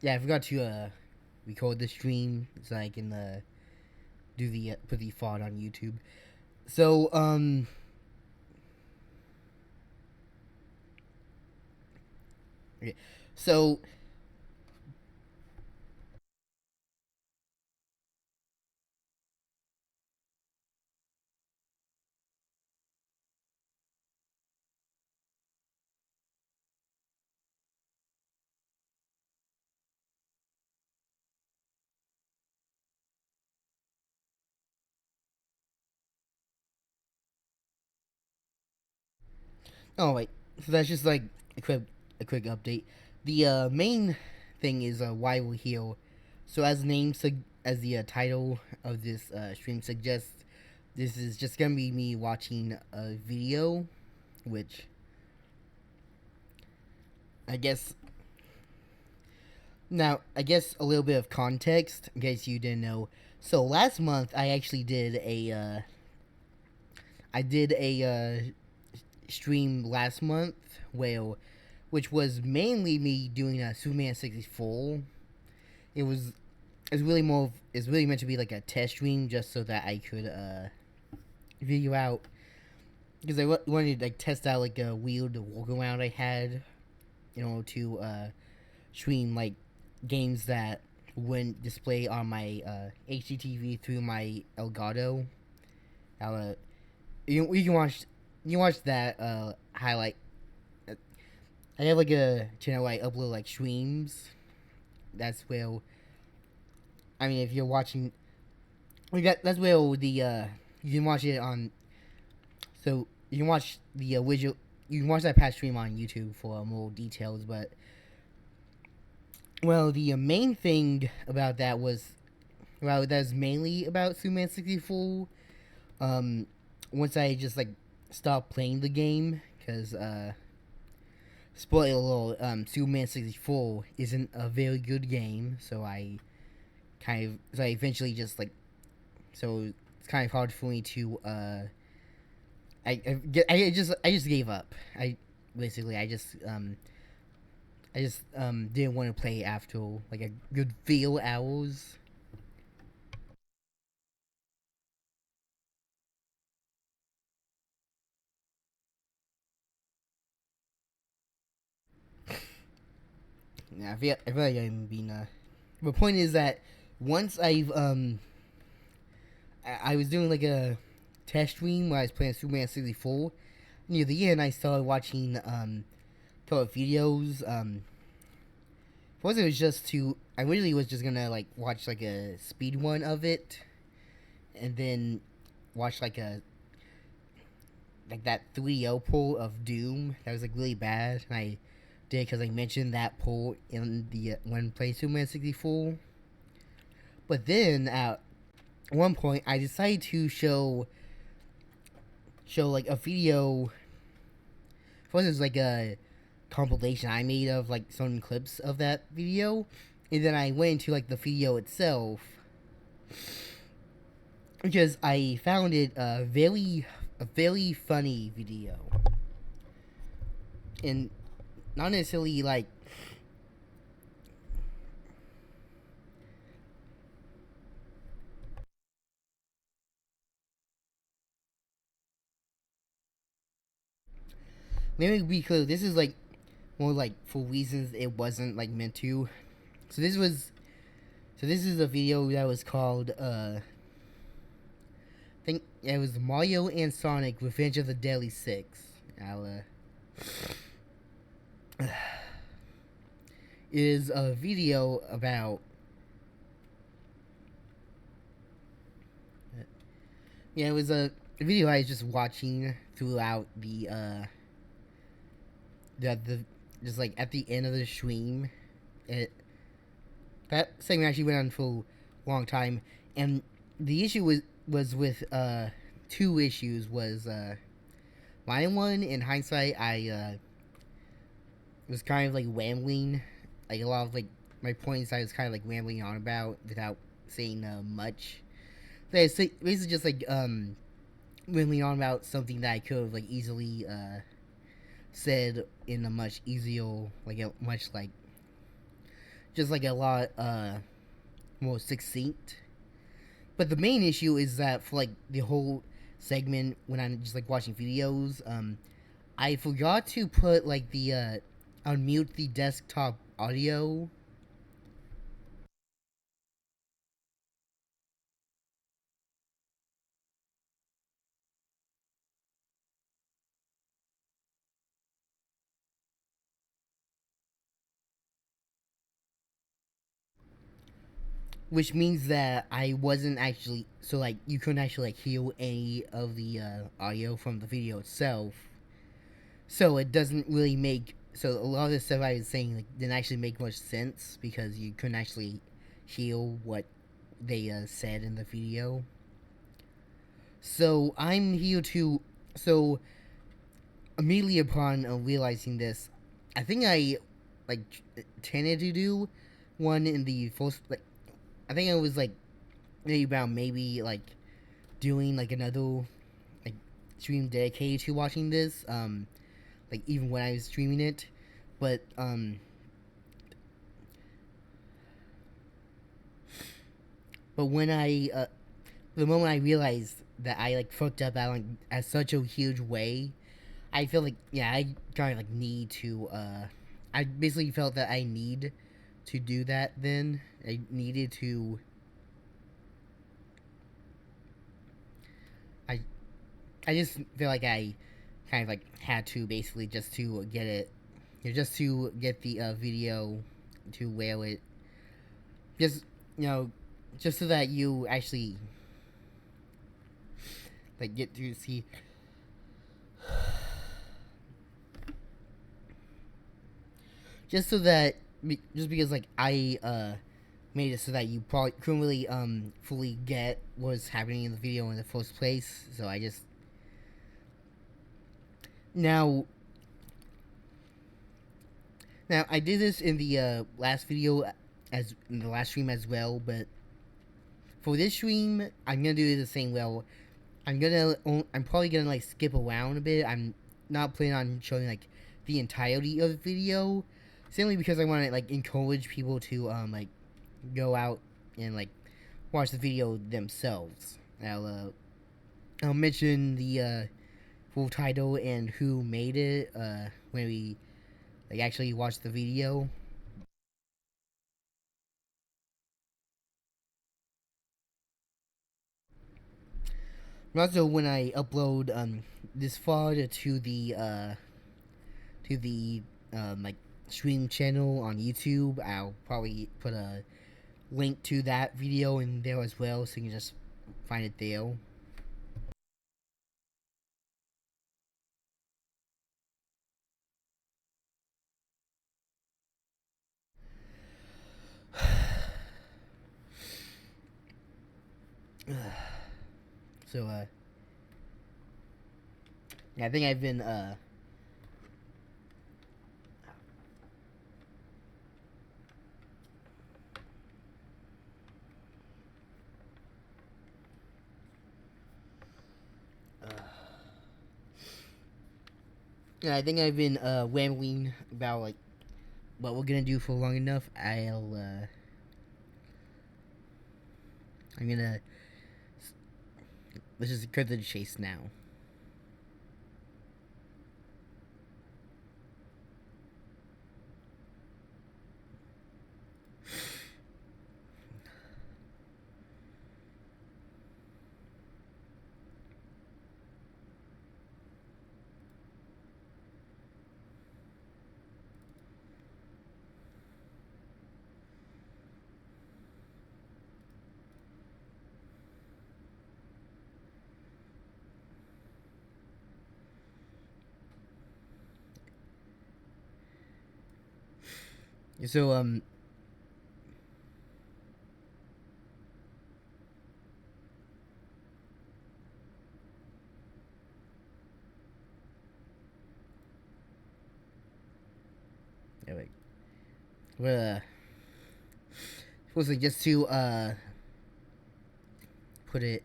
Yeah, I forgot to record the stream so I can do the put the font on YouTube. So okay. So oh wait, so that's just like a quick update. The main thing is why we're here. So as the as the title of this stream suggests, this is just gonna be me watching a video, which I guess now I guess a little bit of context in case you didn't know. So last month I actually did a stream last month where which was mainly me doing a Superman 64. It was it's really meant to be like a test stream just so that I could figure out because I wanted to like test out like a weird workaround I had in order to stream like games that wouldn't display on my HDTV through my Elgato. Uh, you can watch that highlight. I have like a channel where I upload like streams. That's where I mean if you're watching, that's where the you can watch it on. So you can watch the original. You can watch that past stream on YouTube for more details. But well, the main thing about that was that's mainly about Superman 64. Um, once I just like stopped playing the game because spoiler alert, Superman 64 isn't a very good game, so I eventually just like so it's kind of hard for me to I just gave up. I just didn't want to play after like a good few hours. Yeah, I feel like I'm being the point is that once I was doing like a test stream where I was playing Superman 64. Near the end, I started watching couple of videos. First, it was just to I really was just gonna like watch like a speed one of it, and then watch like that 3D pull of Doom that was like really bad, and I did because I mentioned that pull in the when playing Superman 64. But then at one point, I decided to show like a video. First, it was like a compilation I made of like some clips of that video, and then I went into like the video itself because I found it a very funny video, and not necessarily like maybe because this is like more like for reasons it wasn't like meant to. So this is a video that was called I think it was Mario and Sonic Revenge of the Deadly Six. I'll is a video about yeah, it was a video I was just watching throughout the just like at the end of the stream. It that segment actually went on for a long time, and the issue was with two issues was my one in hindsight I was kind of like rambling, like a lot of like my points I was kind of like rambling on about without saying much. So it's basically just like rambling on about something that I could have like easily said in a much easier like a much like just like a lot more succinct. But the main issue is that for like the whole segment when I'm just like watching videos, I forgot to put like the unmute the desktop audio. Which means that I wasn't actually so like you couldn't actually like hear any of the audio from the video itself. So it doesn't really make so a lot of the stuff I was saying like, didn't actually make much sense because you couldn't actually hear what they said in the video. So I'm here to so immediately upon realizing this, I think I like tended to do one in the first like I think I was like maybe like doing like another like stream dedicated to watching this like even when I was streaming it, but when I the moment I realized that I like fucked up at like at such a huge way, I feel like yeah I kind of like need to I basically felt that I need to do that. Then I needed to I I just feel like I kind of like had to basically just to get it, just to get the video to where it just you know just so that you actually like get to see just so that just because like I made it so that you probably couldn't really fully get what's happening in the video in the first place. So I just now now I did this in the last video as in the last stream as well, but for this stream I'm gonna do it the same. Well, I'm probably gonna like skip around a bit. I'm not planning on showing like the entirety of the video, simply because I want to like encourage people to go out and like watch the video themselves. I'll mention the full title and who made it when we like actually watch the video. And also, when I upload this VOD to the like stream channel on YouTube, I'll probably put a link to that video in there as well, so you can just find it there. So I think I've been yeah, I think I've been rambling about like what we're gonna do for long enough. I'm gonna let's just cut to the chase now. So yeah, wait. Well, supposedly just to put it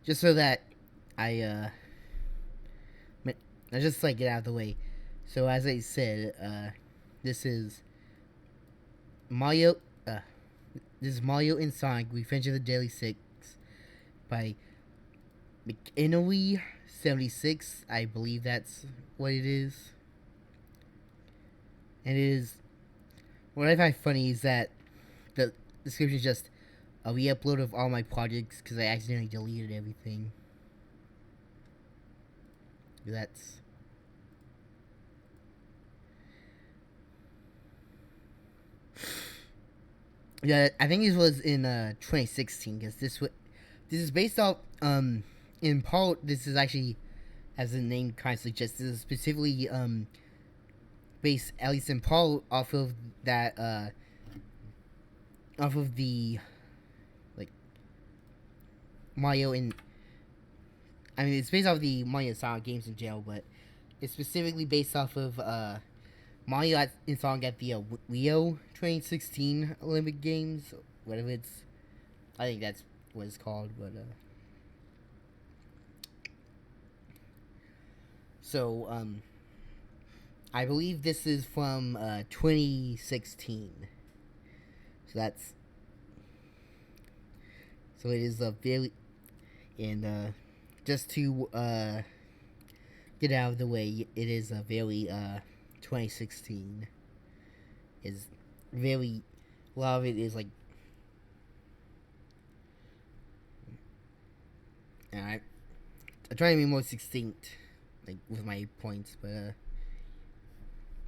just so that I I just like get out of the way. So as I said, this is Mario. Uh, this is Mario and Sonic Revenge of the Daily Six by McInnoey76. I believe that's what it is. And it is. What I find funny is that the description is just a re-upload of all my projects because I accidentally deleted everything. That's. Yeah, I think this was in 2016 because this is based off in part this is actually, as the name kind of suggests, this is specifically based, at least in part, off of that off of the like Mario and I mean it's based off the Mario and Sonic games in general, but it's specifically based off of Mario and Sonic at the Rio 2016 Olympic Games, whatever it's. I think that's what it's called, but so I believe this is from 2016. So that's so it is a very and just to get out of the way, it is a very 2016 is very a lot of it is like I try to be more succinct like with my points, but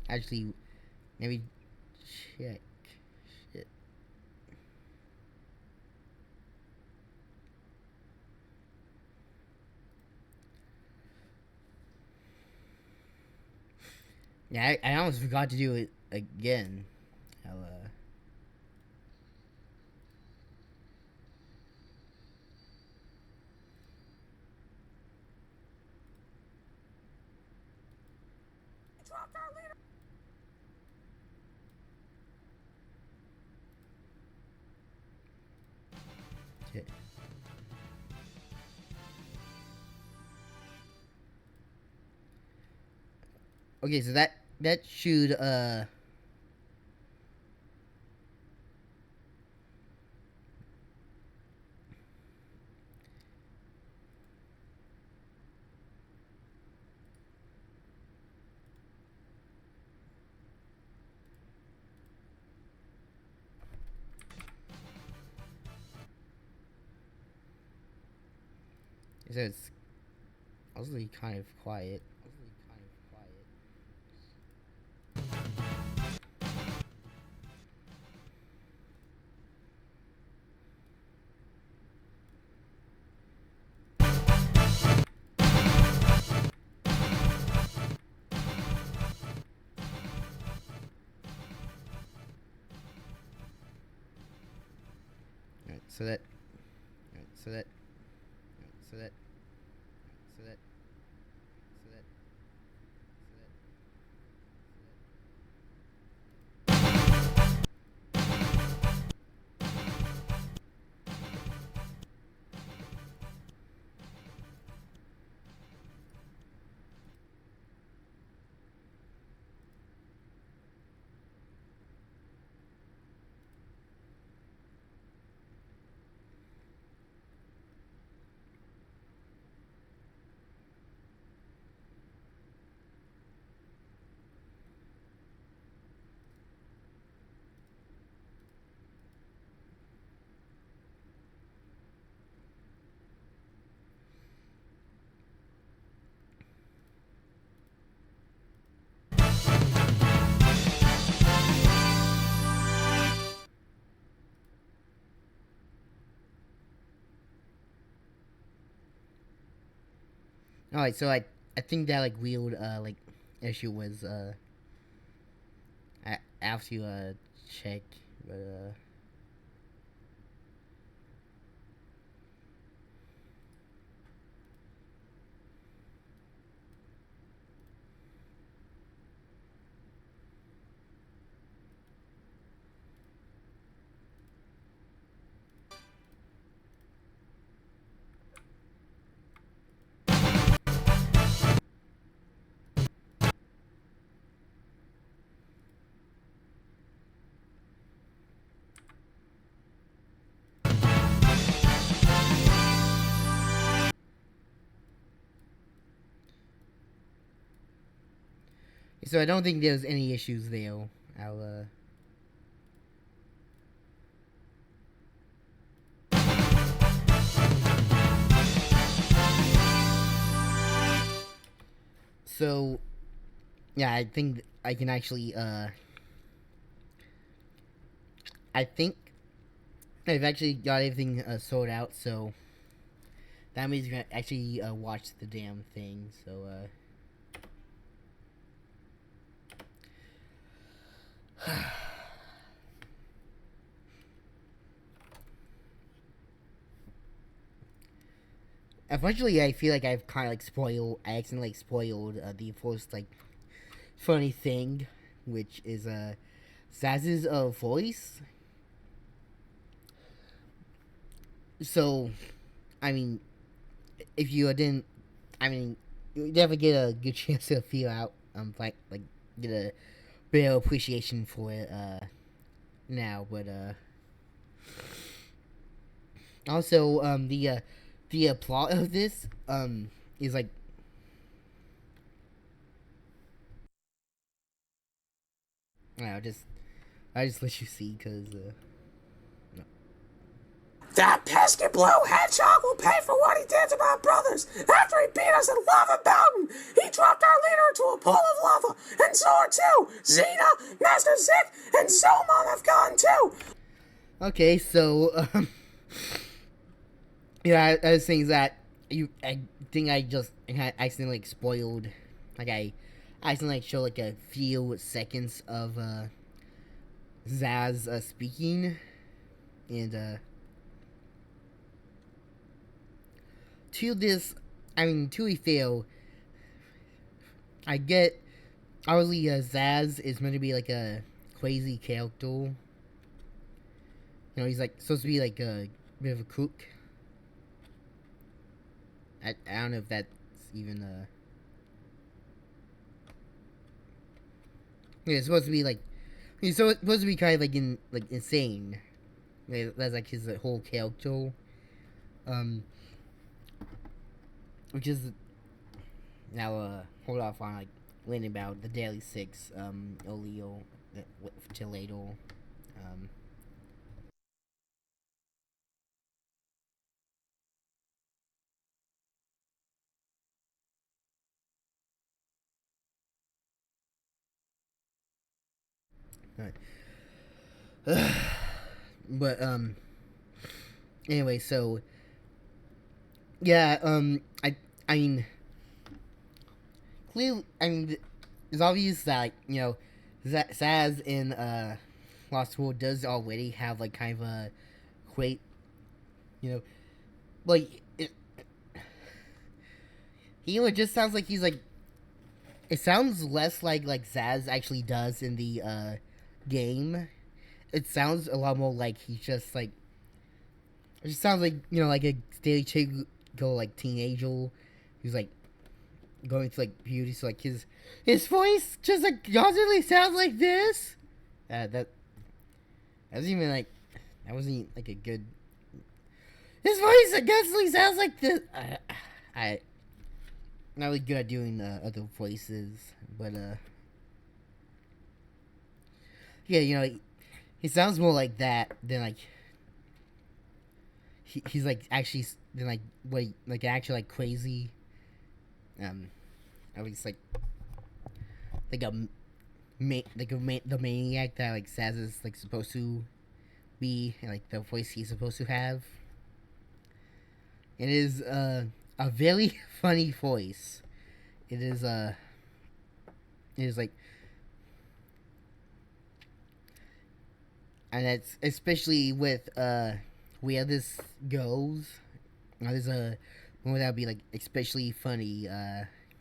actually maybe check shit. Yeah, I almost forgot to do it again. I'll, shit. Okay, so that should so it's also kind of quiet. Alright, so that alright, so that so that so that so that Alright, so I think that like weird like issue was I have to check, but So I don't think there's any issues there. I'll So yeah, I think I can actually I think I've actually got everything sorted out, so that means you can actually watch the damn thing. So unfortunately, I feel like I've kind of like I accidentally spoiled the first like funny thing, which is Zaz's voice. So, I mean, if you didn't, I mean, you never get a good chance to feel out, like get a better appreciation for it now, but also the plot of this is like I just let you see because no. That pesky blue hedgehog will pay for what he did to my brothers. After he beat us at Lava Mountain, he dropped our leader into a pool of lava. And so are too. Xena, Master Zik, and Zomon have gone too. Okay, so yeah, I was saying that I think I accidentally like, spoiled, like I accidentally like, showed like a few seconds of Zaz speaking, and to this, I mean to be fair, I get obviously Zaz is meant to be like a crazy character. You know, he's like supposed to be like a bit of a kook. I don't know if that's even yeah, it's supposed to be like he's supposed to be kind of like insane. That's like his whole character. Um, which is now hold off on like learning about the Daily Six. Olio, till later. Um. Right. But anyway, so yeah, I mean clearly, I mean it's obvious that like, you know, Zaz in Lost World does already have like kind of a great, you know, like he just sounds like he's like it sounds less like Zaz actually does in the game. It sounds a lot more like he's just like it just sounds like, you know, like a daily go like teenager who's like going through like puberty, so like his voice just like constantly sounds like this. That wasn't even like that wasn't like a good. His voice constantly sounds like this. I not really good at doing other voices, but yeah, you know, he sounds more like that than like he's like actually than like what like actually like crazy. At least like a the maniac that like Saz is like supposed to be, and like the voice he's supposed to have. It is a very funny voice. It is it is like, and it's especially with where this goes. There's a one that would be like especially funny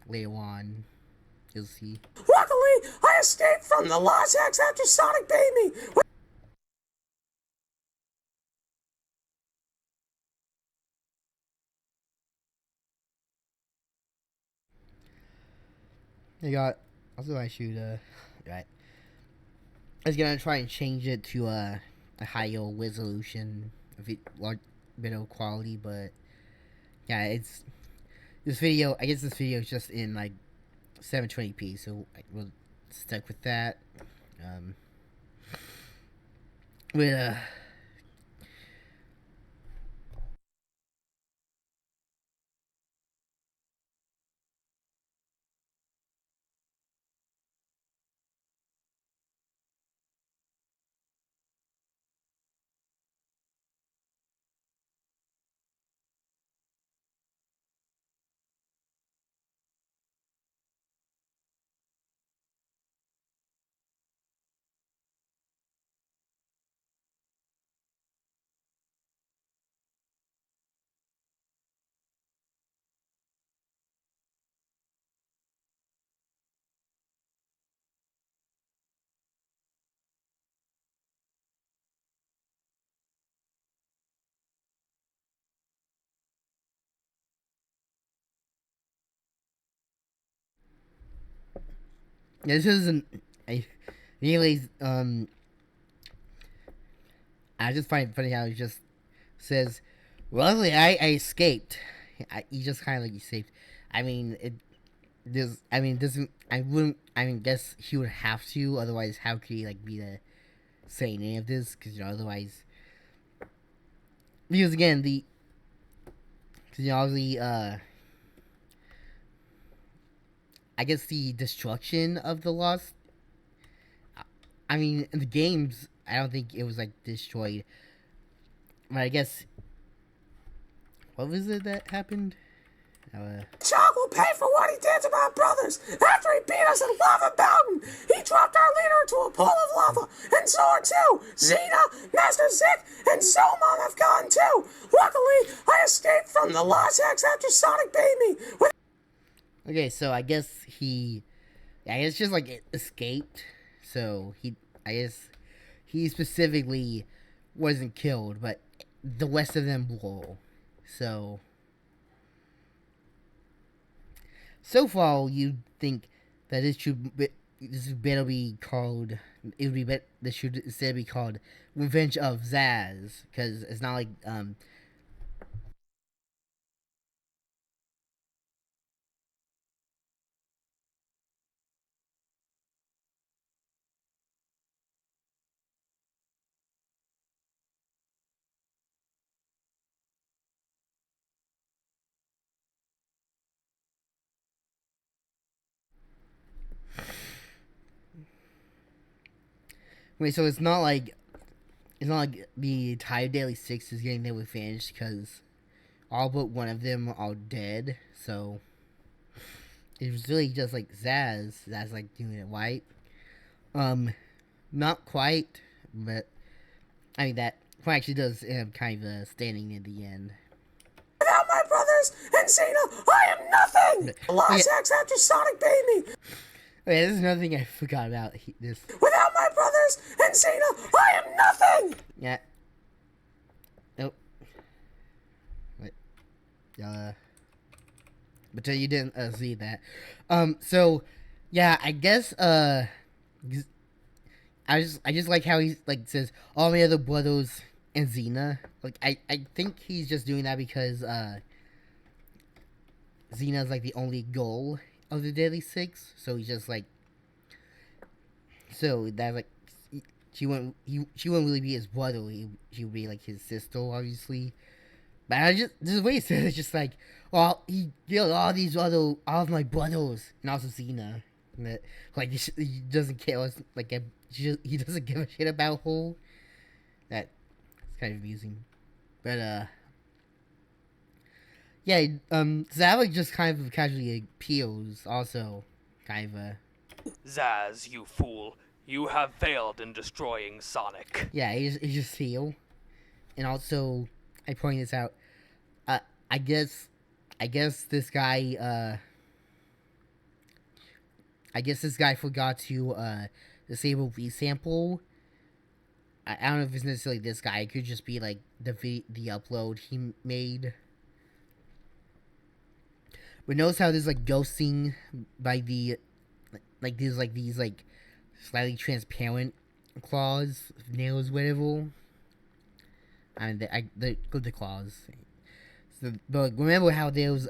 later on. You'll see. Luckily, I escaped from the Lost X after Sonic beat me. I got also I should right. I was gonna try and change it to a higher resolution, large bit of quality, but yeah, it's this video. I guess this video is just in like 720p, so stuck with that. Um, with this isn't. I really I just find it funny how he just says, "Luckily, I escaped." He just kind of like escaped. I mean, it. This. I mean, doesn't. I wouldn't. I mean, guess he would have to. Otherwise, how could he like be the saying any of this? Because otherwise, because again, the. Because obviously, I guess the destruction of the Lost. I mean, in the games, I don't think it was like destroyed. But I guess what was it that happened? Hedgehog will pay for what he did to my brothers. After he beat us in Lava Mountain, he dropped our leader into a pool of lava. And so are too. Xena, Master Zik, and Zomon have gone too. Luckily, I escaped from the Lost Hex after Sonic beat me. Okay, so I guess I guess just like escaped. So I guess he specifically wasn't killed, but the rest of them were. So far, you think that this better be called. It would be better. This should instead be called Revenge of Zaz, because it's not like wait. So it's not like the entire Daily Six is getting their revenge because all but one of them are dead. So it was really just like Zaz that's like doing it right. Um, not quite, but I mean that actually does end up kind of standing in the end. Without my brothers and Xena, I am nothing! Lost Okay. Hex after Sonic beat me. Okay, this is another thing I forgot about. This. Without my brothers and Xena, I am nothing! Yeah. Nope. Wait. But you didn't see that. So, yeah, I guess I just like how he like says all my other brothers and Xena. Like I think he's just doing that because Xena's like the only goal of the Deadly Six. So he's just like so that like she wouldn't really be his brother. She would be like his sister, obviously. But I just this is what he said. It's just like, well, he killed all of my brothers, and also Xena. That like he doesn't care. Like he doesn't give a shit about her. That's kind of amusing. But yeah. Zavik just kind of casually appeals. Also, kind of Zaz, you fool. You have failed in destroying Sonic. yeah. He just feel, and also I point this out. Uh, I guess this guy I guess this guy forgot to disable resample. I don't know if it's necessarily this guy. It could just be like the upload he made. But notice how there's like ghosting by the like these slightly transparent claws, nails, whatever. And the claws. So, but like, remember how there was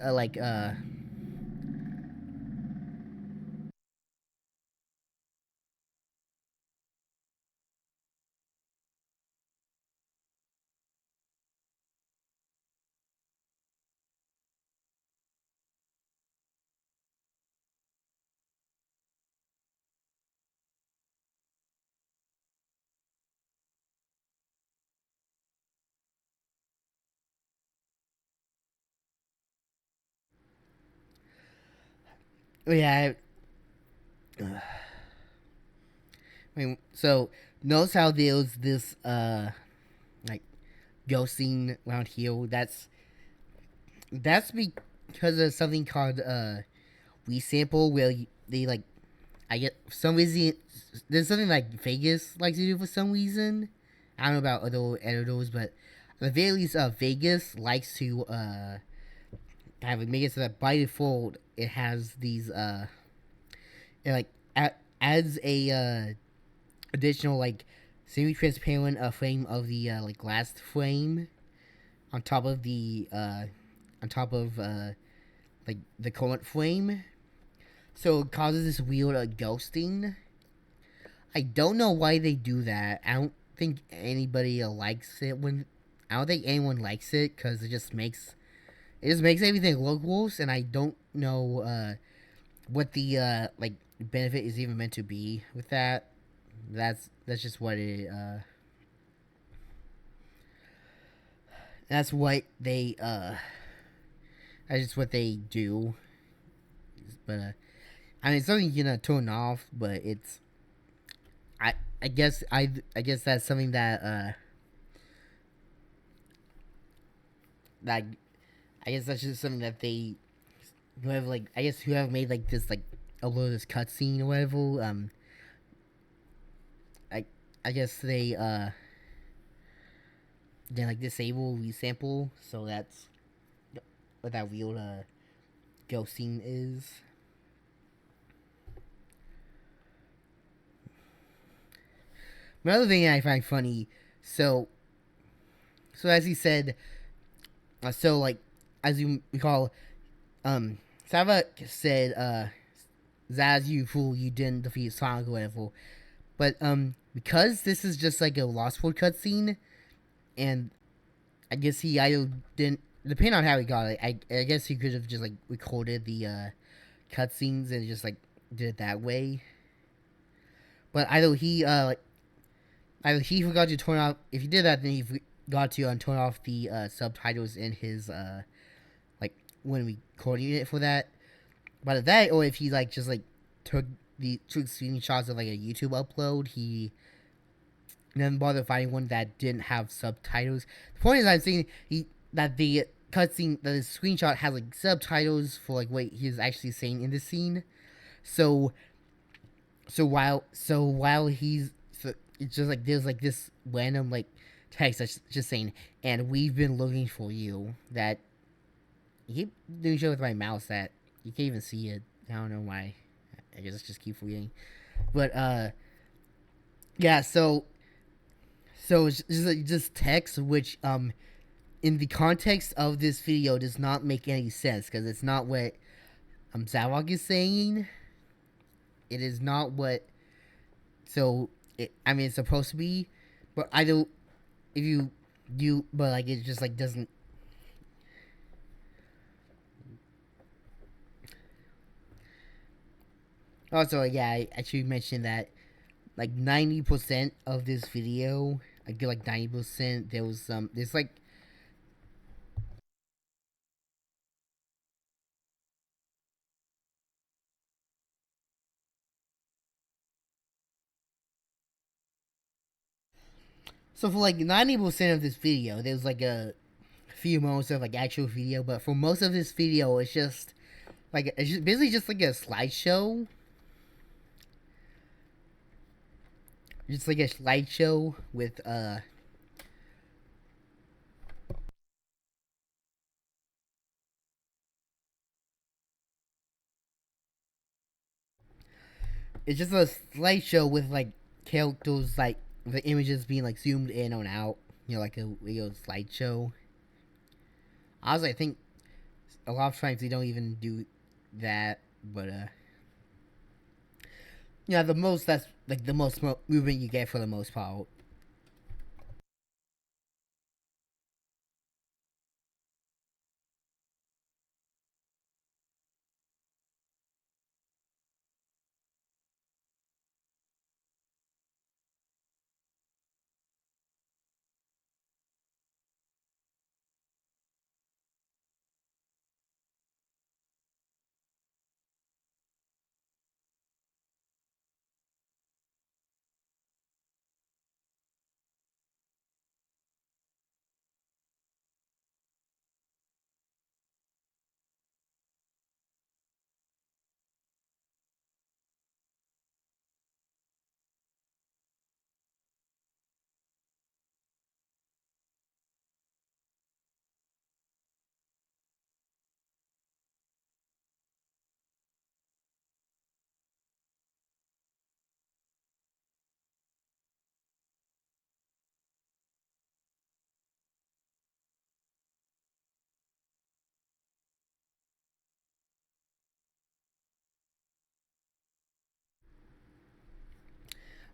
Yeah. I mean, so notice how there's this like ghosting around here. That's because of something called resample, where they like I get for some reason there's something like Vegas likes to do for some reason. I don't know about other editors, but at the very least, Vegas likes to kind of make it so that by default it has these it like adds a additional like semi-transparent frame of the like last frame on top of the like the current frame, so it causes this weird ghosting. I don't know why they do that. I don't think anybody likes it when. I don't think anyone likes it because it just makes everything look worse, and I don't know what the like benefit is even meant to be with that. That's just what it that's what they that's just what they do. But I mean, it's something you can turn off, but it's I guess that's something that like I guess that's just something that they whoever like I guess whoever made like this like upload this cutscene or whatever I I guess they like disable resample, so that's what that weird ghosting is. Another thing I find funny, so as he said, so like as you recall, Sava said, Zaz, you fool, you didn't defeat Sonic or whatever. But because this is just like a Lost World cutscene, and I guess he either didn't, depending on how he got it, I guess he could have just like recorded the cutscenes and just like did it that way. But either he forgot to turn off. If he did that, then he forgot to turn off the subtitles in his like when we recording it for that. But that, or if he like just like took screenshots of like a YouTube upload, he didn't bother finding one that didn't have subtitles. The point is, I'm saying that the cutscene, that the screenshot has like subtitles for like what he's actually saying in the scene. So while he's it's just like there's like this random like text that's just saying, and we've been looking for you. That I keep doing shit with my mouse that you can't even see it. I don't know why. I guess just keep forgetting. But yeah. So it's just like just text, which in the context of this video does not make any sense because it's not what Zavok is saying. It is not what. So I mean, it's supposed to be, but I don't. If you, but like it just like doesn't. Also, yeah, I should mention that like 90% of this video, I get like 90%. There was there's like so for like 90% of this video, there's like a few moments of like actual video, but for most of this video, it's just like it's just basically just like a slideshow. Just like a slideshow with it's just a slideshow with like characters like the images being like zoomed in and out. You know, like a real slideshow. Honestly, I think a lot of times they don't even do that, but yeah, the most that's like the most movement you get for the most part.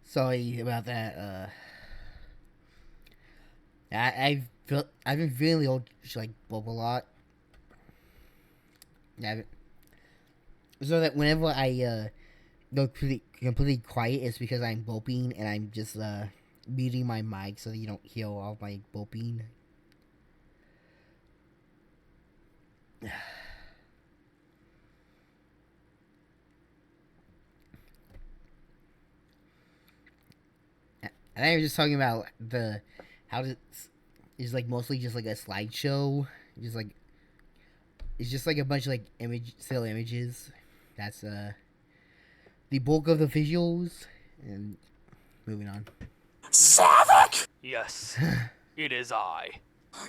Sorry about that. I've been feeling old, like Bob a lot. Yeah, so that whenever I go completely quiet, it's because I'm burping and I'm just muting my mic so that you don't hear all my burping. And I was just talking about the how it's like mostly just like a slideshow, just like it's just like a bunch of like still images. That's the bulk of the visuals. And moving on. Savick! Yes, it is I.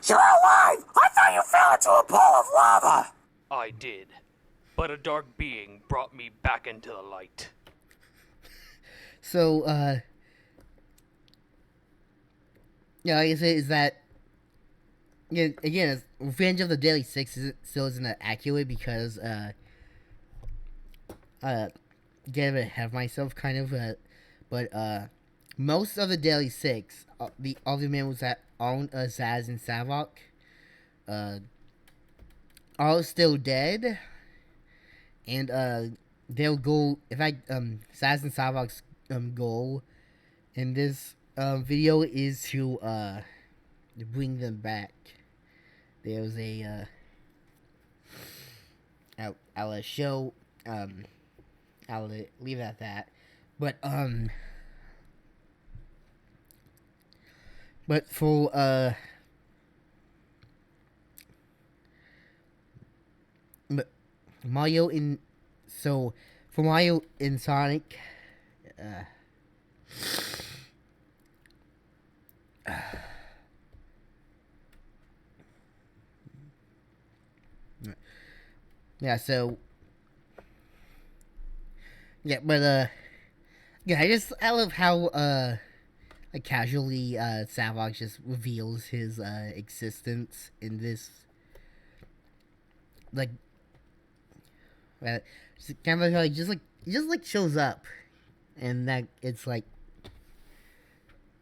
You're alive! I thought you fell into a pool of lava! I did. But a dark being brought me back into the light. So, yeah, like I said, is that yeah, again, Revenge of the Deadly Six still isn't accurate because get ahead of myself kind of, but most of the Deadly Six, the other members that own Zaz and Savok, are still dead, and they'll go. In fact, Zaz and Savok's goal in this video is to bring them back. There's a I'll show I'll leave it at that. But for Mario in so for Mario in Sonic yeah, so yeah, but yeah, I love how like casually Savok just reveals his existence in this, like kind of like just like shows up, and that it's like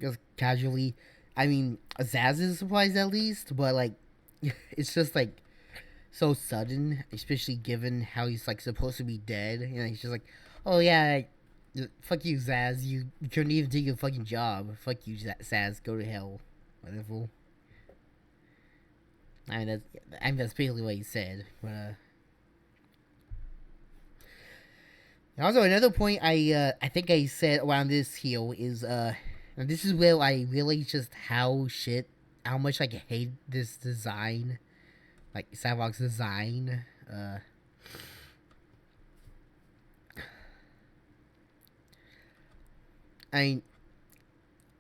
just casually. I mean, Zaz is surprised at least, but like it's just like so sudden, especially given how he's like supposed to be dead. You know, he's just like, oh yeah, fuck you, Zaz. You couldn't even do your fucking job. Fuck you, Zaz. Go to hell. Whatever. I mean, that's basically what he said. But also another point I think I said around this here is and this is where I realized just how much like I hate this design, like Savok's design. I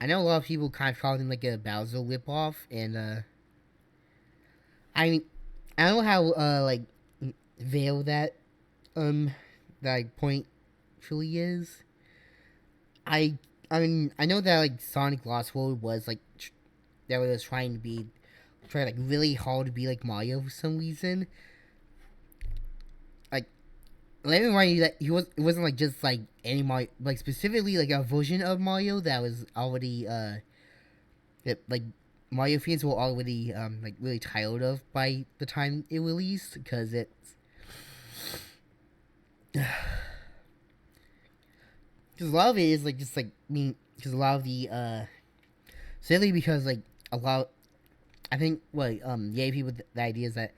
know a lot of people kind of called him like a Bowser ripoff, and I don't know how like veil that that point truly is. I mean I know that like Sonic Lost World was like that was trying like really hard to be like Mario for some reason. Like, let me remind you that it wasn't like just like any Mario, like specifically like a version of Mario that was already that like Mario fans were already like really tired of by the time it released, because it's because a lot of it is like just like because a lot of the silly because like a lot I think what yeah people the idea is that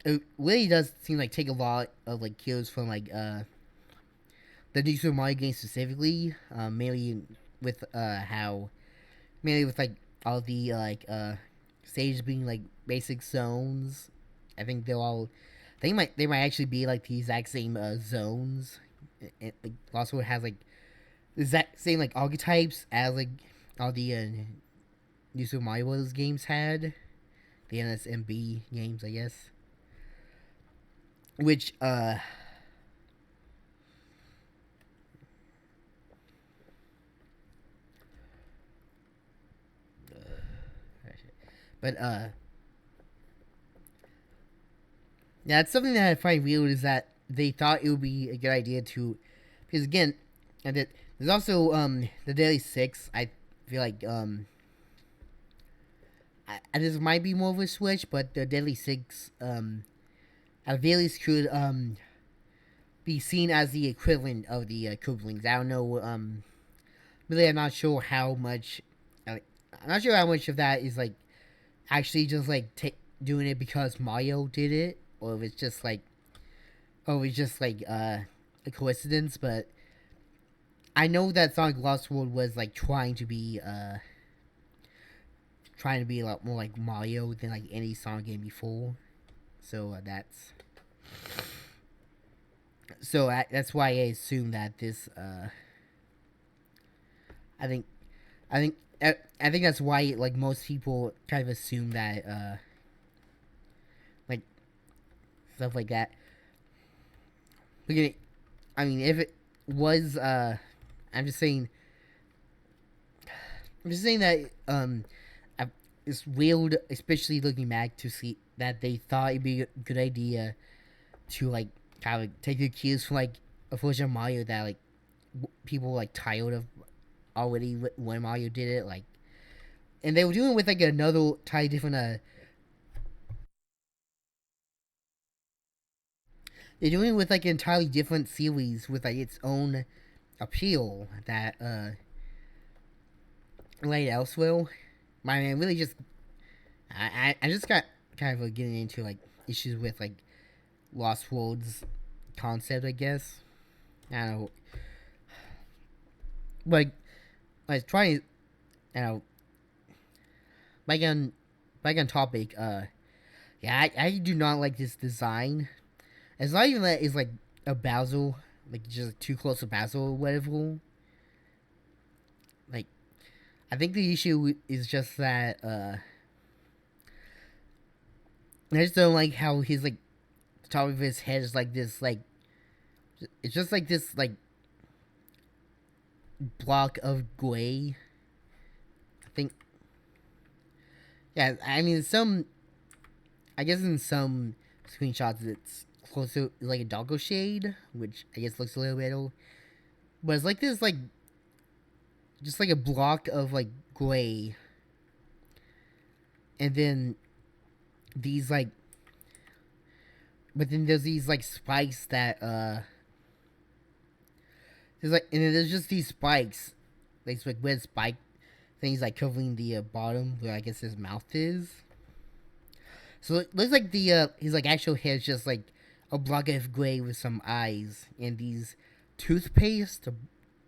it really does seem like take a lot of like cues from like the new Super Mario games specifically, mainly with how mainly with like all the like stages being like basic zones. I think they might actually be like the exact same zones. Like also has like the exact same like archetypes as like all the new Super Mario Bros. Games had, the NSMB games, I guess. Which but yeah, it's something that I find weird is that they thought it would be a good idea to, because again, and that There's also the Daily Six. I feel like this might be more of a switch, but the Deadly Six at the least could be seen as the equivalent of the Kooplings. I don't know. Really, I'm not sure how much. I'm not sure how much of that is like actually just like doing it because Mario did it, or if it's just like, a coincidence. But I know that Sonic Lost World was like trying to be a lot more like Mario than like any Sonic game before. So that's why I assume that this I think I think I think that's why like most people kind of assume that like stuff like that. I mean, if it was I'm just saying that it's weird, especially looking back, to see that they thought it'd be a good idea to like kind of take the cues from like a version of Mario that like people like tired of already when Mario did it, like, and they were doing it with like another entirely different they're doing it with like an entirely different series with like its own appeal that laid elsewhere. I mean, really just I just got kind of getting into like issues with like Lost World's concept, I guess. I don't know, like I was trying, you know, back on topic. Yeah, I do not like this design. It's not even that it's like a Bowser, like just too close to Bowser or whatever. Like, I think the issue is just that I just don't like how his like the top of his head is like this, like it's just like this like block of gray. I think, yeah. I mean, I guess in some screenshots it's closer like a darker shade, which I guess looks a little better. But it's like this, like just like a block of like gray, and then these like, but then there's these like spikes that there's like, and then there's just these spikes, like red spike things like covering the bottom where I guess his mouth is. So it looks like the his like actual hair is just like a block of gray with some eyes and these toothpaste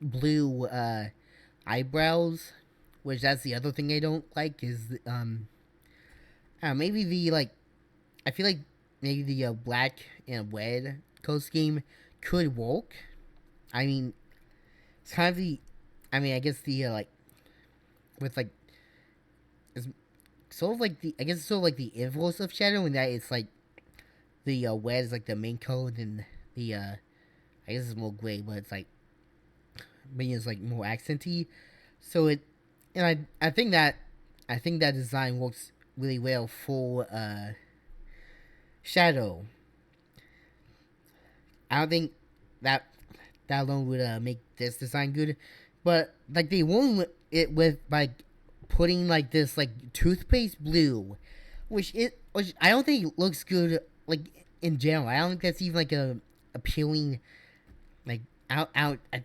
blue eyebrows, which that's the other thing I don't like is maybe the like I feel like maybe the black and red coat scheme could work. I mean, it's kind of the, I mean, I guess the like with like it's sort of like the, I guess it's sort of like the inverse of Shadow in that it's like the red is like the main color and the I guess it's more gray, but it's like being is like more accenty. So it, and I think that design works really well for Shadow. I don't think that alone would make this design good, but like they won it with by putting like this like toothpaste blue, which I don't think looks good like in general. I don't think that's even like a appealing like out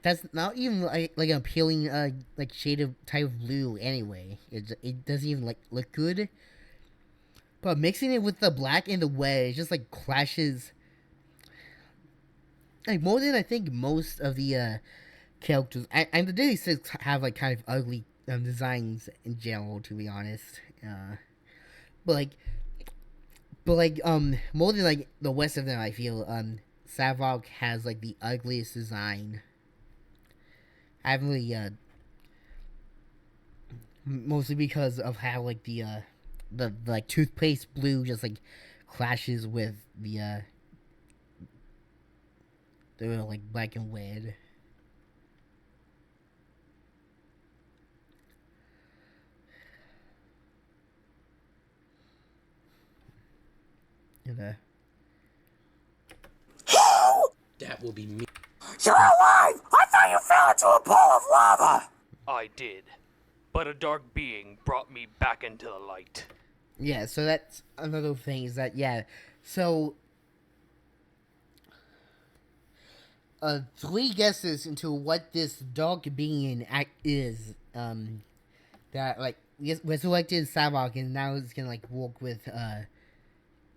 that's not even like an appealing like shade of type of blue anyway. It doesn't even like look good. But mixing it with the black and the red, it just like clashes like more than I think most of the characters. And the Daily Six have like kind of ugly designs in general, to be honest. But like, more than like the rest of them, I feel Savok has like the ugliest design. I haven't really mostly because of how like the like toothpaste blue just like clashes with the like black and red. And Who? That will be me. You're alive! I thought why you fell into a pool of lava. I did. But a dark being brought me back into the light. Yeah, so that's another thing is that, yeah, so, 3 guesses into what this dark being is, that, like, resurrected Savok, and now it's gonna, like, work with,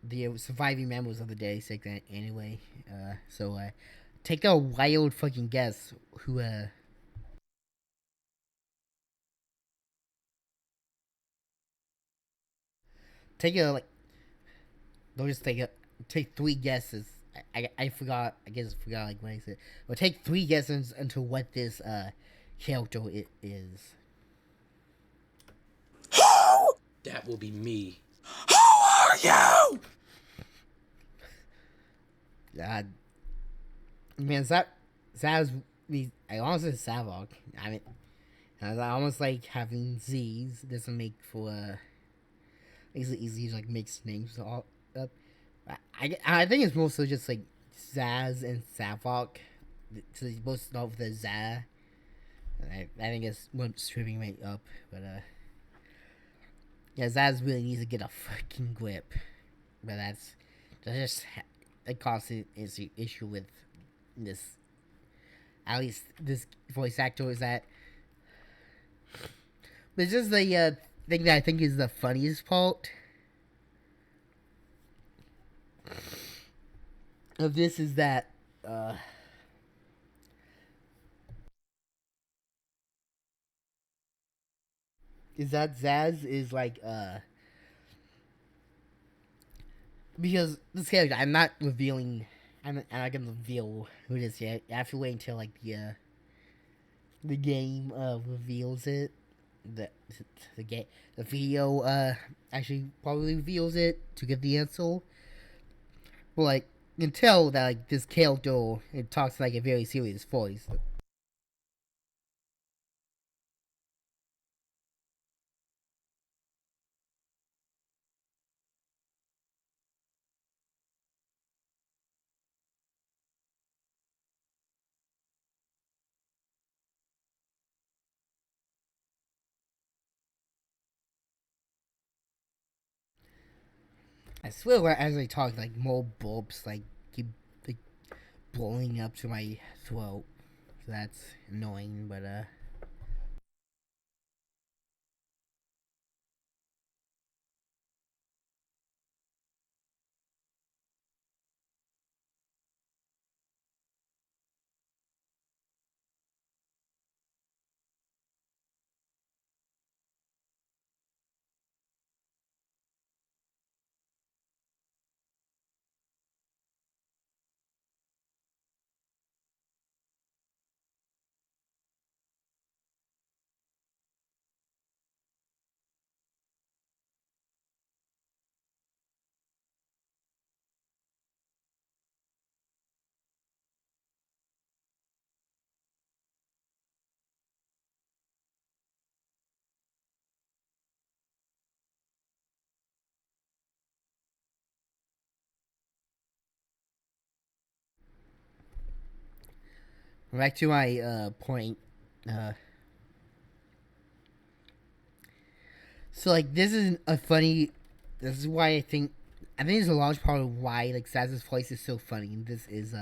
the surviving members of the day segment anyway, so, take a wild fucking guess who, take a, like, don't just take 3 guesses. I forgot. I guess I forgot like what I said. But take 3 guesses into what this character it is. Who? That will be me. Who are you? Man, Zav's me. I honestly Savok. I mean, I almost like having Z's doesn't make for makes it easy to like mix names all up. I think it's mostly just like Zaz and Savok. So they both start with a Zah. I think it's what's tripping me up, but yeah, Zaz really needs to get a fucking grip. But that's just a constant issue with this. At least this voice actor is that. But it's just the thing that I think is the funniest part of this is that Zaz is like because this character I'm not revealing I'm not gonna reveal who it is yet. I have to wait until like the game reveals it. The video actually probably reveals it to get the answer. But like you can tell that like this character it talks like a very serious voice. I swear as I talk like more burps like keep like blowing up to my throat. So that's annoying, but back to my point. So like this is a funny. This is why I think it's a large part of why like Zaz's voice is so funny. And this is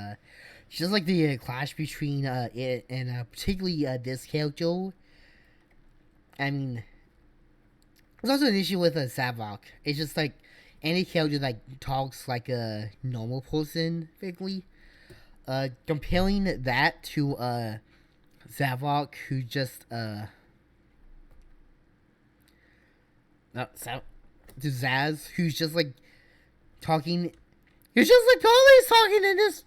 just like the clash between it and particularly this character. I mean, there's also an issue with Savok. It's just like any character like talks like a normal person, basically. Comparing that to Zavok, who just no, to Zaz, who's just like talking. He's just like always talking in this.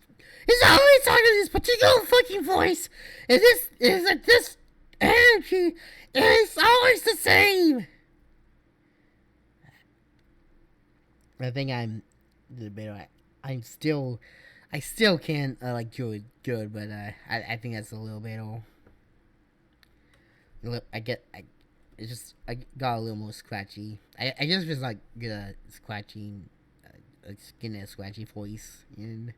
He's always talking in this particular fucking voice. And this is like this energy. And it's always the same. I think I'm the better. I'm still. I still can't like do it good, but I think that's a little bit old. I got a little more scratchy. I just was like good at scratching, getting a scratchy voice and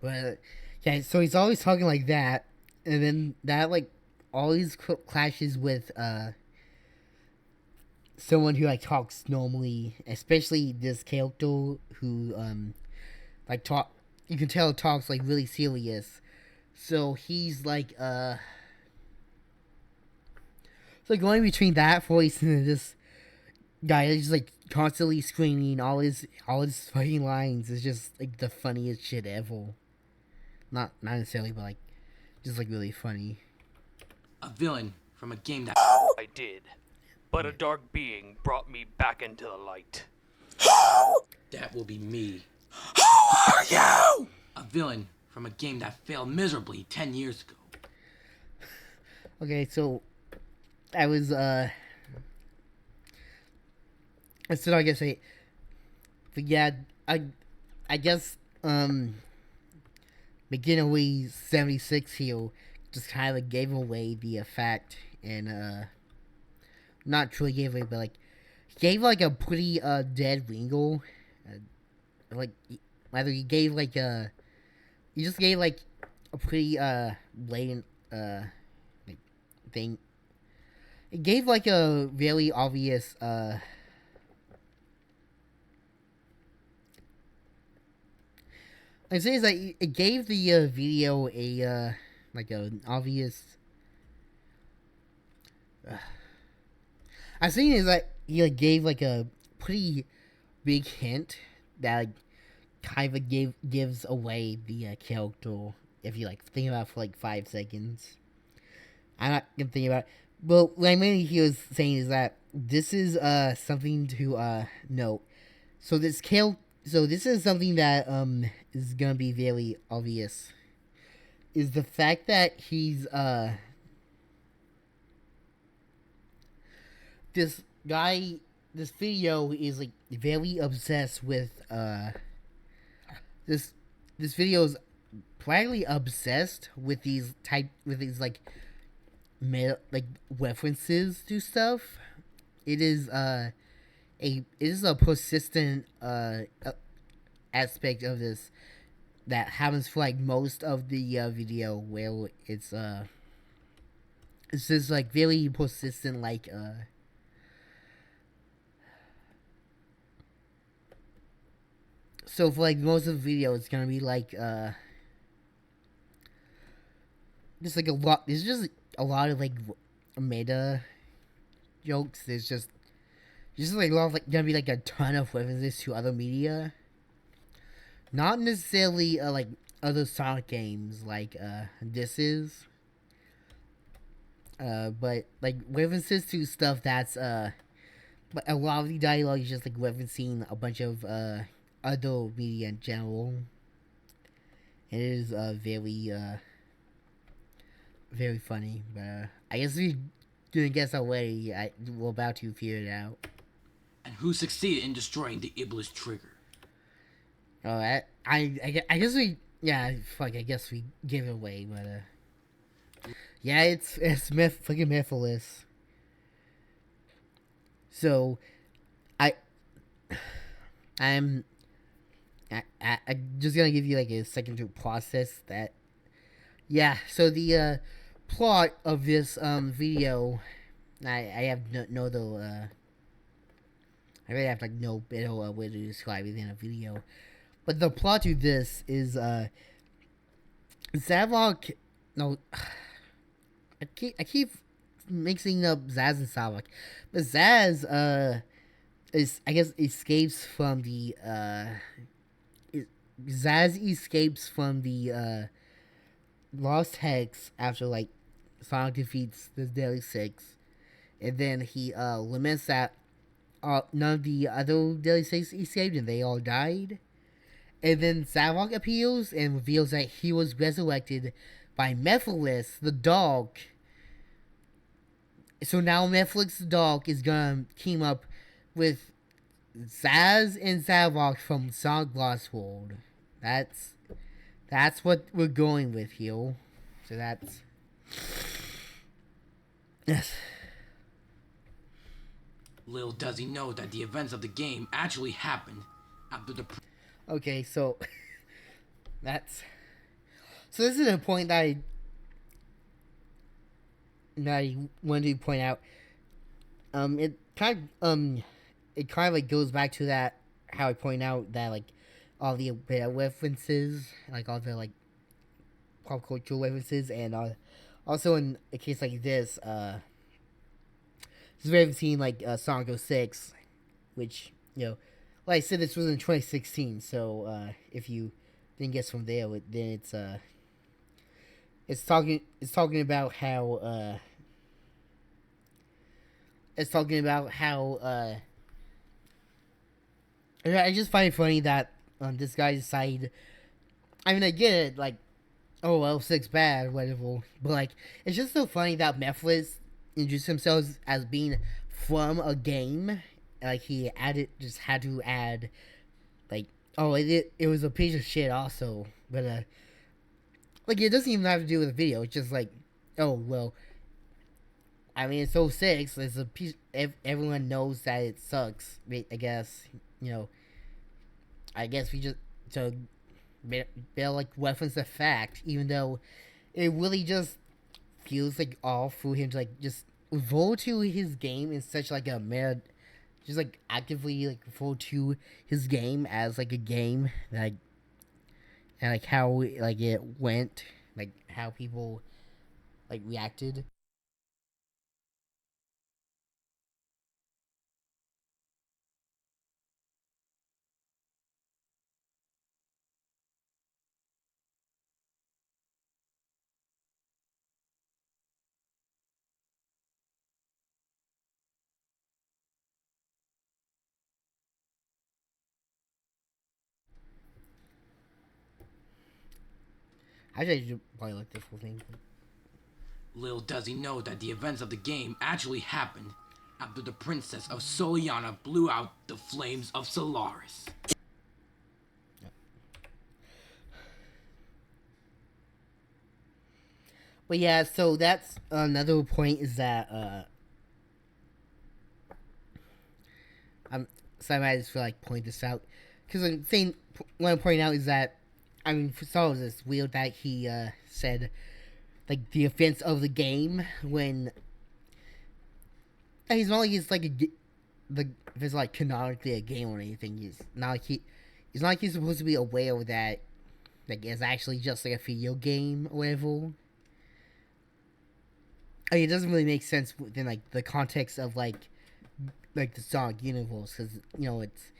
But yeah, so he's always talking like that, and then that like always clashes with someone who like talks normally, especially this character who like talk. You can tell talks like really serious. So he's like so going between that voice and this guy is just like constantly screaming all his fucking lines is just like the funniest shit ever. Not necessarily, but like just like really funny. A villain from a game that I did. But a dark being brought me back into the light. that will be me. Who are you? A villain from a game that failed miserably 10 years ago. Okay, so I was so I guess but yeah, I guess McGinley 76 here just kind of gave away the effect and not truly gave away, but like gave like a pretty dead Ringo, like either he gave like he just gave like a pretty blatant like thing. It gave like a very obvious I'm saying is that it gave the video a like an obvious. I'm saying is that he like gave like a pretty big hint that like, kind of gives away the character if you like think about it for like 5 seconds. I'm not gonna think about it. But what I mainly he was saying is that this is something to note. So this is something that is gonna be very obvious. Is the fact that he's this guy, this video is like very obsessed with this video is practically obsessed with these like references to stuff. It is a persistent aspect of this that happens for like most of the video where it's just like very persistent like so for like most of the video it's gonna be like just like a lot there's just a lot of like meta jokes. There's just like a lot of like gonna be like a ton of references to other media, not necessarily like other Sonic games like this is but like references to stuff that's but a lot of the dialogue is just like referencing a bunch of other media in general. It is very funny, but I guess we didn't guess already. We're about to figure it out. And who succeeded in destroying the Iblis trigger? Oh, I guess we fuck. I guess we gave it away, but yeah, it's fucking Mephiles. So, I'm just gonna give you like a second to process that. Yeah, so the plot of this video, I have no other I really have like no better way to describe it in a video, but the plot to this is Zavok. No, I keep mixing up Zaz and Savok, but Zaz is I guess escapes from the Zaz escapes from the Lost Hex after like Sonic defeats the Deadly Six, and then he laments that none of the other Deadly Six escaped and they all died. And then Zavok appears and reveals that he was resurrected by Mephiles, the dog. So now Mephiles, the dog, is gonna team up with Zaz and Zavok from Sonic Lost World. That's what we're going with here. So that's... Yes. Little does he know that the events of the game actually happened after the... Okay, so... That's so. This is a point that I wanted to point out. It kind of like goes back to that how I point out that like all the references, like all the like pop cultural references, and also in a case like this, we haven't seen like Sonic 06, which like I said, this was in 2016. So if you didn't guess from there, then it's talking about how I just find it funny that this guy decided. I mean, I get it, like, oh, L6 bad, whatever, but like, it's just so funny that Mephiles introduced themselves as being from a game. Like he just had to add, like, oh, it was a piece of shit also, but like it doesn't even have to do with the video. It's just like, oh well, I mean it's 06. It's a piece. Everyone knows that it sucks. I guess I guess we just to like reference the fact, even though it really just feels like all through him to like just vote to his game in such like a mad, just like actively like vote to his game as like a game like and like how like it went, like how people like reacted. I should probably like this whole thing. Little does he know that the events of the game actually happened after the princess of Soleanna blew out the flames of Solaris. But yeah, so that's another point is that I'm so I might just feel like point this out because the thing what I'm pointing out is that I mean for starters it's weird that he said like the offense of the game when he's not like it's like if it's like canonically a game or anything. He's not like he's supposed to be aware of that like it's actually just like a video game or whatever. I mean, it doesn't really make sense within like the context of like the Sonic universe because it's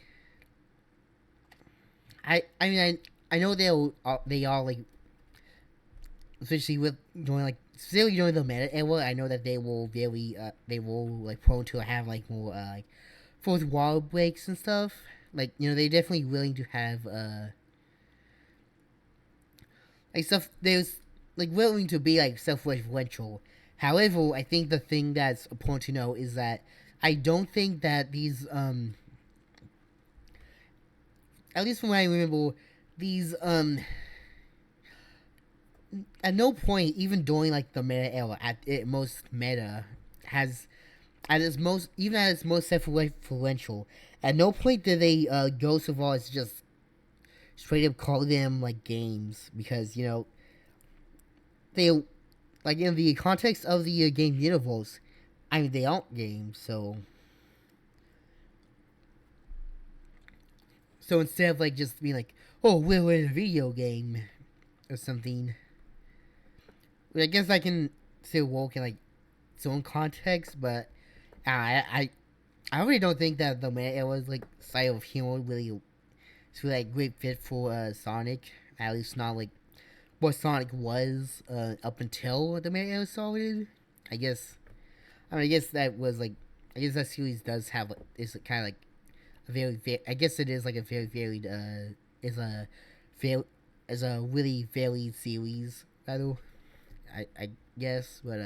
I mean I know they all like especially with doing like specifically during the meta era. I know that they will like prone to have like more like fourth wall breaks and stuff. Like they're definitely willing to have like stuff. There's like willing to be like self-referential. However, I think the thing that's important to know is that I don't think that these at least from what I remember, these at no point, even during like the meta era, at its most meta, has at its most self-referential. At no point did they go so far as just straight up call them like games because they like in the context of the game universe. I mean, they aren't games, so instead of like just being like, oh, we're in a video game or something. I guess I can still work in like its own context, but I really don't think that the meta era's like style of humor really is really like great fit for Sonic. At least not like what Sonic was up until the meta era started. I guess. I guess that was like. I guess that series does have like is kind of like a very. I guess it is like a very varied. Is a very is a really varied series. Battle. I guess, but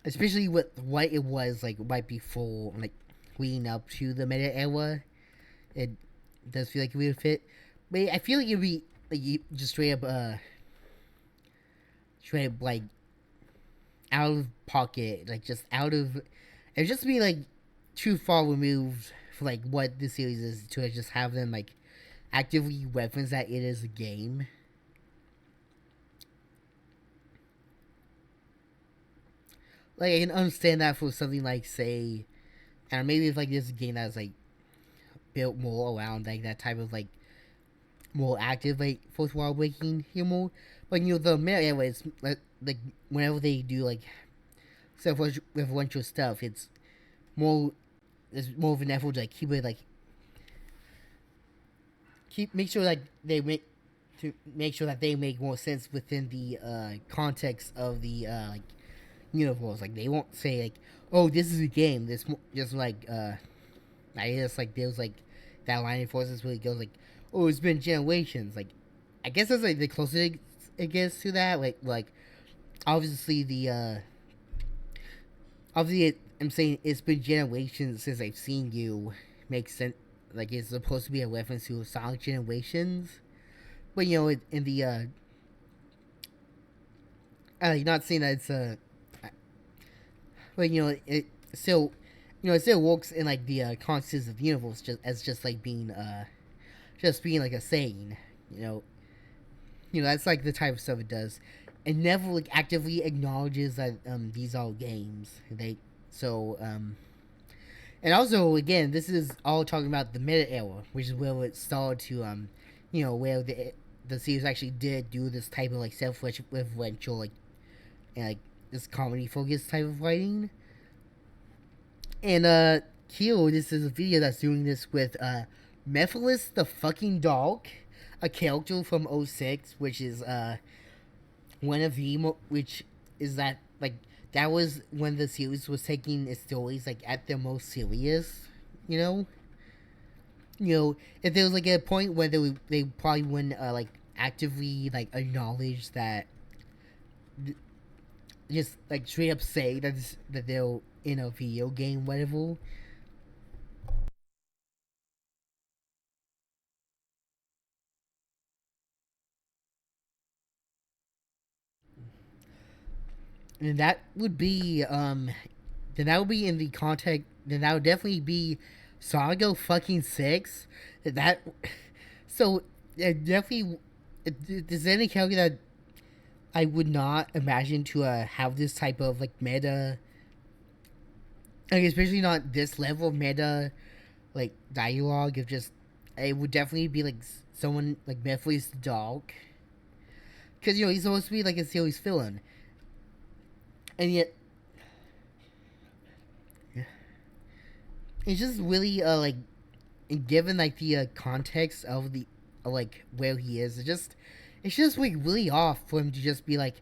especially with what it was like right before, like leading up to the meta era, it does feel like it would fit. But I feel like it'd be like just straight up like out of pocket, like just out of. It'd just be like too far removed for like what the series is to just have them like actively reference that it is a game. Like I can understand that for something like say, and maybe if like this game that's like built more around like that type of like more active like fourth wall breaking humor. But the meta anyway, it's like whenever they do like self-referential stuff, it's more there's more of an effort to like keep it like make sure like they make sure that they make more sense within the context of the like universe. Like they won't say like, oh, this is a game. This just like I guess like there's like that line of forces really goes like, oh, it's been generations. Like I guess that's like the closest it gets to that. Like obviously I'm saying it's been generations since I've seen you. Makes sense. Like it's supposed to be a reference to Sonic Generations, but in the not saying that it's but it still it still works in like the context of the universe just like being like a saying, that's like the type of stuff it does. It never like actively acknowledges that these are games. And also again, this is all talking about the meta era, which is where it started to where the series actually did do this type of like self-referential like and like this comedy focused type of writing. And here this is a video that's doing this with Mephiles the fucking dog, a character from 06, which is one of the which is that like that was when the series was taking its stories like at their most serious, if there was like a point where they probably wouldn't like actively like acknowledge that, just like straight up say that they're in a video game, whatever. And that would be then that would be in the context. Then that would definitely be Sonic fucking 6. That so definitely. Is there any character that I would not imagine to have this type of like meta, like especially not this level of meta, like dialogue. If just it would definitely be like someone like Mephiles the dog, because he's supposed to be like a series villain, and yet it's just really like given like the context of the like where he is, it's just like really off for him to just be like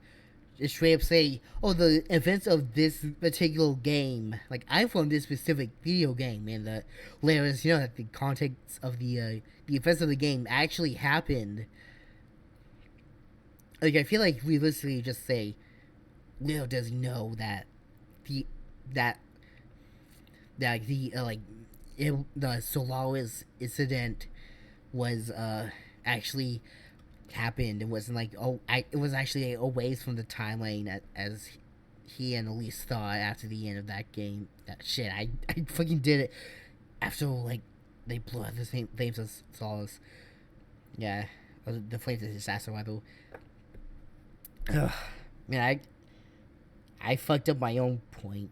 just straight up say, oh, the events of this particular game, like I'm from this specific video game, and the layers, that the context of the events of the game actually happened. Like I feel like realistically just say, little does he know that the that that the the Solaris incident was actually happened. It wasn't like it was actually a ways from the timeline as he and Elise thought after the end of that game. That shit, I fucking did it after like they blew out the same flames as Solaris. Yeah, the flames of disaster rather. Man, I fucked up my own point.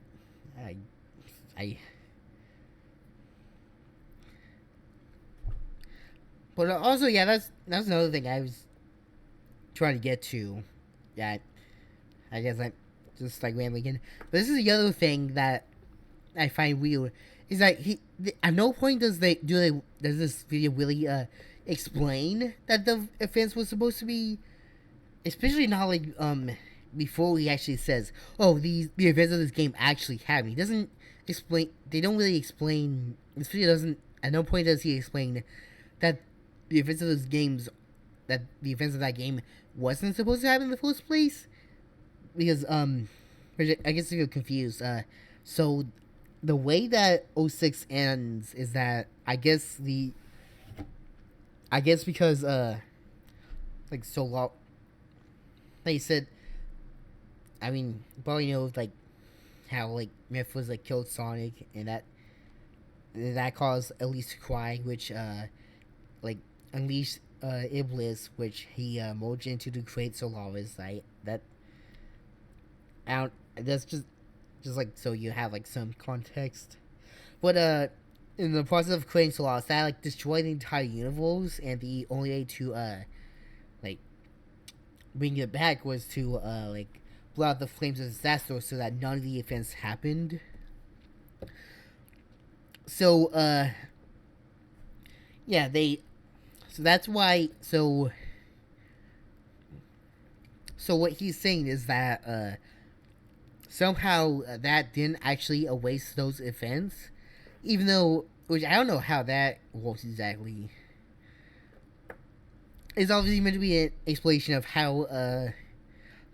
I But also, yeah, that's another thing I was trying to get to. Yeah, I guess I just like rambling again. But this is the other thing that I find weird is that at no point does this video really explain that the offense was supposed to be, especially not like before he actually says, oh, the events of this game actually happened. He doesn't explain. They don't really explain. This video doesn't. At no point does he explain that the events of those games, that the events of that game wasn't supposed to happen in the first place. Because I guess if you're confused, so the way that 06 ends is that I guess because like so long, like you said, I mean, you probably know like how like Myth was like killed Sonic, and that that caused Elise to cry, which like unleashed Iblis, which he merged into to create Solaris. That out that's just like so you have like some context. But in the process of creating Solaris, that like destroyed the entire universe, and the only way to like bring it back was to like blow out the flames of disaster so that none of the events happened. So yeah, so that's why so what he's saying is that somehow that didn't actually erase those events, even though, which I don't know how that works exactly. It's obviously meant to be an explanation of how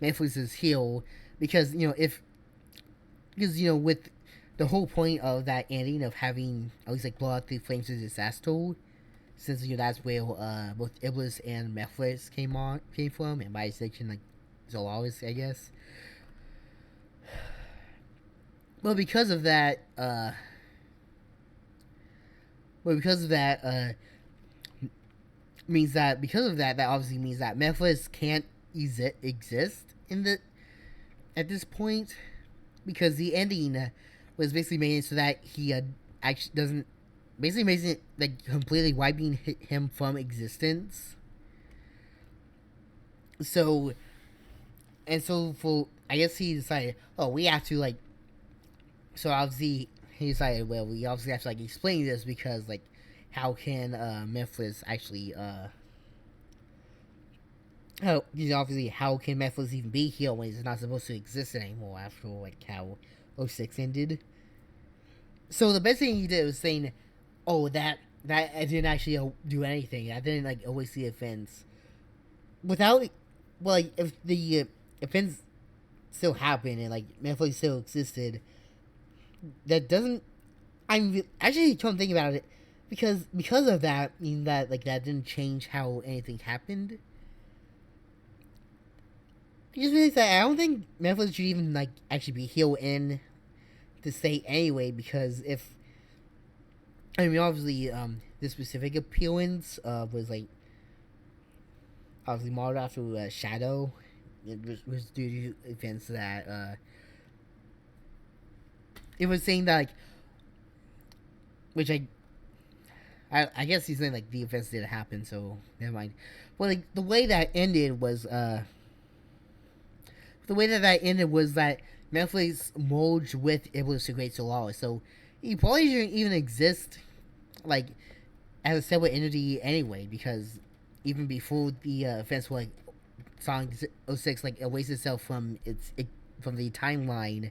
Memphis is healed, because with the whole point of that ending of having at least like blow out the flames of disaster, since that's where both Iblis and Memphis came from, and by extension like Zolaris, I guess. Well, because of that, that obviously means that Memphis can't exist at this point, because the ending was basically made so that he actually doesn't, basically makes it like completely wiping him from existence. So for, I guess he decided, oh, we have to like, so obviously he decided, well, we obviously have to like explain this, because like how can Memphis actually how can Memphis even be here when he's not supposed to exist anymore after like how 06 ended. So the best thing he did was saying, oh, that I didn't actually do anything, I didn't like erase the offense without, well, like, if the offense still happened and like Memphis still existed, that doesn't, I'm actually trying to think about it, because of that, mean that like that didn't change how anything happened. I just realized that I don't think Memphis should even like actually be healed in the state anyway, because if, I mean, obviously this specific appearance was like obviously modeled after Shadow. It was due to events that it was saying that like, which I guess he's saying like the events didn't happen, so never mind. Well, like the way that ended was that Memphis merged with Iblis to create Solaris, so he probably shouldn't even exist like as a separate entity anyway, because even before the events were like Sonic 06 like erased itself from from the timeline,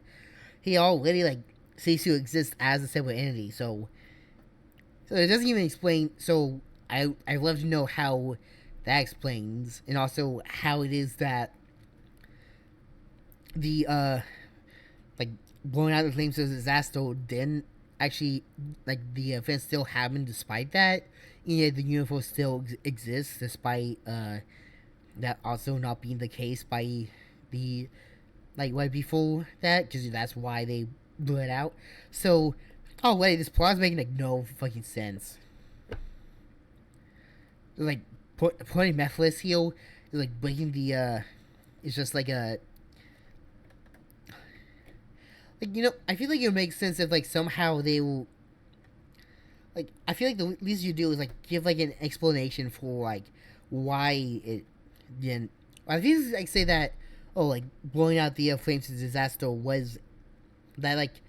he already like ceased to exist as a separate entity. So it doesn't even explain. So I'd love to know how that explains, and also how it is that the like blowing out the flames of disaster didn't actually, like, the event still happened despite that. Yeah, the universe still exists despite that also not being the case by the, like, right before that, because that's why they blew it out. So, oh wait, this plot's making like no fucking sense. Like putting Mephiles here is like breaking the it's just like a, like, I feel like it would make sense if like somehow they will, like, I feel like the least you do is like give like an explanation for like why it didn't. I think like say that, oh, like blowing out the flames of disaster was that, like,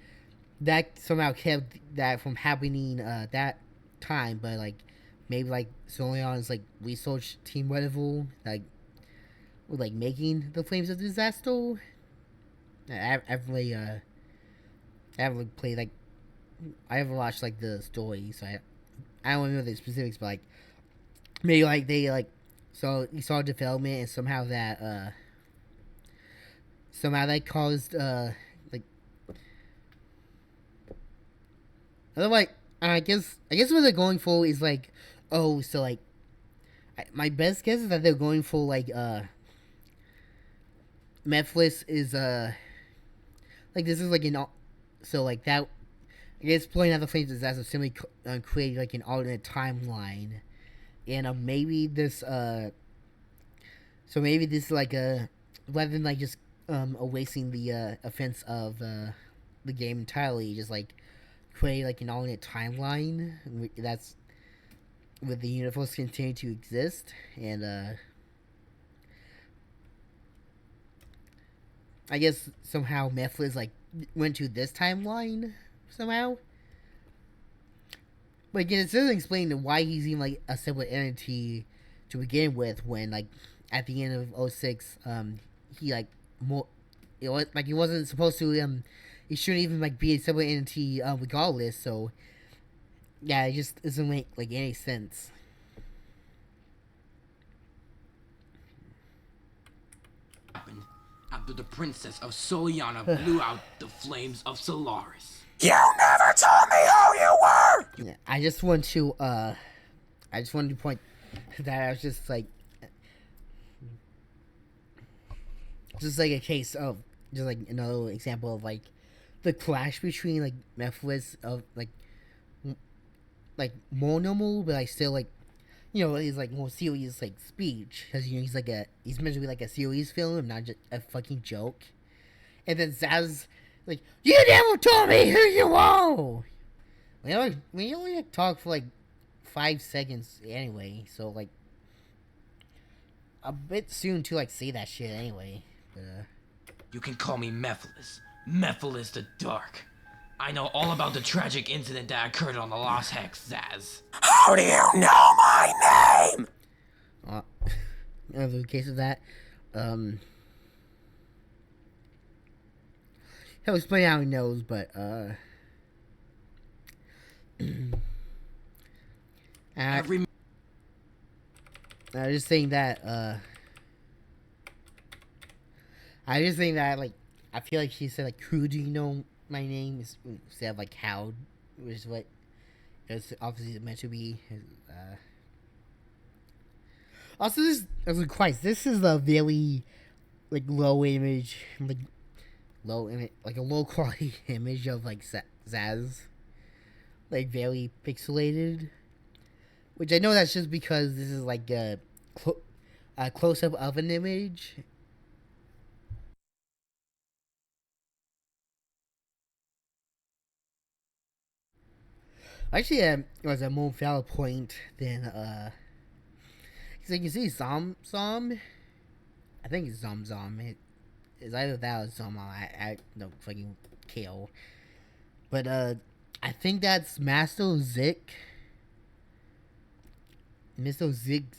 that somehow kept that from happening that time, but like maybe like Solion's like research team whatever like were like making the flames of disaster. I've really I haven't played, like, I haven't watched like the story, so I don't know the specifics, but like maybe like they like you saw development and somehow that caused like, otherwise I guess what they're going for is like, oh, so like my best guess is that they're going for like Mephiles is like, this is like an, so like that I guess pulling out the flames is as a simply creating like an alternate timeline, and maybe this so maybe this is like a rather than like just erasing the offense of the game entirely, just like create like an alternate timeline that's with the universe continue to exist, and I guess somehow Mephiles like went to this timeline somehow. But again, it doesn't explain why he's even like a separate entity to begin with. When like at the end of 06, he like more, it was like he wasn't supposed to. He shouldn't even like be a separate entity regardless. So yeah, it just doesn't make like any sense. After the princess of Soliana blew out the flames of Solaris. You never told me who you were! Yeah, I just want to point that I was just like a case of just like another example of like the clash between like Mephiles of like more normal but like still like, you know, he's like more serious like speech, because you know he's meant to be like a serious film, not just a fucking joke. And then Zaz like, you never told me who you are. We only like, talk for like 5 seconds anyway, so like a bit soon to like say that shit anyway. But, You can call me Mephiles. Mephiles the Dark. I know all about the tragic incident that occurred on the Lost Hex, Zaz. How do you know my name? in the case of that, he'll explain how he knows, but Every I was just saying that like I feel like she said like, who do you know my name, instead of like how, which is what it's obviously meant to be. Also, this is a very like low image, like a low quality image of like Zaz, like very pixelated. Which I know that's just because this is like a close up of an image. Actually, it was a more valid point than because like you see Zom. I think it's Zom. It's either that or Zom. I don't fucking care. But I think that's Master Zik. Master Zekin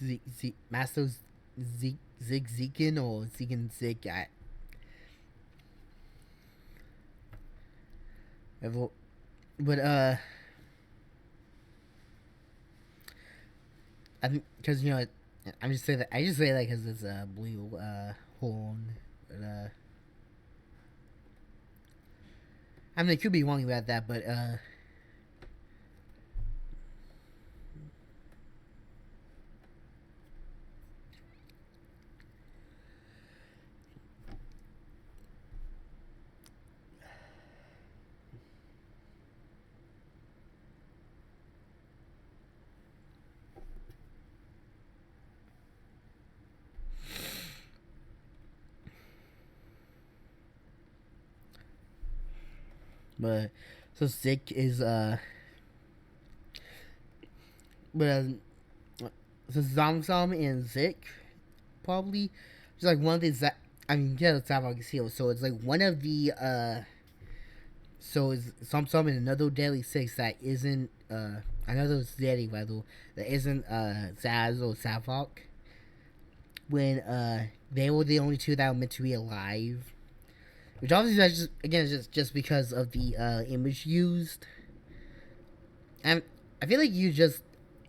or Zekin Zik. But I think because you know I just say that because it's a blue horn, but I mean I could be wrong about that, but so Zik is but so Zom and Zik probably just like one of the it's not like seal, so it's like one of the so is Zom and another Deadly Six that isn't another Zeddy rather that isn't Zaz or Savok, when they were the only two that were meant to be alive. Which obviously that's just again is just because of the image used. And I feel like you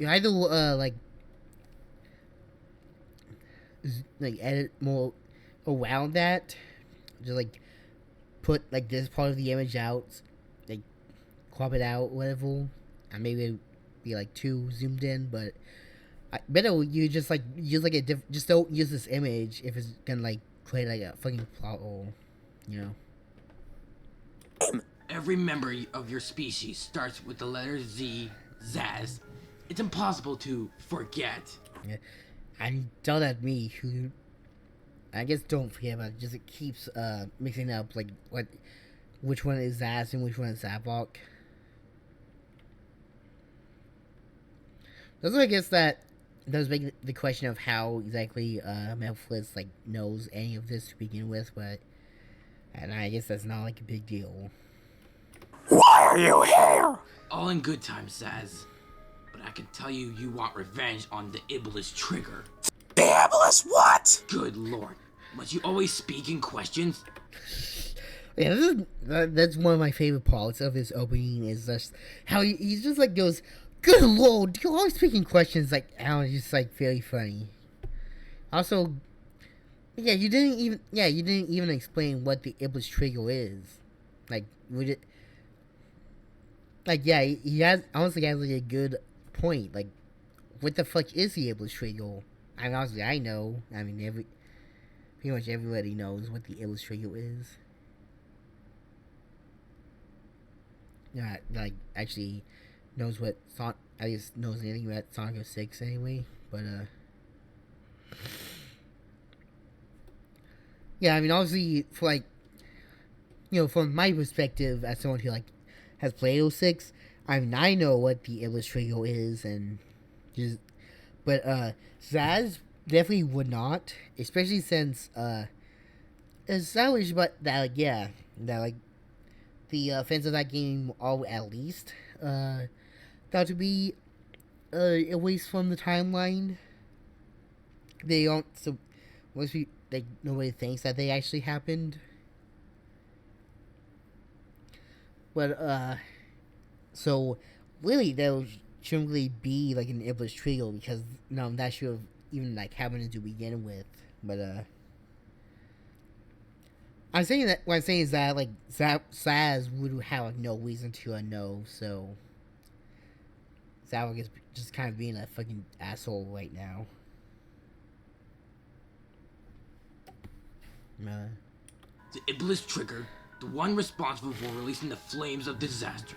either like edit more around that, just like put like this part of the image out, like crop it out, whatever, and maybe it'd be like too zoomed in. But better you just like use like just don't use this image if it's gonna like create like a fucking plot hole. You know. Every member of your species starts with the letter Z, Zaz. It's impossible to forget. Yeah. And tell that me who, I guess don't forget about it, just it keeps mixing up like which one is Zaz and which one is Zavok. Also, I guess that does make the question of how exactly Memphis like knows any of this to begin with, but and I guess that's not like a big deal. Why are you here? All in good time, Zaz. But I can tell you, you want revenge on the Iblis Trigger. The Iblis what? Good lord. Must you always speak in questions? Yeah, that's one of my favorite parts of this opening is just how he just like goes, "Good lord, you're always speaking questions." Like, I don't know, just like very funny. Also, yeah, you didn't even explain what the Iblis Trigger is. Like, would it? Like, yeah, he has honestly has like a good point. Like, what the fuck is the Iblis Trigger? I mean, honestly, I know. I mean, pretty much everybody knows what the Iblis Trigger is. Yeah, like actually knows what I guess knows anything about Sonic 06 anyway. But yeah, I mean, obviously, for like, from my perspective as someone who like has played 06, I mean, I know what the Iblis Trigger is, and just, but Zaz definitely would not, especially since established, but that like that like the fans of that game all at least thought to be erased from the timeline. They don't, so most people, like, nobody thinks that they actually happened. But so really there shouldn't really be like an Iblis Trigger because that should have even like happened to begin with. But I'm saying that what I'm saying is that like Saz would have like, no reason to know, so Zavok is just kind of being a fucking asshole right now. The Iblis Trigger, the one responsible for releasing the flames of disaster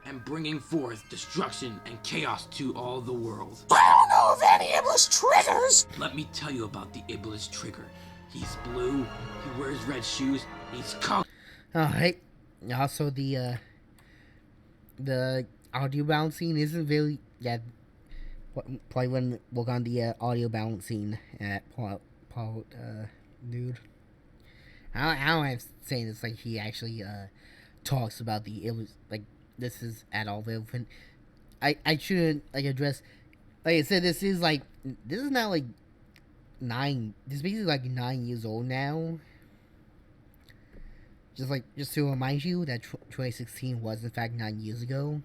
and bringing forth destruction and chaos to all the world. I don't know of any Iblis Triggers. Let me tell you about the Iblis Trigger. He's blue, he wears red shoes, he's Alright. Also, the audio balancing isn't very, probably wouldn't work on the audio balancing at part, dude. I don't have saying this like he actually talks about it was like this is at all relevant. I shouldn't like address, like I said, this is not like this is basically like 9 years old now. Just to remind you that 2016 was in fact 9 years ago.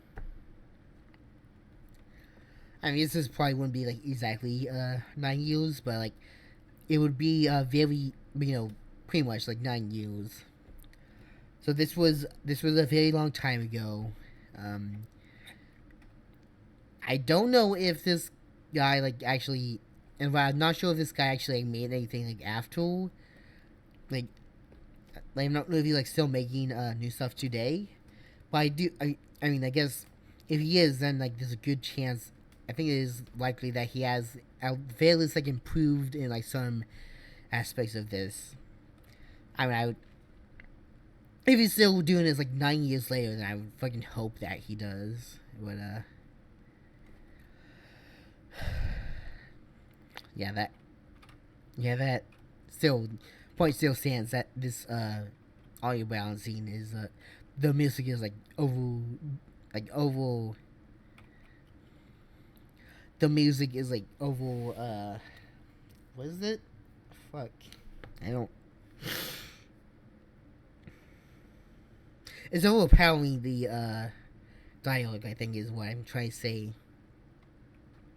I mean, this probably wouldn't be like exactly 9 years, but like it would be very, pretty much like 9 years. So this was a very long time ago. I don't know if this guy like actually, and I'm not sure if this guy actually like, made anything like after, like I'm not really like still making new stuff today. But I mean, I guess if he is, then like there's a good chance. I think it is likely that he has at very least like improved in like some aspects of this. I mean, I would, if he's still doing this like 9 years later, then I would fucking hope that he does. But that still point still stands that this audio balancing is the music is like over the music is like over what is it? Fuck. I don't. It's overpowering the dialogue, I think is what I'm trying to say.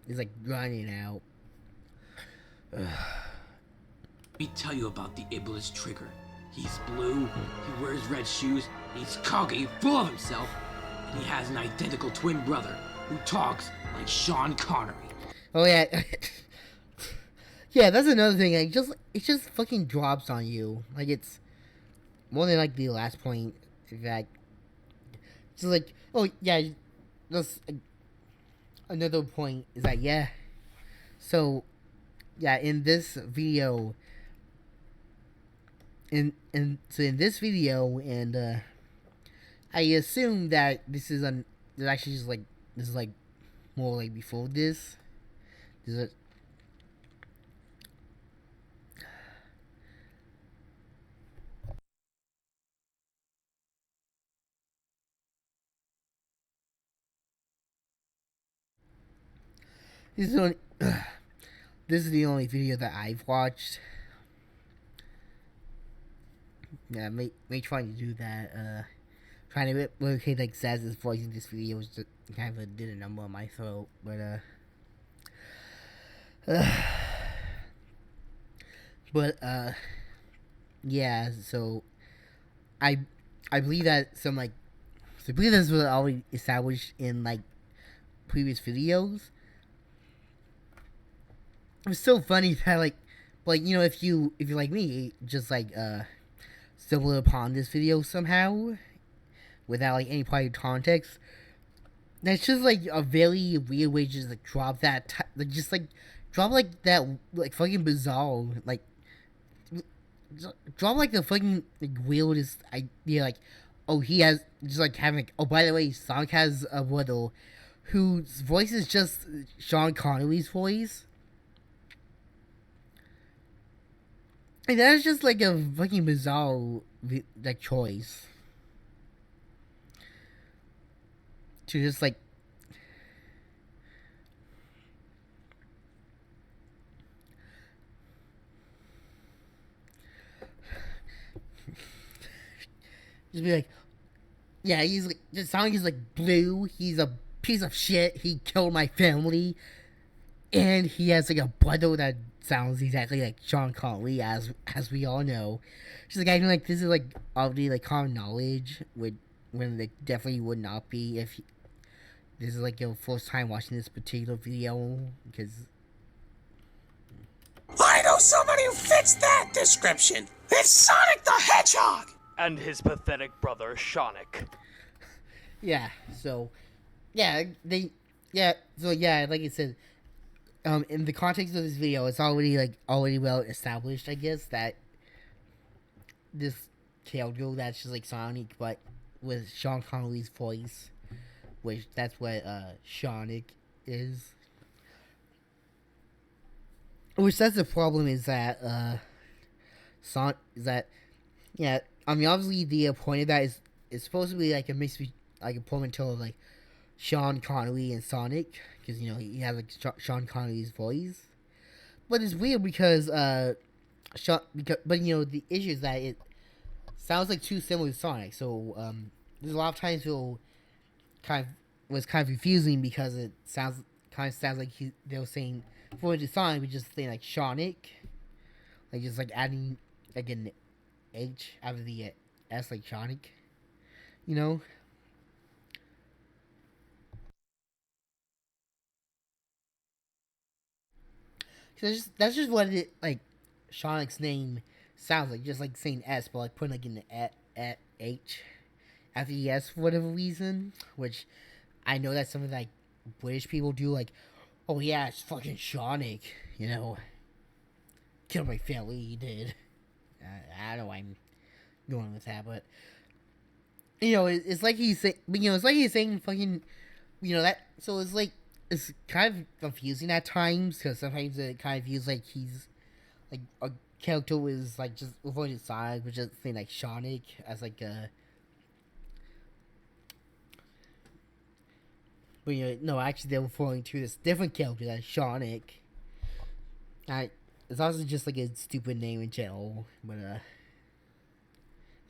It's like grinding out. Let me tell you about the Iblis Trigger. He's blue, he wears red shoes, he's cocky, full of himself, and he has an identical twin brother who talks like Sean Connery. Oh yeah. Yeah, that's another thing. Like, it just fucking drops on you. Like, it's more than like the last point that So like, oh yeah, that's another point is that yeah. So yeah, in this video, in this video, and I assume that this is actually just like this is like more like before this. This is this is only, this is the only video that I've watched. Yeah, may trying to do that. Trying to replicate like Zaz's voice in this video was just kind of did a number on my throat, but yeah. So I believe that some like I believe this was already established in like previous videos. It's so funny that like you know if you're like me, just like stumble upon this video somehow without like any prior context. That's just like a very weird way to just like drop that like just like drop like that like fucking bizarre like drop like the fucking like weirdest idea like oh he has just like having like, oh by the way Sonic has a brother whose voice is just Sean Connery's voice. And that's just like a fucking bizarre like choice to just like just be like, yeah, he's like the Sonic is like blue. He's a piece of shit. He killed my family, and he has like a brother that sounds exactly like Sean Connery, as we all know. She's like, I know, like this is like already like common knowledge, when like definitely would not be if this is like your first time watching this particular video, because I know somebody who fits that description. It's Sonic the Hedgehog. And his pathetic brother, Sonic. yeah. So yeah, like I said, in the context of this video, it's already well established, I guess, that this character that's just like Sonic, but with Sean Connery's voice, which that's what Sonic is. Which that's the problem is that yeah, I mean obviously the point of that is supposed to be like a mix, like a portmanteau of like Sean Connery and Sonic, because you know he has like Sean Connery's voice, but it's weird because but you know the issue is that it sounds like too similar to Sonic, so there's a lot of times it'll was kind of confusing because it sounds like they were saying for the Sonic, but just saying like Sonic, like just like adding like an H out of the S, like Sonic, you know. So that's just what it like Sonic's name sounds like, just like saying S, but like putting like an at H after the S for whatever reason, which I know that's something like British people do, like, oh yeah, it's fucking Sonic, you know, killed my family, he did. I don't know why I'm going with that, but you know, it's like he's saying, you know, it's like he's saying fucking, you know, that, so it's like, it's kind of confusing at times, because sometimes it kind of feels like he's, like, a character was, like, just referring to Sonic, but just saying, like, Sonic as, like, a, but, you know, no, actually, they're referring to this different character that's Sonic. It's also just, like, a stupid name in general, but,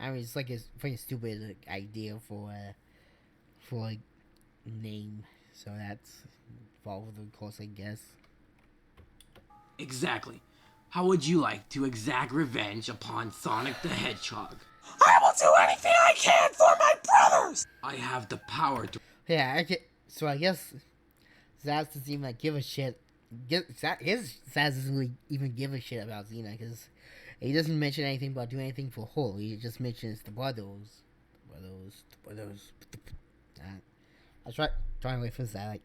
I mean, it's, like, a pretty stupid like, idea for, like, name, so that's follow the course, I guess. Exactly. How would you like to exact revenge upon Sonic the Hedgehog? I will do anything I can for my brothers. I have the power to... Yeah, so I guess Zaz doesn't even like give a shit. Zaz doesn't really even give a shit about Xena, because he doesn't mention anything about doing anything for her. He just mentions the brothers. I trying to wait for that, like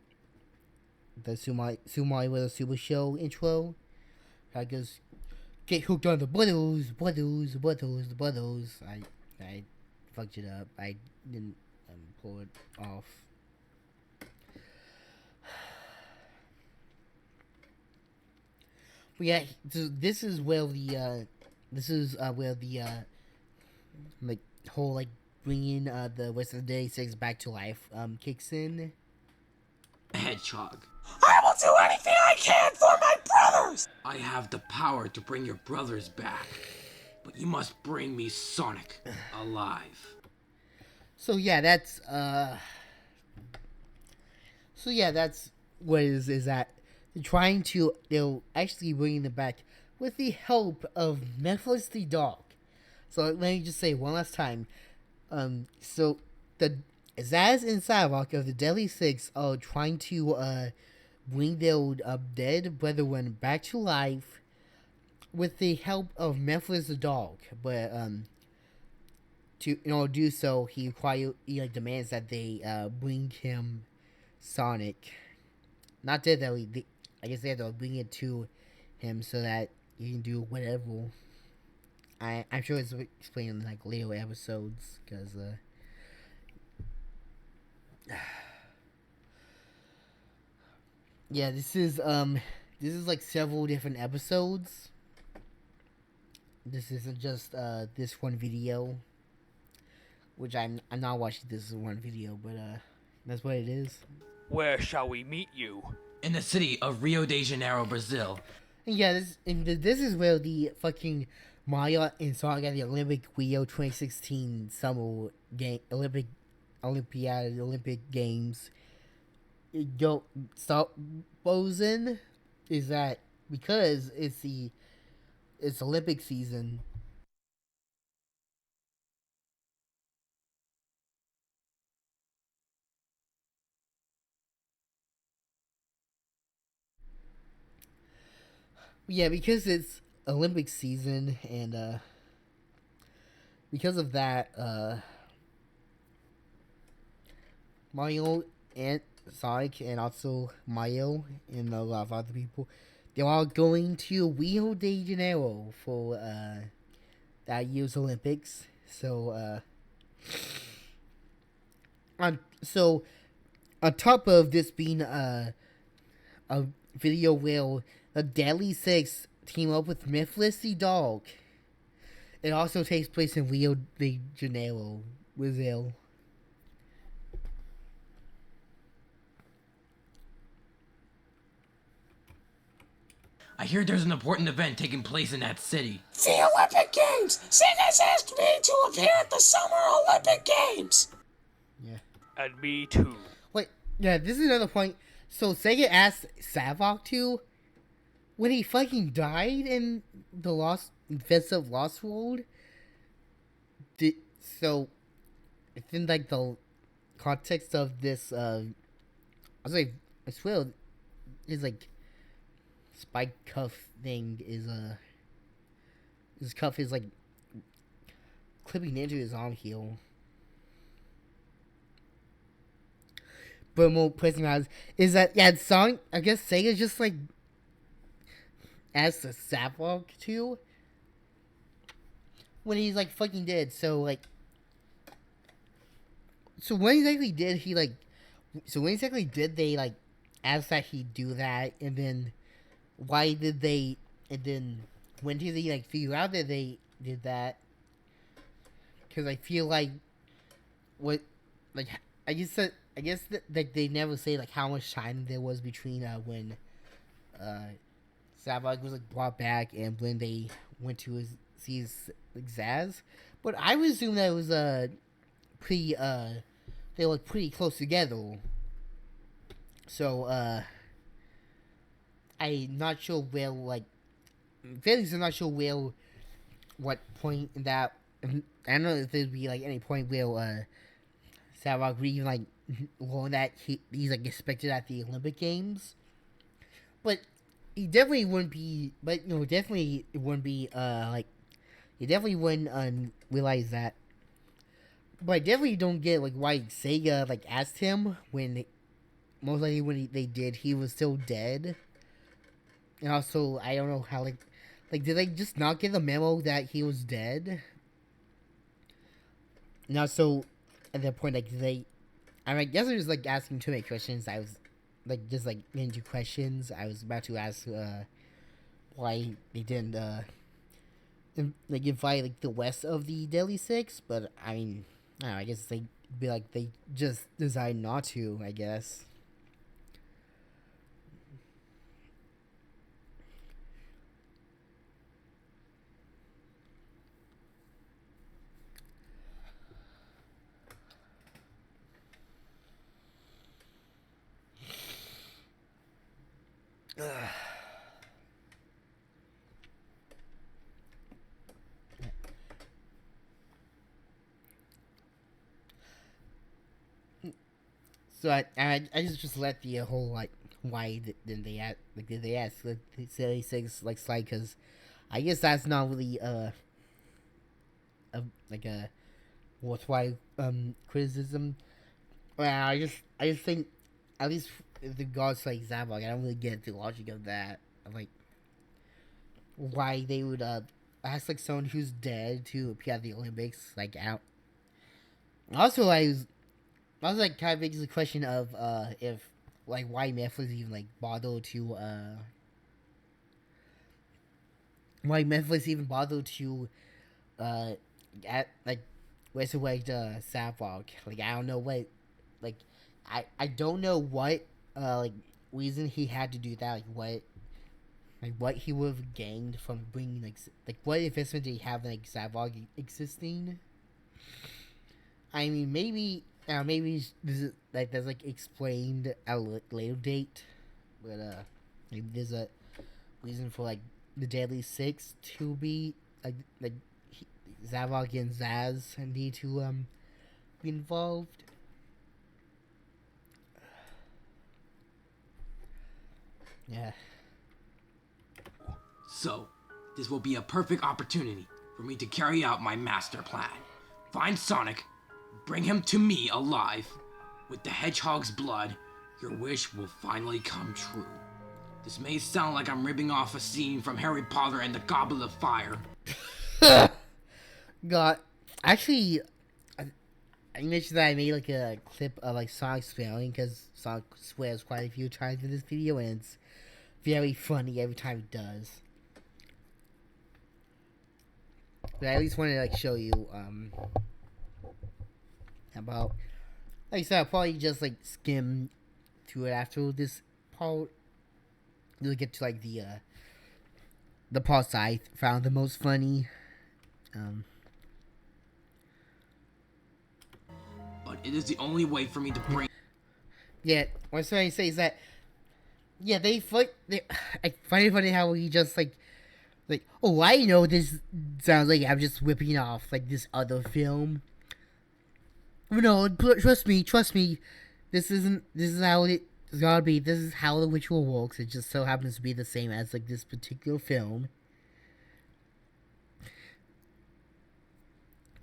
the Sumai with a Super Show intro. I goes, get hooked on the butters. I fucked it up. I didn't pull it off. But yeah, this is where the like whole like bringing the West of the Day 6 back to life kicks in. Hedgehog. I will do anything I can for my brothers! I have the power to bring your brothers back, but you must bring me Sonic alive. So yeah, that's what is that they're trying to actually bring them back with the help of Memphis the Dog. So let me just say one last time. So the Zaz and Psylocke of the Deadly Six are trying to bring their dead brethren back to life with the help of Memphis the Dog. But in order to do so, he demands that they bring him Sonic. Not that I guess they have to bring it to him so that he can do whatever. I'm sure it's explained in like later episodes because yeah, this is like several different episodes. This isn't just this one video, which I'm not watching this one video, but that's what it is. Where shall we meet you? In the city of Rio de Janeiro, Brazil. And yeah, this is where the fucking Mario and Sonic at the Olympic Rio 2016 Summer Olympic Games go stop posing is that because it's Olympic season. Yeah, because it's Olympic season and because of that Mario and Sonic and also Mario and a lot of other people, they're all going to Rio de Janeiro for that year's Olympics. So on top of this being a video where the Deadly Six team up with Memphis the Dog, it also takes place in Rio de Janeiro, Brazil. I hear there's an important event taking place in that city. The Olympic Games! Sega's asked me to appear at the Summer Olympic Games! Yeah. And me too. Wait, yeah, this is another point. So Sega asked Savok to, when he fucking died in the Fist of Lost World, so it's in like the context of this I swear his like spike cuff thing is his cuff is like clipping into his arm heel. But more pressing matters is that song, I guess Sega just like asked the Savok to when he's like fucking dead. So like, so when exactly did he like? So when exactly did they like ask that he do that? And then why did they? And then when did they like figure out that they did that? Because I feel like what like I guess that like they never say like how much time there was between when Savok was like brought back and when they went to see his like, Zaz. But I would assume that it was pretty they were pretty close together. So I'm not sure where like Felix is not sure where what point in that I don't know if there'd be like any point where Savok would even like learn that he's like expected at the Olympic Games. But he definitely wouldn't be like he definitely wouldn't realize that but I definitely don't get like why Sega like asked him when most likely when they did he was still dead. And also I don't know how like did they just not get the memo that he was dead? Now so at that point like they I mean, I guess I was like asking too many questions. I was like just like into questions. I was about to ask why they didn't like invite like the rest of the Deadly Six, but I mean, I don't know, I guess they be like they just decided not to. I guess. So I just let the whole like why did they ask like did they ask like they say things like slide because I guess that's not really like a worthwhile criticism. Well, I just think at least with regards to like Zabog, I don't really get the logic of that. Of, like why they would ask like someone who's dead to appear at the Olympics. Like out. Also, I was like kind of begs the question of if like why Netflix even like bothered to why Netflix even bothered to at like resurrect Savlog. Like I don't know what like I don't know what like reason he had to do that. Like what he would have gained from bringing like what investment did he have in like Savlog existing? I mean maybe this is like that's like explained at a later date, but maybe there's a reason for like the Deadly Six to be like Zavok and Zaz need to be involved. Yeah. So, this will be a perfect opportunity for me to carry out my master plan. Find Sonic, bring him to me alive. With the hedgehog's blood, your wish will finally come true. This may sound like I'm ripping off a scene from Harry Potter and the Goblet of Fire. God, actually, I mentioned that I made like a clip of like Sonic swearing because Sonic swears quite a few times in this video, and it's very funny every time it does. But I at least wanted to like show you about like I said, I'll probably just like skim through it after this part. Really get to like the parts I found the most funny. But it is the only way for me to bring. Yeah, what I'm trying to say is that yeah, I find it funny how he just like oh I know this sounds like I'm just whipping off like this other film. No, trust me. This is how it's gotta be. This is how the ritual works. It just so happens to be the same as like this particular film.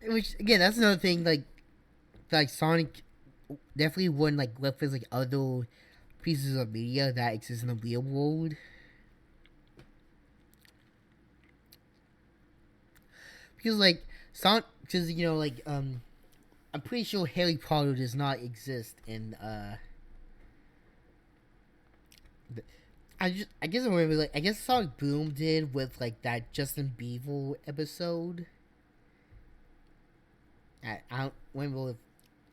Which again, that's another thing. Like Sonic definitely wouldn't like reference like other pieces of media that exist in the real world. Because like Sonic, because you know like I'm pretty sure Harry Potter does not exist in I guess I remember like I guess Sonic Boom did with like that Justin Bieber episode. I don't remember if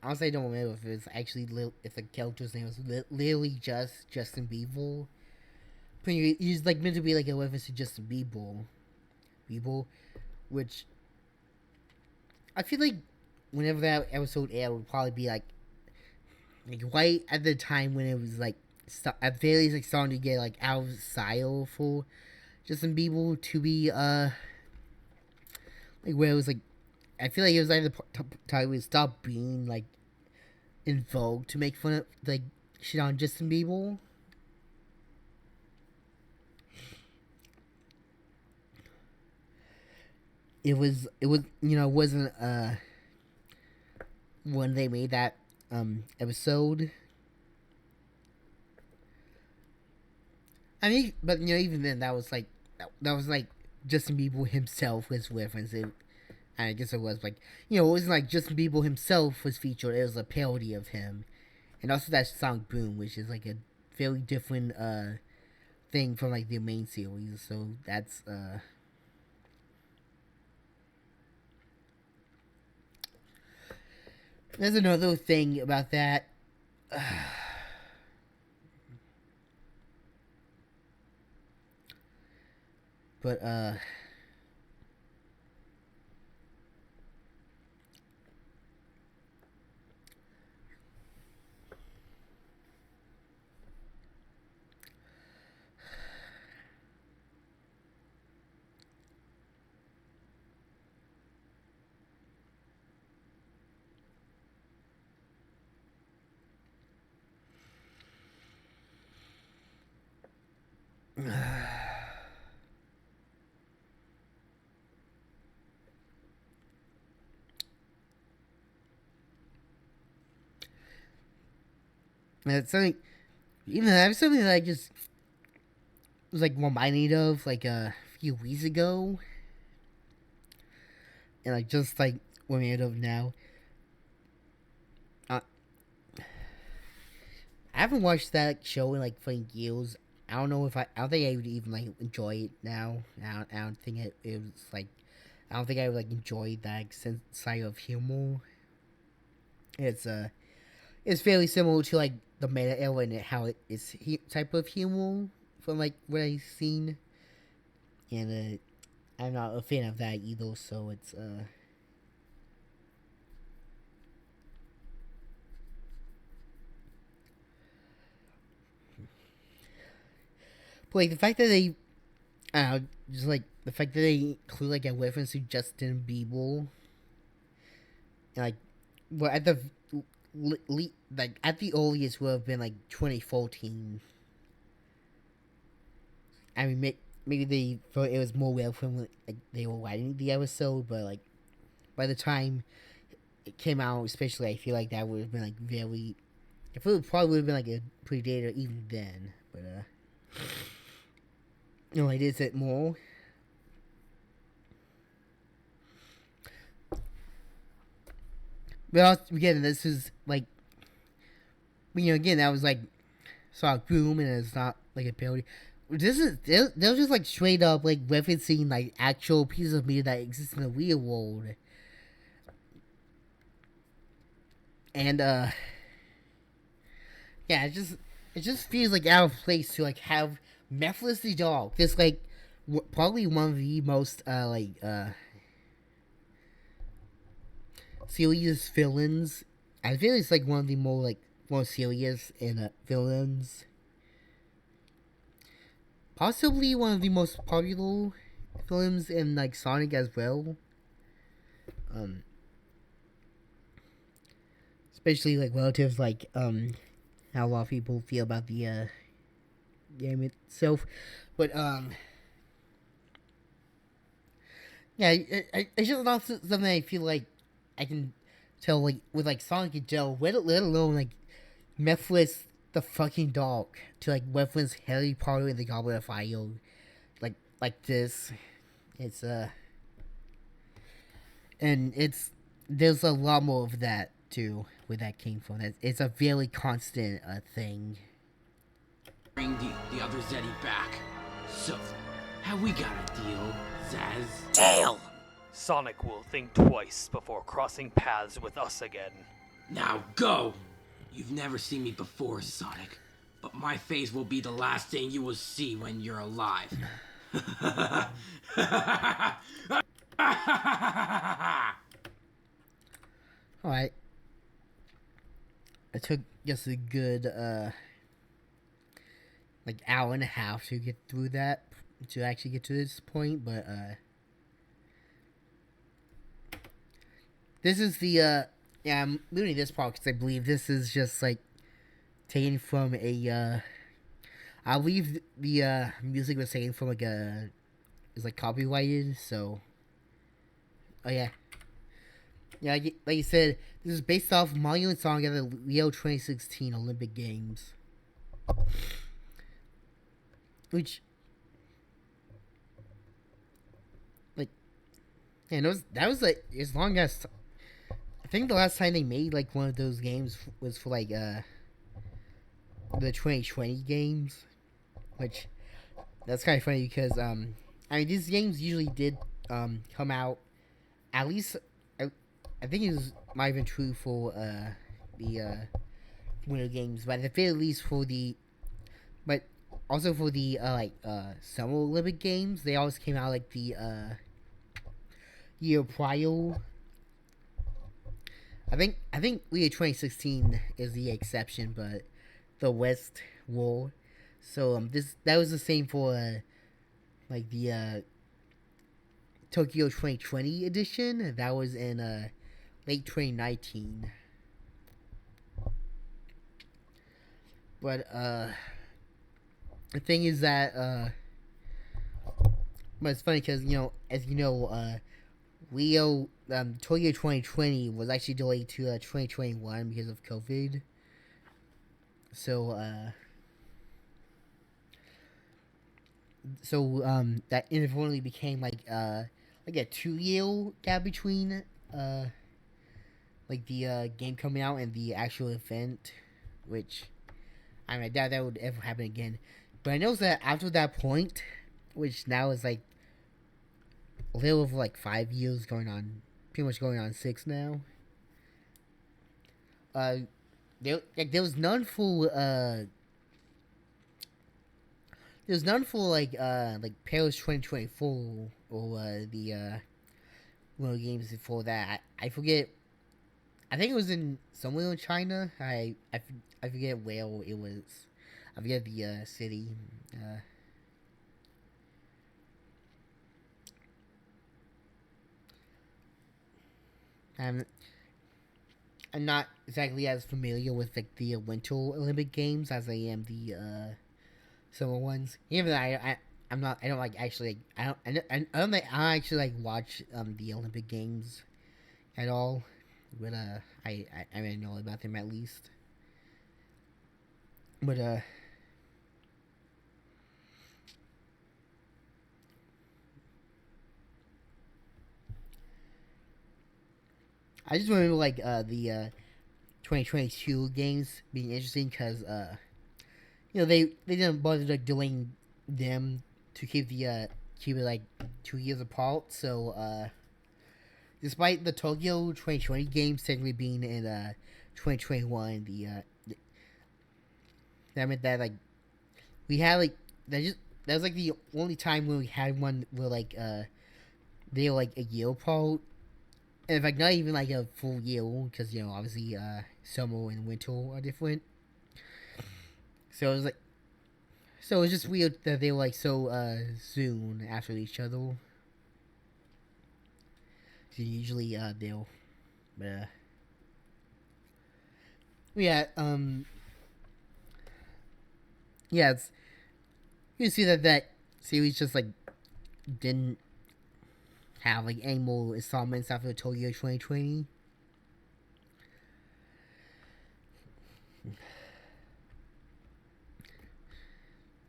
honestly I don't remember if it was actually if the character's name was literally just Justin Bieber. But he's like meant to be like a reference to Justin Bieber, which I feel like whenever that episode aired, it would probably be like right at the time when it was like at very least like starting to get like out of style for Justin Bieber to be like where it was like I feel like it was like the time we stopped being like in vogue to make fun of like shit on Justin Bieber. It was you know it wasn't when they made that episode. I mean, but even then, that was like Justin Bieber himself was referenced. I guess it was like it wasn't like Justin Bieber himself was featured. It was a parody of him, and also that song "Boom," which is like a very different thing from like the main series. So that's there's another thing about that. But it's something, that's something that I just was like reminded of like a few weeks ago, and like just like reminded of now. I haven't watched that show in like for years. I don't know if I don't think I would even like enjoy it now. I don't think it was like I don't think I would like enjoy that side of humor. It's fairly similar to like the meta era and how it is type of humor from like what I've seen, and I'm not a fan of that either. So it's but like the fact that they, just like the fact that they include like a reference to Justin Bieber, and like, well at the like at the earliest would have been like 2014. I mean, maybe they thought it was more welcome like they were writing the episode, but like by the time it came out, especially I feel like that would have been like very. I feel it probably would have been like a predator even then, but I did it more. But again, this is like, again, that was like, saw Boom, and it's not like a parody. They're just like straight up like referencing like actual pieces of media that exist in the real world, and yeah, it just feels like out of place to like have Memphis the Dog, this like probably one of the most serious villains. I feel it's like one of the more serious in villains. Possibly one of the most popular films in like Sonic as well. Especially like relative like how a lot of people feel about the game itself, but yeah, it's just not something I feel like I can tell like with like Sonic and Joe, let alone like Memphis the fucking dog to like reference Harry Potter and the Goblet of Fire, like this. It's and there's a lot more of that too where that came from. It's a very constant thing. Bring the other Zeddy back. So, have we got a deal, Zaz? Deal! Sonic will think twice before crossing paths with us again. Now go! You've never seen me before, Sonic, but my face will be the last thing you will see when you're alive. Alright. It took just a good like hour and a half to get through that, to actually get to this point, but this is the yeah, I'm looting this part because I believe this is just like taken from a I believe the music was taken from like it's like copyrighted, so oh yeah, Yeah, like you said, this is based off Mario and Sonic at the Rio 2016 Olympic Games. Which, like, yeah, that was like as long as I think the last time they made like one of those games was for like the 2020 games, which that's kind of funny because I mean these games usually did come out at least I think it was might have been true for the Winter Games, but at the very least for the but also for the Summer Olympic Games, they always came out like the year prior. I think Rio 2016 is the exception, but the West War. So that was the same for like the Tokyo 2020 edition. That was in late 2019. But the thing is that but it's funny because as you know, Rio Tokyo 2020 was actually delayed to 2021 because of COVID. So that inadvertently became like a 2-year gap between like the game coming out and the actual event, which I mean I doubt that would ever happen again. But I know that after that point, which now is like a little over like 5 years, going on pretty much going on 6 now. There was none for like Paris 2024 or the World Games before that. I forget. I think it was in somewhere in China. I forget where it was. I forget the city. I'm not exactly as familiar with like the Winter Olympic Games as I am the summer ones. Even though I'm not, I don't like actually I don't think I actually like watch the Olympic Games at all, but I mean, know about them at least. But I just remember like the 2022 games being interesting because they didn't bother like delaying them to keep it like 2 years apart. So despite the Tokyo 2020 games technically being in 2021, that meant that like we had like that was like the only time when we had one where like they were like a year apart. And in fact, not even like a full year, because obviously summer and winter are different. So it was like, so it was just weird that they were like so soon after each other. So usually they'll, but yeah, yeah, it's you can see that series just like didn't have like any more installments after Tokyo 2020.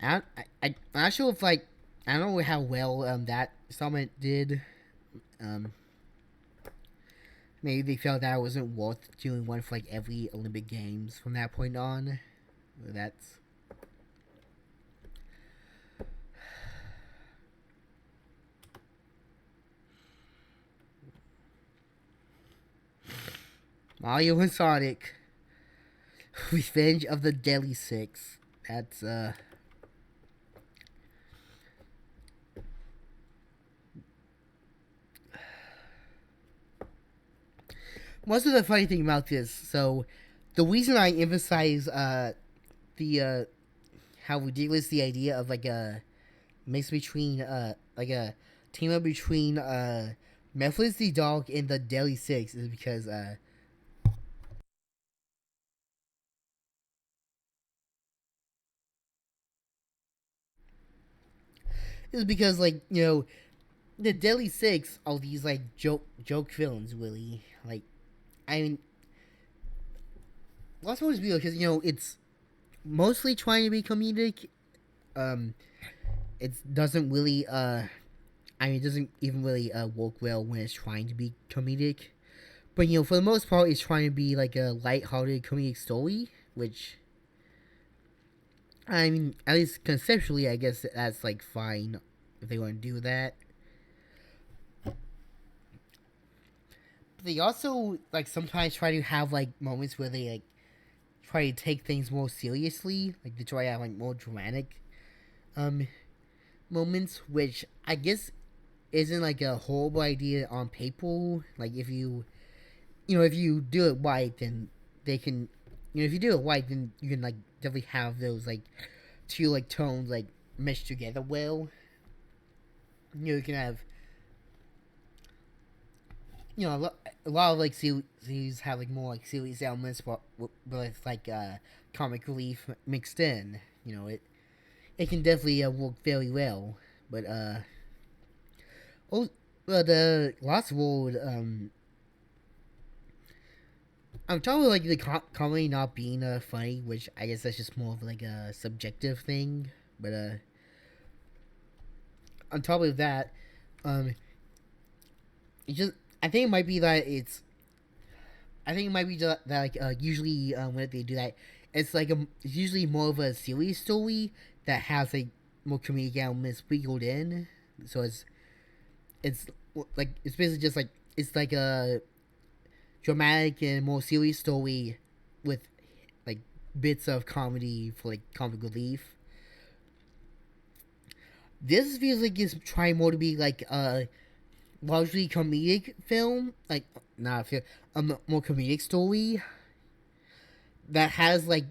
I'm not sure if like I don't know how well that installment did. Maybe they felt that it wasn't worth doing one for like every Olympic Games from that point on. That's Mario and Sonic. Revenge of the Deadly Six. That's most of the funny thing about this, so the reason I emphasize the how ridiculous the idea of like a mix between like a team up between Memphis the Dog and the Deadly Six is because like the Deadly Six are these like joke villains, really. Like, I mean, Lost World is weird because it's mostly trying to be comedic. It doesn't really it doesn't even really work well when it's trying to be comedic. But for the most part, it's trying to be like a light-hearted comedic story, which, I mean, at least conceptually, I guess that's like fine if they want to do that. But they also like sometimes try to have like moments where they like try to take things more seriously, like they try to have like more dramatic moments, which I guess isn't like a horrible idea on paper. Like if you do it right, then they can, if you do it right, then you can like definitely have those like two like tones like meshed together well. You can have a lot of like series have like more like serious elements, but with like comic relief mixed in. It can definitely work very well. But Lost World, I'm talking about like the comedy not being funny, which I guess that's just more of like a subjective thing. But on top of that, it just I think it might be that it's. I think it might be that like usually when they do that, it's like it's usually more of a serious story that has like more comedic elements sprinkled in. So it's like it's basically just like it's like a dramatic and more serious story with like bits of comedy for like comic relief. This feels like it's trying more to be like a largely comedic film, like not a film, a more comedic story that has like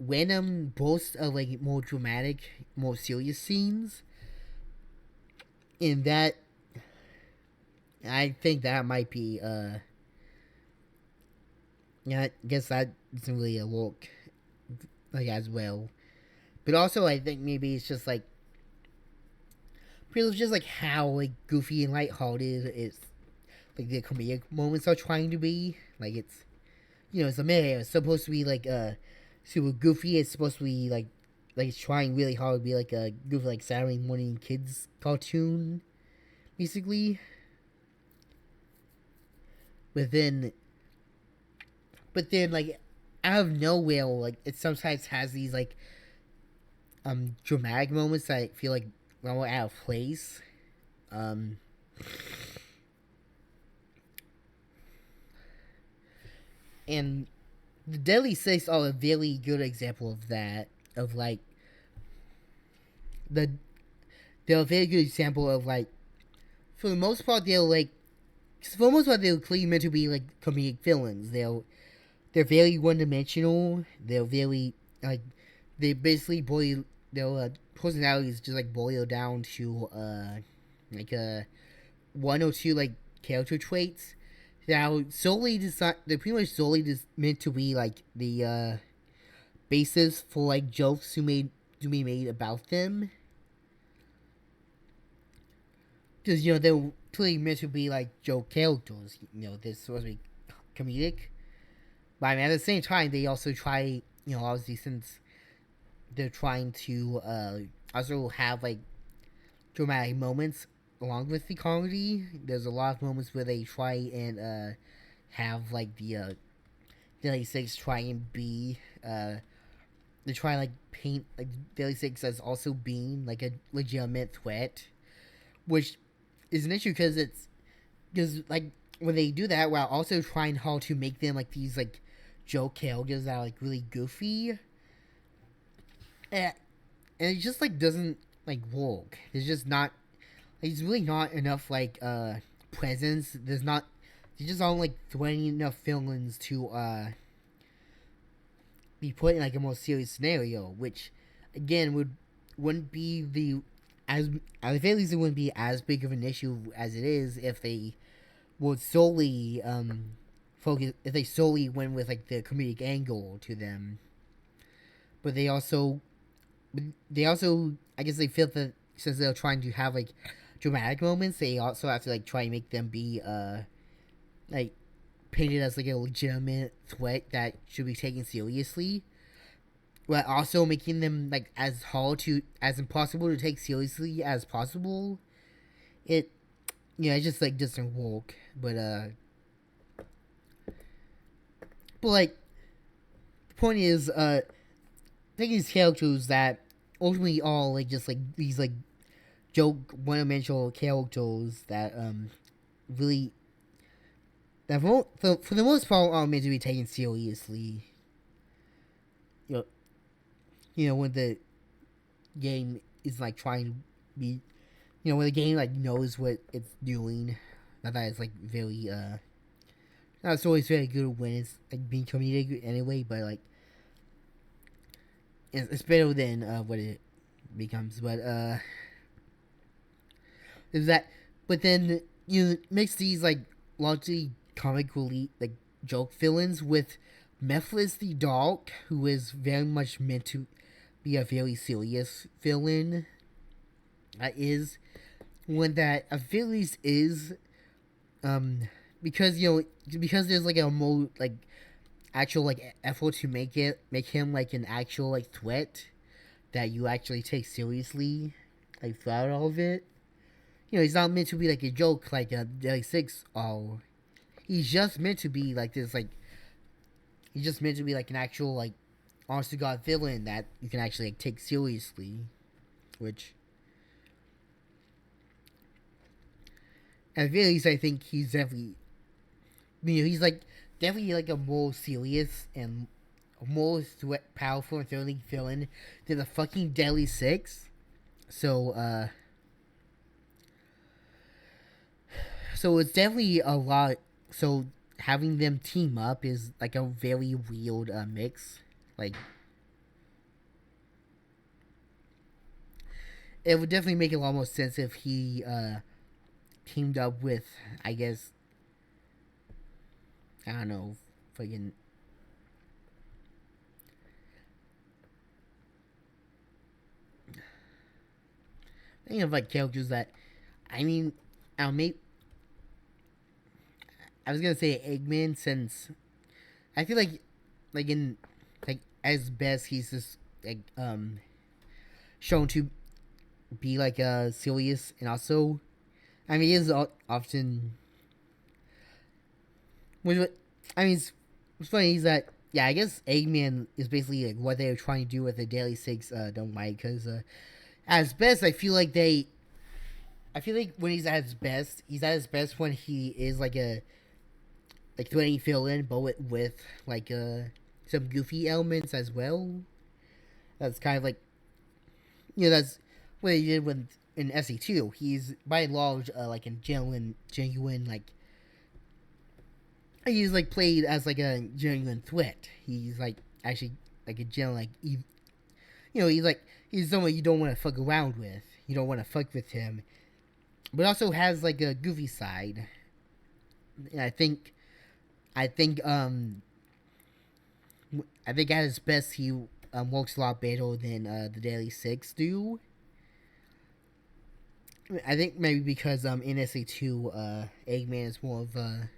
random bursts of like more dramatic, more serious scenes. In that, I think that might be yeah, I guess that doesn't really work like as well. But also, I think maybe it's just like just like how like goofy and lighthearted it's like the comedic moments are trying to be. Like it's it's it's supposed to be like super goofy. It's supposed to be like it's trying really hard to be like a goofy like Saturday morning kids cartoon, basically. But then like out of nowhere, like it sometimes has these like dramatic moments that I feel like well out of place. And the Deadly Six are a very good example of that. Of like they're a very good example of like for the most part they're clearly meant to be like comedic villains. They're very one dimensional. They're very like they basically boil their personalities just like boil down to like one or two like character traits that they're pretty much solely just meant to be like the basis for like jokes to be made about them. Because they're clearly meant to be like joke characters. They're supposed to be comedic. But I mean, at the same time, they also try, obviously, since they're trying to also have like dramatic moments along with the comedy. There's a lot of moments where they try and have like the Daily Six try and be they try and like paint like Daily Six as also being like a legitimate threat, which is an issue because like when they do that while also trying hard to make them like these like joke characters that are like really goofy, and it just like doesn't like work. There's just not like, it's really not enough like presence. There's just aren't like threatening enough villains to be put in like a more serious scenario, which again wouldn't be the as at the very least it wouldn't be as big of an issue as it is if they would solely focus if they solely went with like the comedic angle to them. But they also I guess they feel that since they're trying to have like dramatic moments, they also have to like try and make them be like painted as like a legitimate threat that should be taken seriously, but also making them like as impossible to take seriously as possible. It, it just like doesn't work. But like, the point is, taking these characters that ultimately all like just like these like joke one-dimensional characters that really that for the most part aren't meant to be taken seriously. When the game is like trying to be, when the game like knows what it's doing. Not that it's like very not it's always very good when it's like being comedic anyway, but like it's better than what it becomes. But is that? But then you mix these like largely comic relief like joke villains with Mephiles the Dark, who is very much meant to be a very serious villain. Is one that a Achilles is, because there's like a more like actual like effort to make him like an actual like threat that you actually take seriously, like throughout all of it. He's not meant to be like a joke like a Deadly Six. Or he's just meant to be like this like he's just meant to be like an actual like honest to God villain that you can actually like take seriously, which at the very least I think he's definitely he's like definitely like a more serious and more powerful and thrilling villain than the fucking Deadly Six. So it's definitely a lot. So having them team up is like a very weird mix. Like, it would definitely make a lot more sense if he teamed up with, I guess, I don't know, fucking thinking of like characters that, I mean, I was gonna say Eggman, since I feel like in like as best he's just like shown to be like serious, and also I mean he is often what's funny is that I guess Eggman is basically like what they were trying to do with the Daily Six don't mind, because as best I feel like when he's at his best when he is like a like threatening villain, but with like some goofy elements as well. That's kind of like that's what he did in SE2. He's by and large like a genuine like he's like played as like a genuine threat. He's like actually like a genuine like he's someone you don't want to fuck around with. You don't want to fuck with him, but also has like a goofy side. And I think at his best he works a lot better than the Daily Six do. I think maybe because in SA2 Eggman is more of a,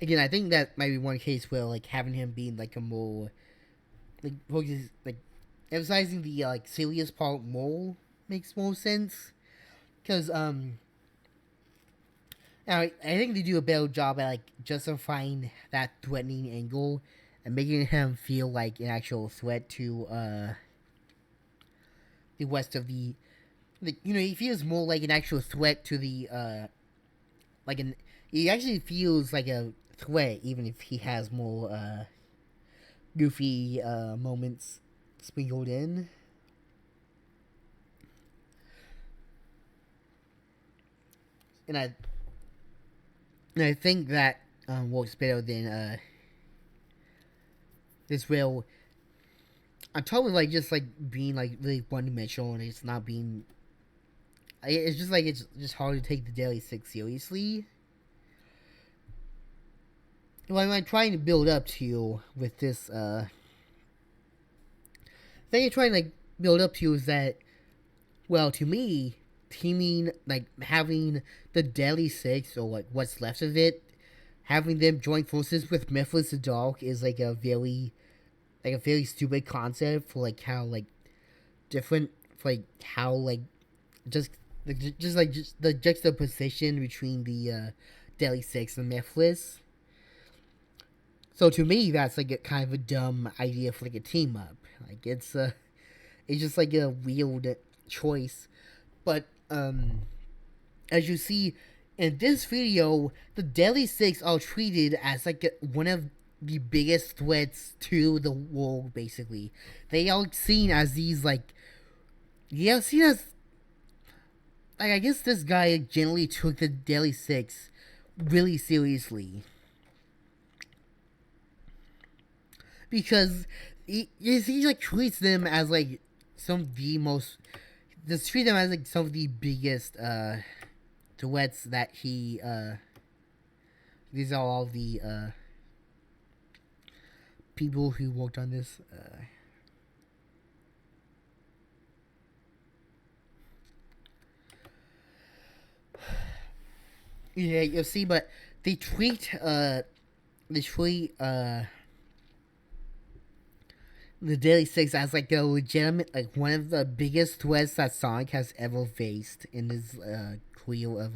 again, I think that might be one case where like having him being like a more like focus, like emphasizing the like serious part more makes more sense, because I think they do a better job at like justifying that threatening angle and making him feel like an actual threat to the rest of the, like, he feels more like an actual threat to the he actually feels like a threat even if he has more goofy moments sprinkled in. And I think that works better than this real. On top of like just like being like really one dimensional, and it's not being. It's just like it's just hard to take the Daily Six seriously. What I'm trying to build up to with this thing I'm trying to like build up to is that, well, to me, teaming, like having the Daily Six, or like what's left of it, having them join forces with Mephiles the Dark is like a very stupid concept for like how like different for like how like just just the juxtaposition between the Deadly Six and Mephiles. So to me, that's like a kind of a dumb idea for like a team up. Like it's just like a weird choice. But as you see in this video, the Deadly Six are treated as like one of the biggest threats to the world. Basically, they are seen as these like seen as like I guess this guy generally took the Deadly Six really seriously because he like treats them as like some of the most just treat them as like some of the biggest threats that he these are all the people who worked on this yeah, you'll see, but they treat they treat the Daily Six as like a legitimate, like one of the biggest threats that Sonic has ever faced in his career of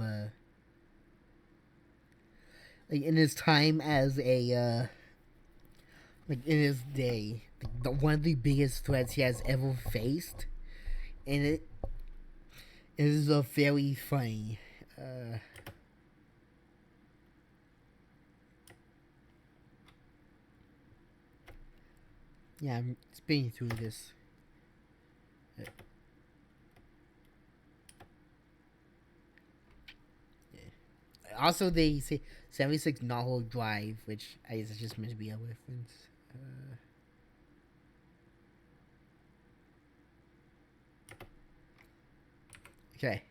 like in his time as a like in his day, one of the biggest threats he has ever faced, and it is a very funny. Yeah, I'm speaking through this. Also, they say 76 Novel Drive, which I guess is just meant to be a reference. Okay.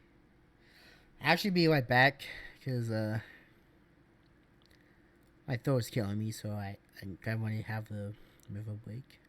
I'll actually be right back, because my throat is killing me, so I kind of want to have a river break.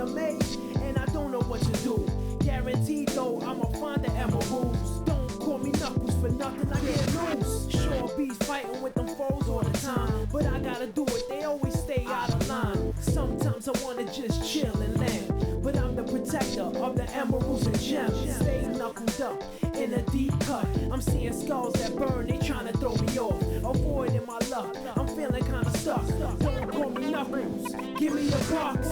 a maze, and I don't know what to do. Guaranteed though, I'ma find the emeralds. Don't call me Knuckles for nothing, I get loose. Sure bees fighting with them foes all the time, but I gotta do it, they always stay out of line. Sometimes I wanna just chill and land, but I'm the protector of the emeralds and gems. Stay knuckled up in a deep cut. I'm seeing skulls that burn, they tryna throw me off. Avoiding my luck, I'm feeling kinda stuck. Don't call me Knuckles, give me a box.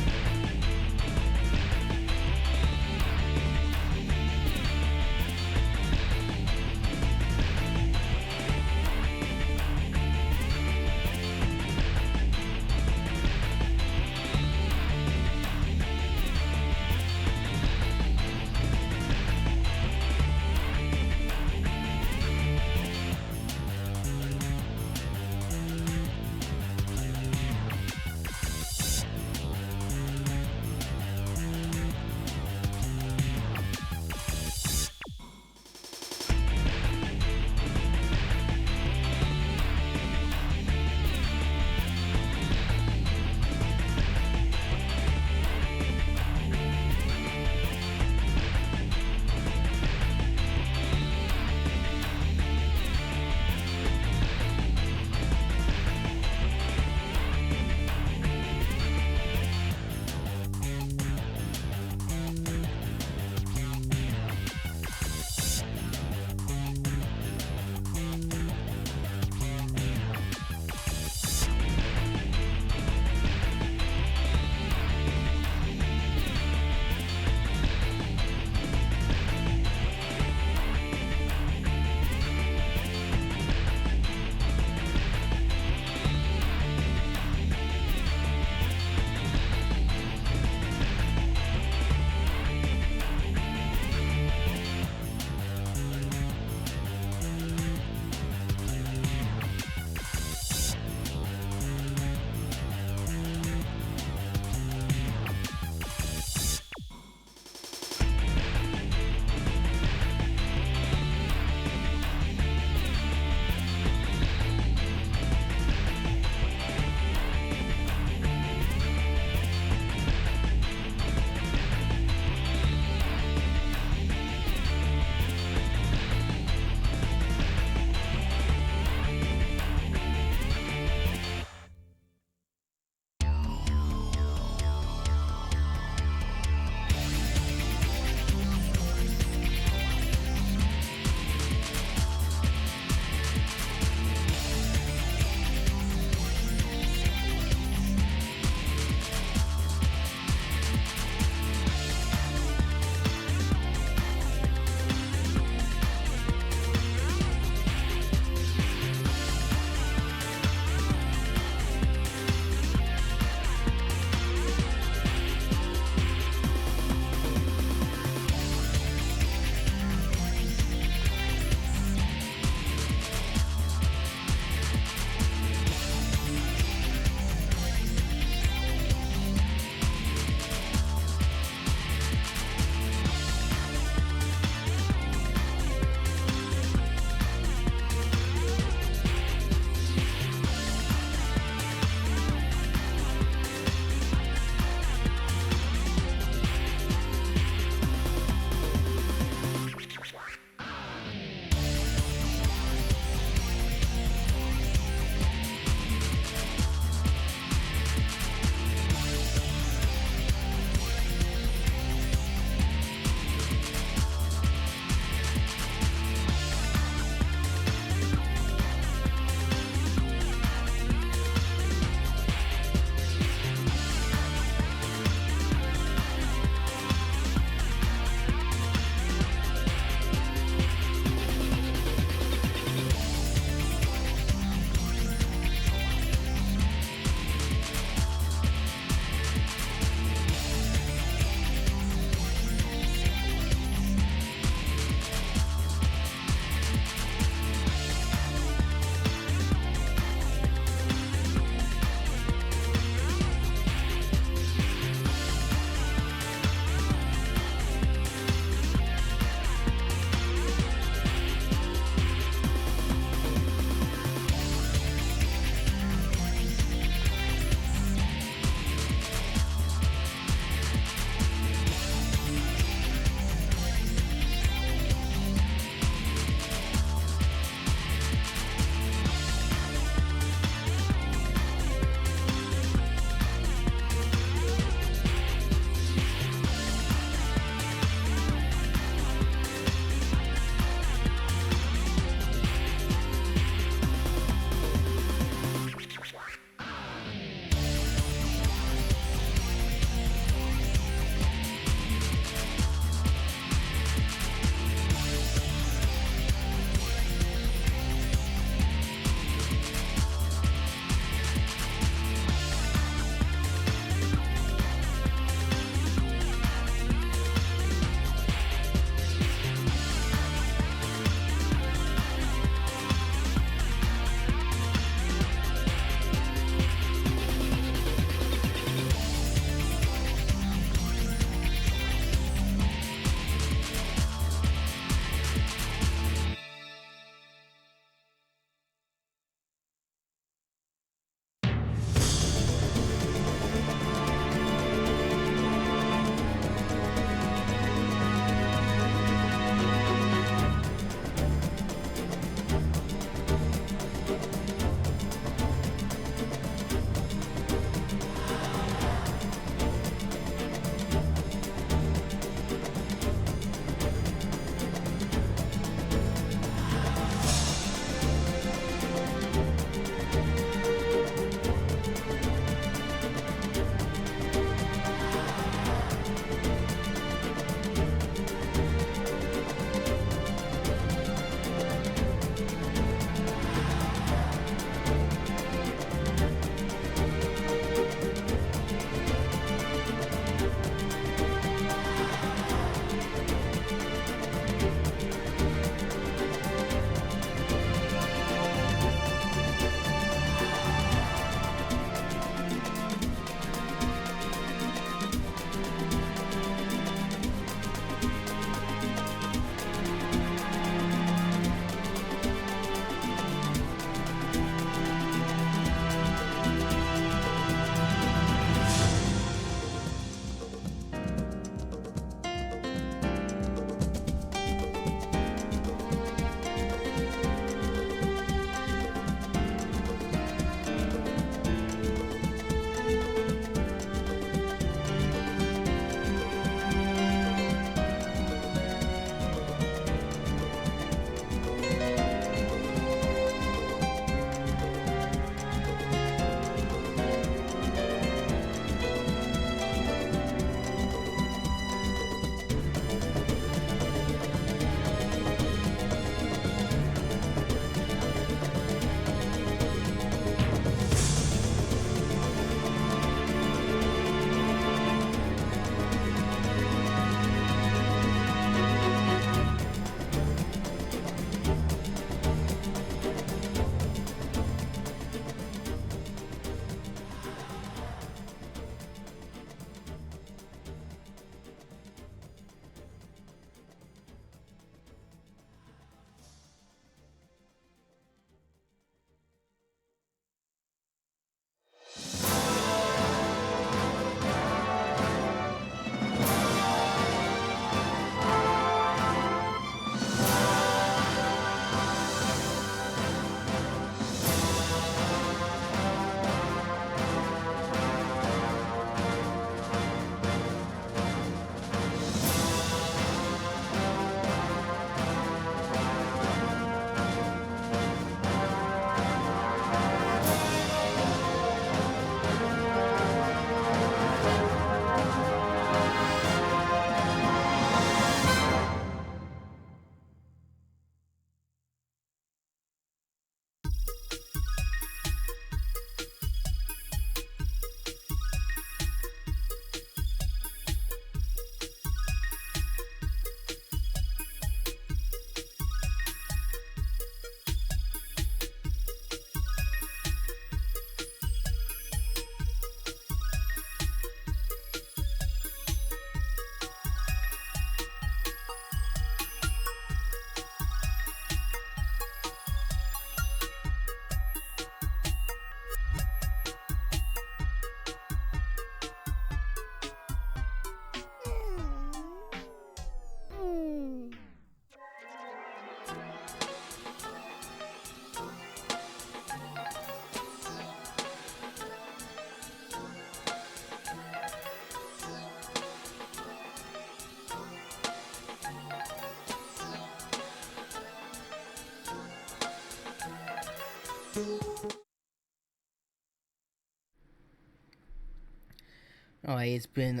Alright, it's been,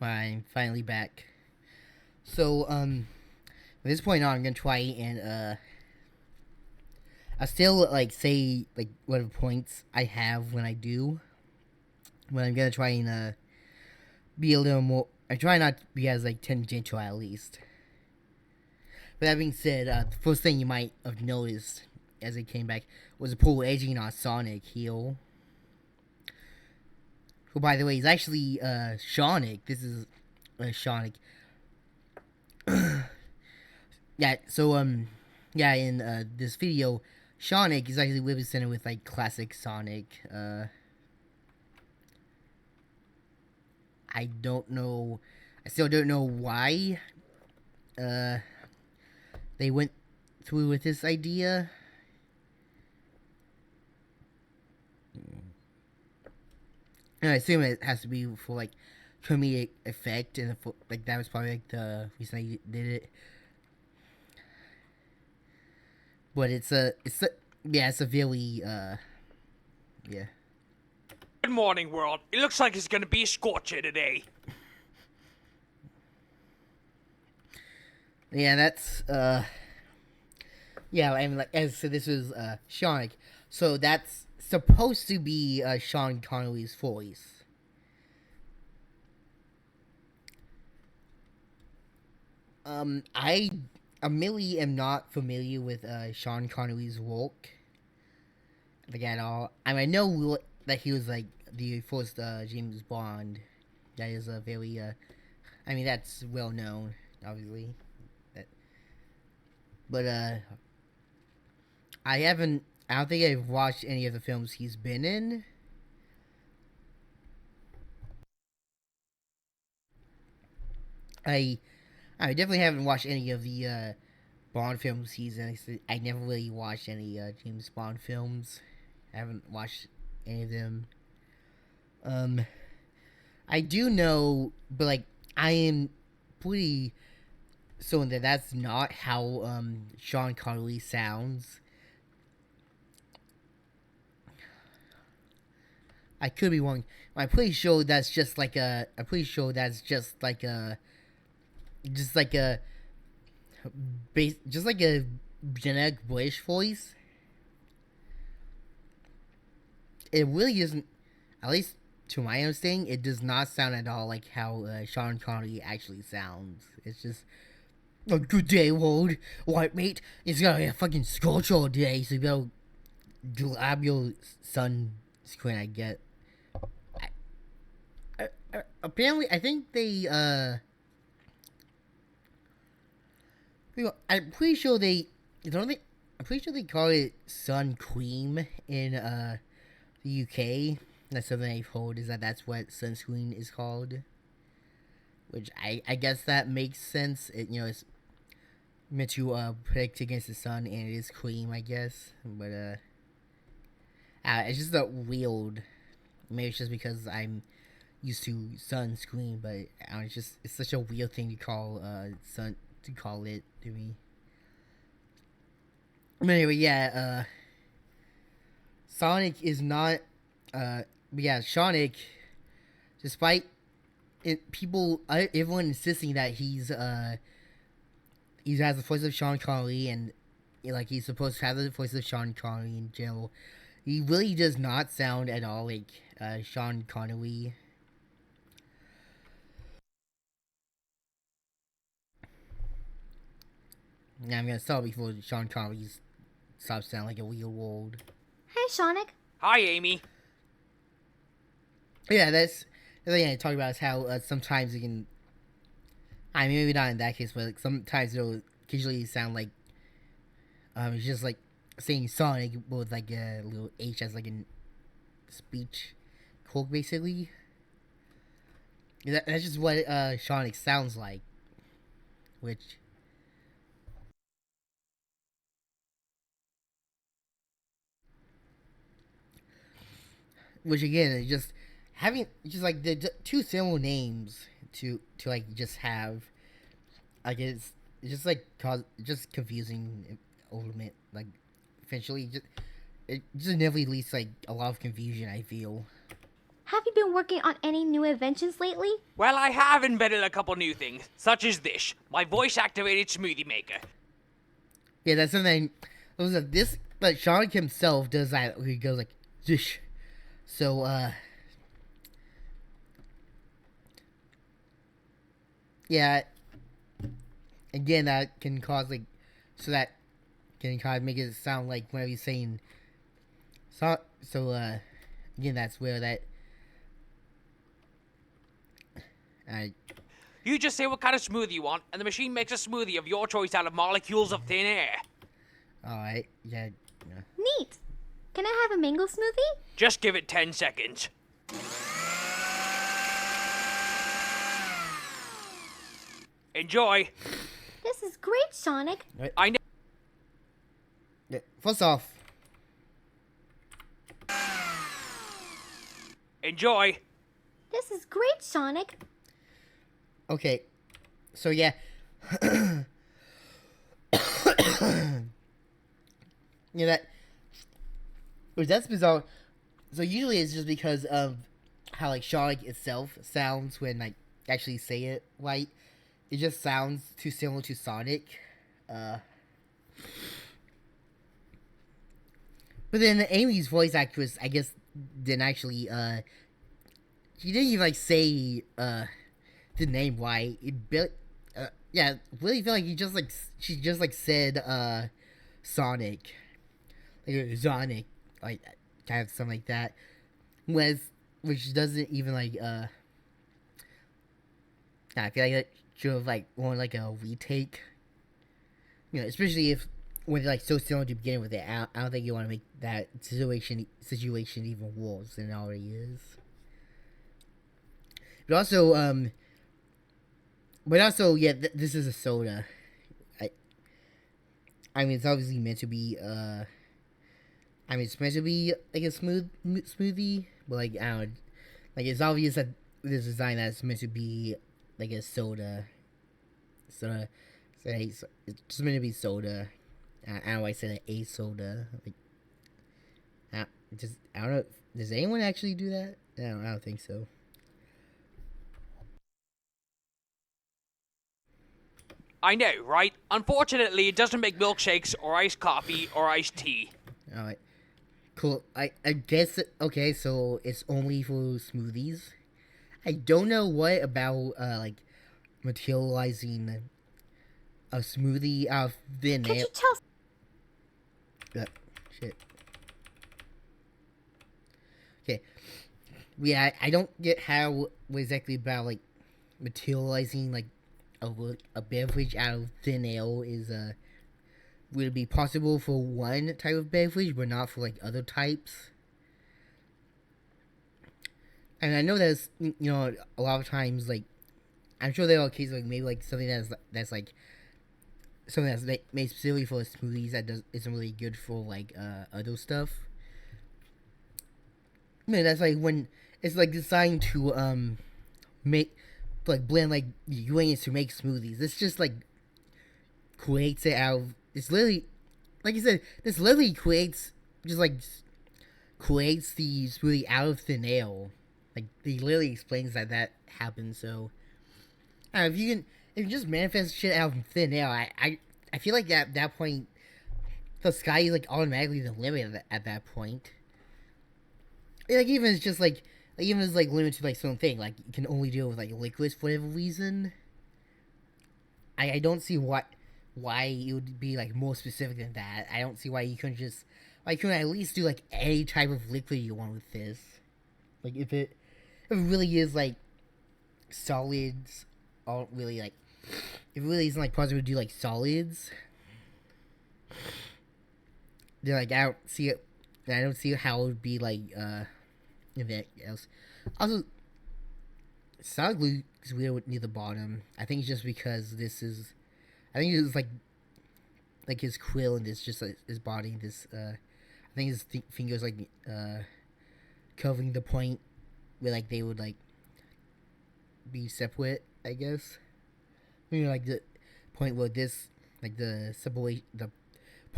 I'm finally back. So, from this point on, I'm gonna try and, I still, like, say, like, whatever points I have when I do. But I'm gonna try and, be a little more, I try not to be as, like, tangential at least. But that being said, the first thing you might have noticed as it came back was a pool edging on Sonic heel. Who, by the way, is actually, Sonic. This is, Sonic. Yeah, so, yeah, in, this video, Sonic is actually represented with, like, classic Sonic. I don't know, I still don't know why, they went through with this idea. And I assume it has to be for, like, comedic effect, and for, like, that was probably, like, the reason I did it. But it's a very, yeah. Good morning, world. It looks like it's gonna be a scorcher today. Yeah, that's, yeah, I mean, like, as so this was, Sonic. So that's supposed to be, Sean Connery's voice. I really am not familiar with, Sean Connery's work. Like, at all. I mean, I know that he was, like, the first, James Bond. That is a very, I mean, that's well known, obviously. But, I don't think I've watched any of the films he's been in. I definitely haven't watched any of the, Bond films he's in. I never really watched any, James Bond films. I haven't watched any of them. I do know, but, like, I am pretty certain that that's not how, Sean Connery sounds. I could be wrong. I'm pretty sure that's just like a, just like a generic British voice. It really isn't, at least to my understanding, it does not sound at all like how, Sean Connery actually sounds. It's just, oh, good day, world, white mate. It's gonna be a fucking scorcher all day, so you better grab your sunscreen, I get. Apparently, I think they, I'm pretty sure they call it sun cream in, the UK. That's something I've heard, is that's what sunscreen is called. Which I guess that makes sense. It, it's meant to, protect against the sun, and it is cream, I guess. But, it's just weird. Maybe it's just because I'm used to sunscreen, but it's such a weird thing to call, to call it to me. But anyway, yeah, Sonic is not, Sonic, despite everyone insisting that he has the voice of Sean Connery, and, like, he's supposed to have the voice of Sean Connery in general, he really does not sound at all like, Sean Connery. Now I'm gonna stop before Sean Connery stops sounding like a real world. Hey, Sonic. Hi, Amy. Yeah, that's the thing I talk about, is how, sometimes it can, I mean, maybe not in that case, but, like, sometimes it'll occasionally sound like, it's just like saying Sonic with, like, a little H as, like, a speech quirk, basically. That's just what, Sonic sounds like. Which again, is just having like the two similar names to like just have, like, it's just like just confusing a little bit, like eventually. It just inevitably leads like a lot of confusion, I feel. Have you been working on any new inventions lately? Well, I have invented a couple new things, such as this, my voice-activated smoothie maker. Yeah, that's something. This, but Sonic himself does that. He goes like, "Zish." So, yeah. Again, that can cause like, so that can kind of make it sound like whenever he's saying. Again, that's where that. You just say what kind of smoothie you want, and the machine makes a smoothie of your choice out of molecules of thin air. Alright, yeah. Neat. Can I have a mango smoothie? Just give it 10 seconds. Enjoy. This is great, Sonic. I know. Yeah, first off, Enjoy. This is great, Sonic. okay, so yeah. Yeah, that's bizarre. So usually it's just because of how like Sonic itself sounds when like actually say it right. It just sounds too similar to Sonic. But then Amy's voice actress, I guess, didn't actually she didn't even like say the name right. Yeah, really feel like she just like said Sonic. Like Sonic, like kind of something like that. Which doesn't even like I feel like that should have like more like a retake. You know, especially if when they're like so similar to begin with it. I don't think you want to make that situation even worse than it already is. But also, yeah, this is a soda. I mean, it's obviously meant to be, it's meant to be like a smoothie, but like, I don't know, like, it's obvious that this design that's meant to be like a soda. So it's just meant to be soda. I don't know why I said a soda. Like, I don't know. Does anyone actually do that? I don't think so. I know, right? Unfortunately, it doesn't make milkshakes or iced coffee or iced tea. Alright. Cool. I guess, okay, so it's only for smoothies. I don't know what about, like, materializing a smoothie out of thin Could air. you tell? Shit. Okay. Yeah, I don't get how exactly about, like, materializing, like, a beverage out of thin air is, would it be possible for one type of beverage, but not for, like, other types? And I know there's, you know, a lot of times, like, I'm sure there are cases, like, maybe, like, something that's like, something that's made specifically for smoothies that isn't really good for, like, other stuff. I mean, that's, like, when it's, like, designed to, make, like, blend, like, ingredients to make smoothies. This just, like, creates it out of, it's literally, like you said, this literally creates the smoothie out of thin air. Like, he literally explains that happens, so, if you just manifest shit out of thin air, I feel like at that point, the sky is, like, automatically the limit at that point. Like, even it's just, like, even if it's, like, limited to, like, something, like, you can only deal with, like, liquids for whatever reason. I don't see why it would be, like, more specific than that. I don't see why you couldn't just, like, you can at least do, like, any type of liquid you want with this. Like, if it really is, like, solids, aren't really, like, if it really isn't, like, possible to do, like, solids, then, like, I don't see how it would be, like, anything else. Also, solid glue is weird near the bottom. I think it's just because I think it's like his quill and this just like his body. I think his fingers like covering the point where like they would like be separate. I guess. You know, like the point where this like the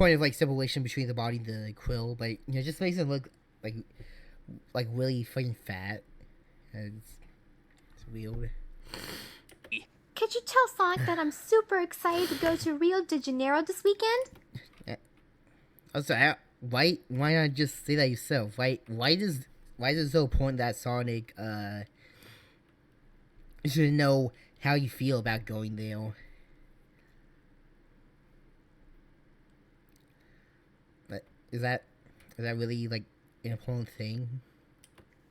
point of like separation between the body and the quill, but it just makes him look like really fucking fat. It's weird. Could you tell Sonic that I'm super excited to go to Rio de Janeiro this weekend? Also, why not just say that yourself? Why is it so important that Sonic should know how you feel about going there? But is that really like an important thing?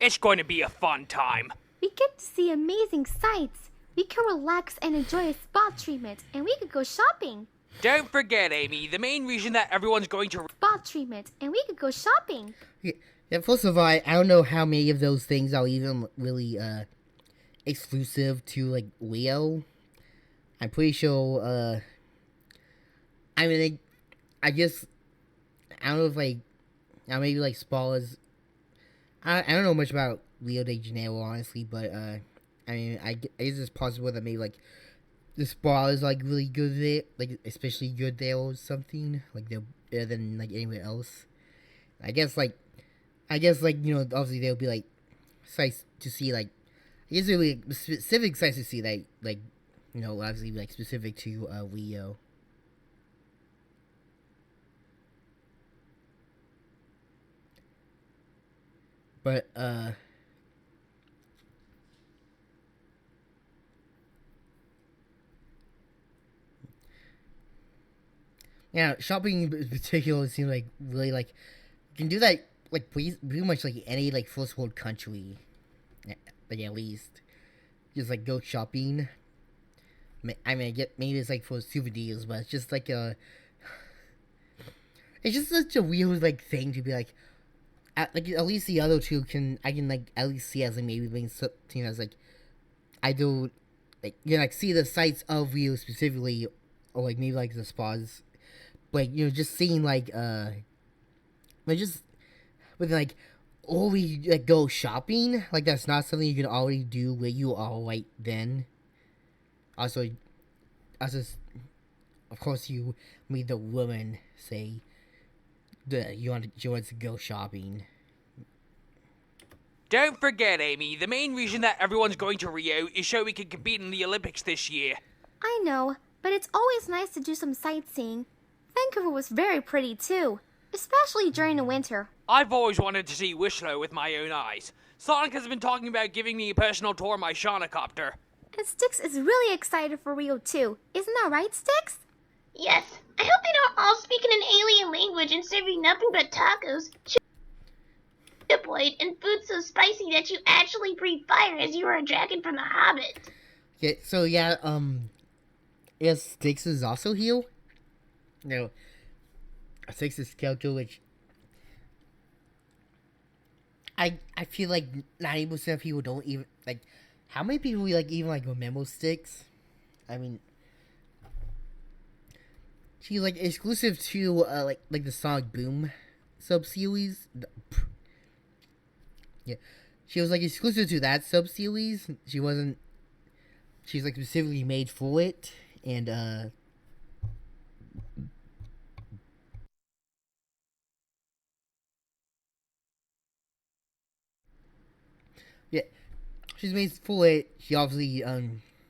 It's going to be a fun time. We get to see amazing sights. We can relax and enjoy a spa treatment, and we could go shopping. Don't forget, Amy, the main reason that everyone's going to... Spa treatment, and we could go shopping. Yeah, first of all, I don't know how many of those things are even really exclusive to like Leo. I'm pretty sure. I mean, I guess I don't know if like maybe like spas. I don't know much about Rio de Janeiro honestly, but I mean I guess it's possible that maybe like the spa is like really good there, like especially good there or something. Like they're better than like anywhere else. I guess like obviously there'll be like sites to see like I guess there'll be specific sites to see that like obviously like specific to Rio. But yeah, shopping in particular seems like really like you can do that like pretty much like any like first world country, like at least just like go shopping. I mean, I get maybe it's like for souvenirs, but it's just like it's just such a weird like thing to be like. At least the other two I can like at least see as like maybe being something as like I do like like see the sites of Rio specifically, or like maybe like the spas, like just seeing like just with like only like go shopping, like that's not something you can already do where you are right then. Also, of course you made the woman say that you want to go shopping. Don't forget, Amy, the main reason that everyone's going to Rio is so we can compete in the Olympics this year. I know, but it's always nice to do some sightseeing. Vancouver was very pretty too, especially during the winter. I've always wanted to see Whistler with my own eyes. Sonic has been talking about giving me a personal tour of my Shaunacopter. And Styx is really excited for Rio too. Isn't that right, Styx? Yes. I hope they don't all speak in an alien language and serve you nothing but tacos, blade, and food so spicy that you actually breathe fire as you are a dragon from The Hobbit. Yeah, so yeah, yes, Styx is also here. Styx's character, which I feel like 90% of people don't even like. How many people like even like remember Styx? I mean, she's like exclusive to like the Sonic Boom sub-series. Yeah, she was like exclusive to that sub-series. She wasn't. She's like specifically made for it, and yeah, she's made for it. She obviously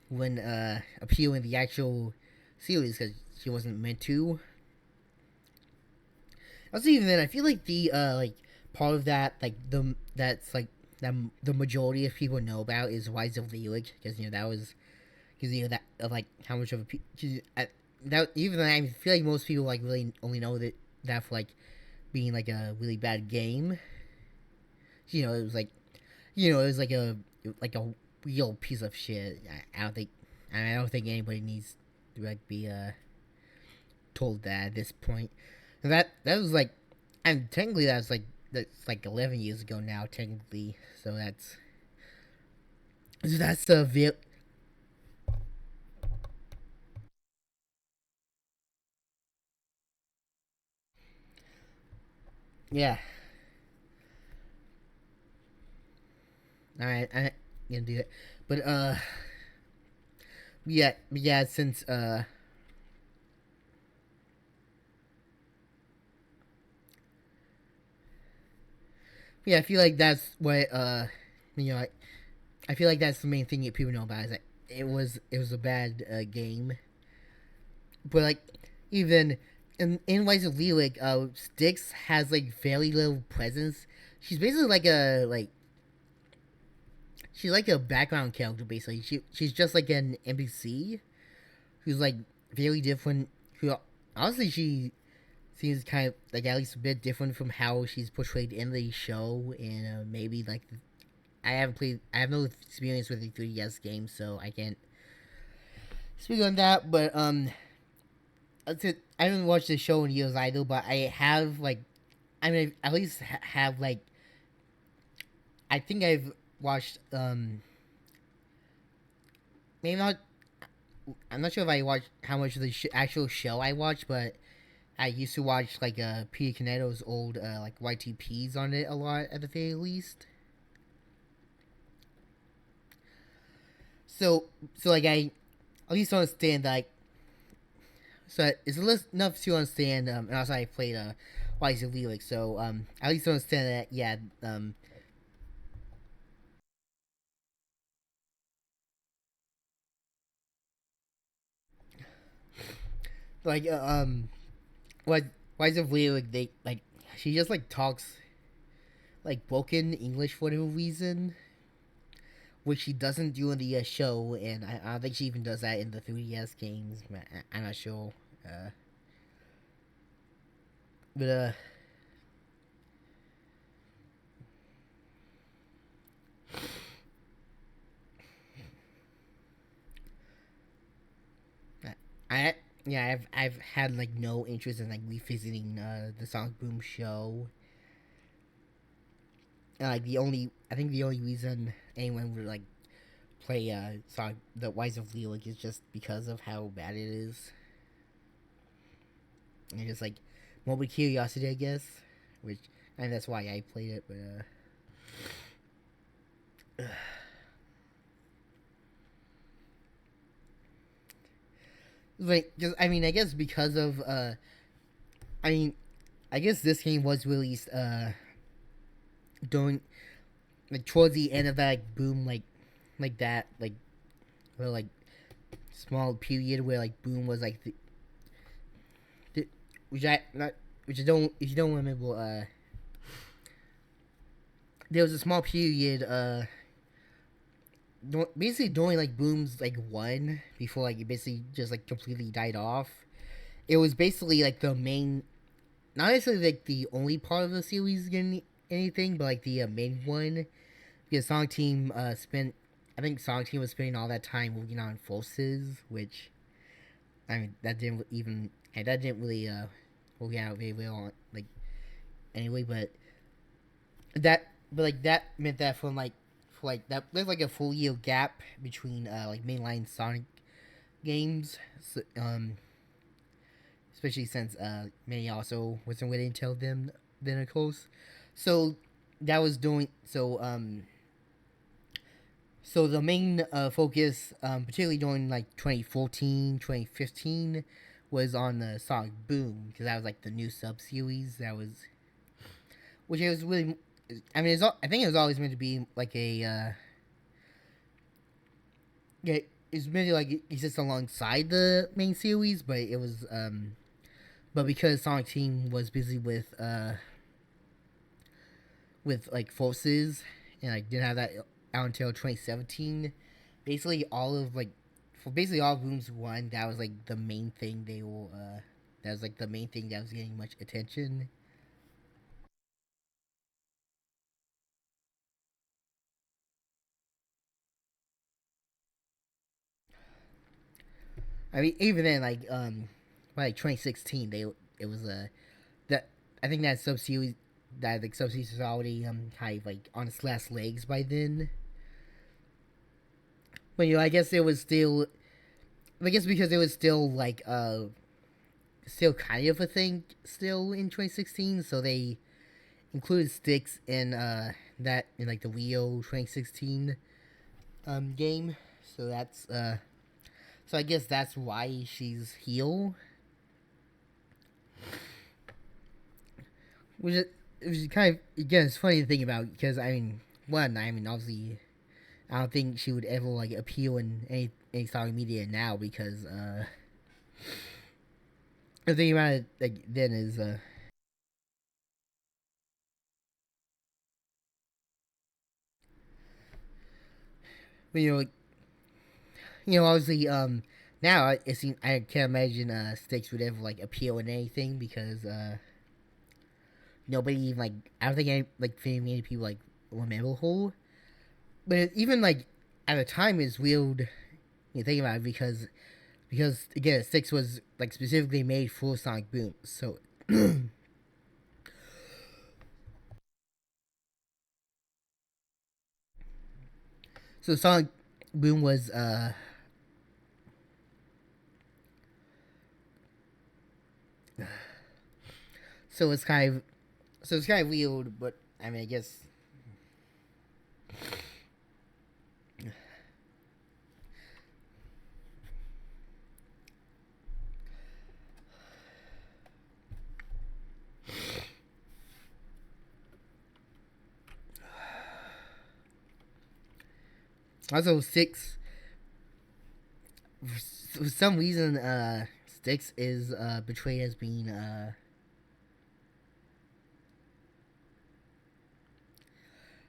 wouldn't appear in the actual series because she wasn't meant to. Also, even then, I feel like the like part of that like that's like the majority of people know about is Rise of Lyric, because that was because that of like how much of a that even then I feel like most people like really only know that for like being like a really bad game. It was like it was like a real piece of shit. I don't think anybody needs to like be told that at this point. That was like, and technically that's like 11 years ago now technically. So that's the yeah. Alright, I'm gonna do it. But yeah, since Yeah, I feel like that's what I feel like that's the main thing that people know about is that it was a bad game. But like even in Rise of League, Styx has like very little presence. She's basically like she's like a background character basically. She's just like an NPC who's like very different. Who honestly she seems kind of like at least a bit different from how she's portrayed in the show, and maybe like I have no experience with the 3DS game, so I can't speak on that. But that's it. I haven't watched the show in years either, but I have like, I mean, I at least have like, I think I've watched maybe not. I'm not sure if I watched how much of the actual show I watched, but I used to watch like Peter Canetto's old like YTPs on it a lot at the very least. So like I at least understand like so it's enough to understand and also I played Rise of League, so I at least understand that yeah like what Rise of League they like she just like talks like broken English for no reason, which she doesn't do in the show, and I don't think she even does that in the 3DS games. I'm not sure. But I yeah I've had like no interest in like revisiting the Sonic Boom show. And, like I think the only reason anyone would like play Sonic the Rise of League is just because of how bad it is. And just like morbid curiosity, I guess. Which and that's why I played it, but like just I mean I guess because of I mean I guess this game was released during like towards the end of that like boom like that like well like small period where like boom was like the which I not which I don't if you don't remember there was a small period basically during like boom's like one before like it basically just like completely died off. It was basically like the main not necessarily like the only part of the series getting anything, but like the main one because Sonic Team spent I think Sonic Team was spending all that time working on Forces, which I mean that didn't even and that didn't really work out very well like anyway, but like that meant that from like for like that there's like a full year gap between like mainline Sonic games, so, especially since many also wasn't waiting until then of course. So that was doing so the main focus particularly during like 2014 2015 was on the Sonic Boom because that was like the new sub series that was which it was really I mean I think it was always meant to be like a yeah it's meant to like exist alongside the main series, but it was but because Sonic Team was busy with like Forces and like didn't have that out until 2017, basically all of like for basically all of Boom's one that was like the main thing they were that was like the main thing that was getting much attention. I mean even then by like 2016 they it was that I think that sub series was already kind of like on its last legs by then. But you know, I guess it was still. I guess because it was still like still kind of a thing still in 2016, so they included Styx in that in like the Rio 2016 game. So that's so I guess that's why she's heel. Which is it was kind of, again, it's funny to think about because I mean, one, I mean, obviously, I don't think she would ever like appeal in any style of media now because the thing about it like then is you know like, obviously now it seems I can't imagine Styx would ever like appeal in anything because nobody even like I don't think many people like remember her. But even like at the time, it's weird. You think about it because again, Styx was like specifically made for Sonic Boom. So so Sonic Boom was so it's kind of weird. But I mean, I guess. Also, Styx, for some reason, Styx is portrayed as being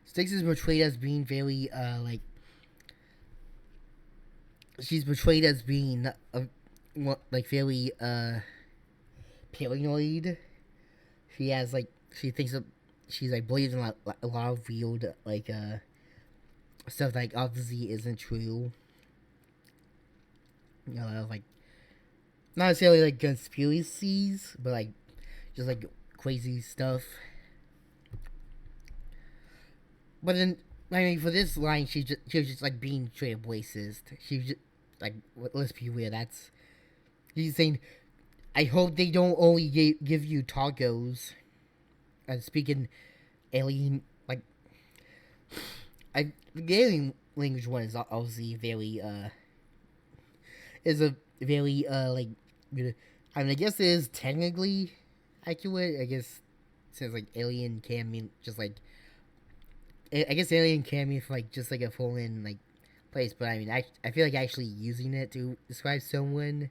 Styx is portrayed as being very like she's portrayed as being like very paranoid. She has like she thinks of she's like believes in a lot of weird like stuff that like obviously isn't true. You know, like not necessarily like conspiracies, but like just like crazy stuff. But then, I mean, for this line, she was just like being straight up racist. She was just like, let's be real. She's saying, I hope they don't only give you tacos. And speaking alien, like, the alien language one is obviously very is a very like, I mean, I guess it is technically accurate. I guess since like alien can mean just like. I guess alien can mean for like just like a foreign like place, but I mean I feel like actually using it to describe someone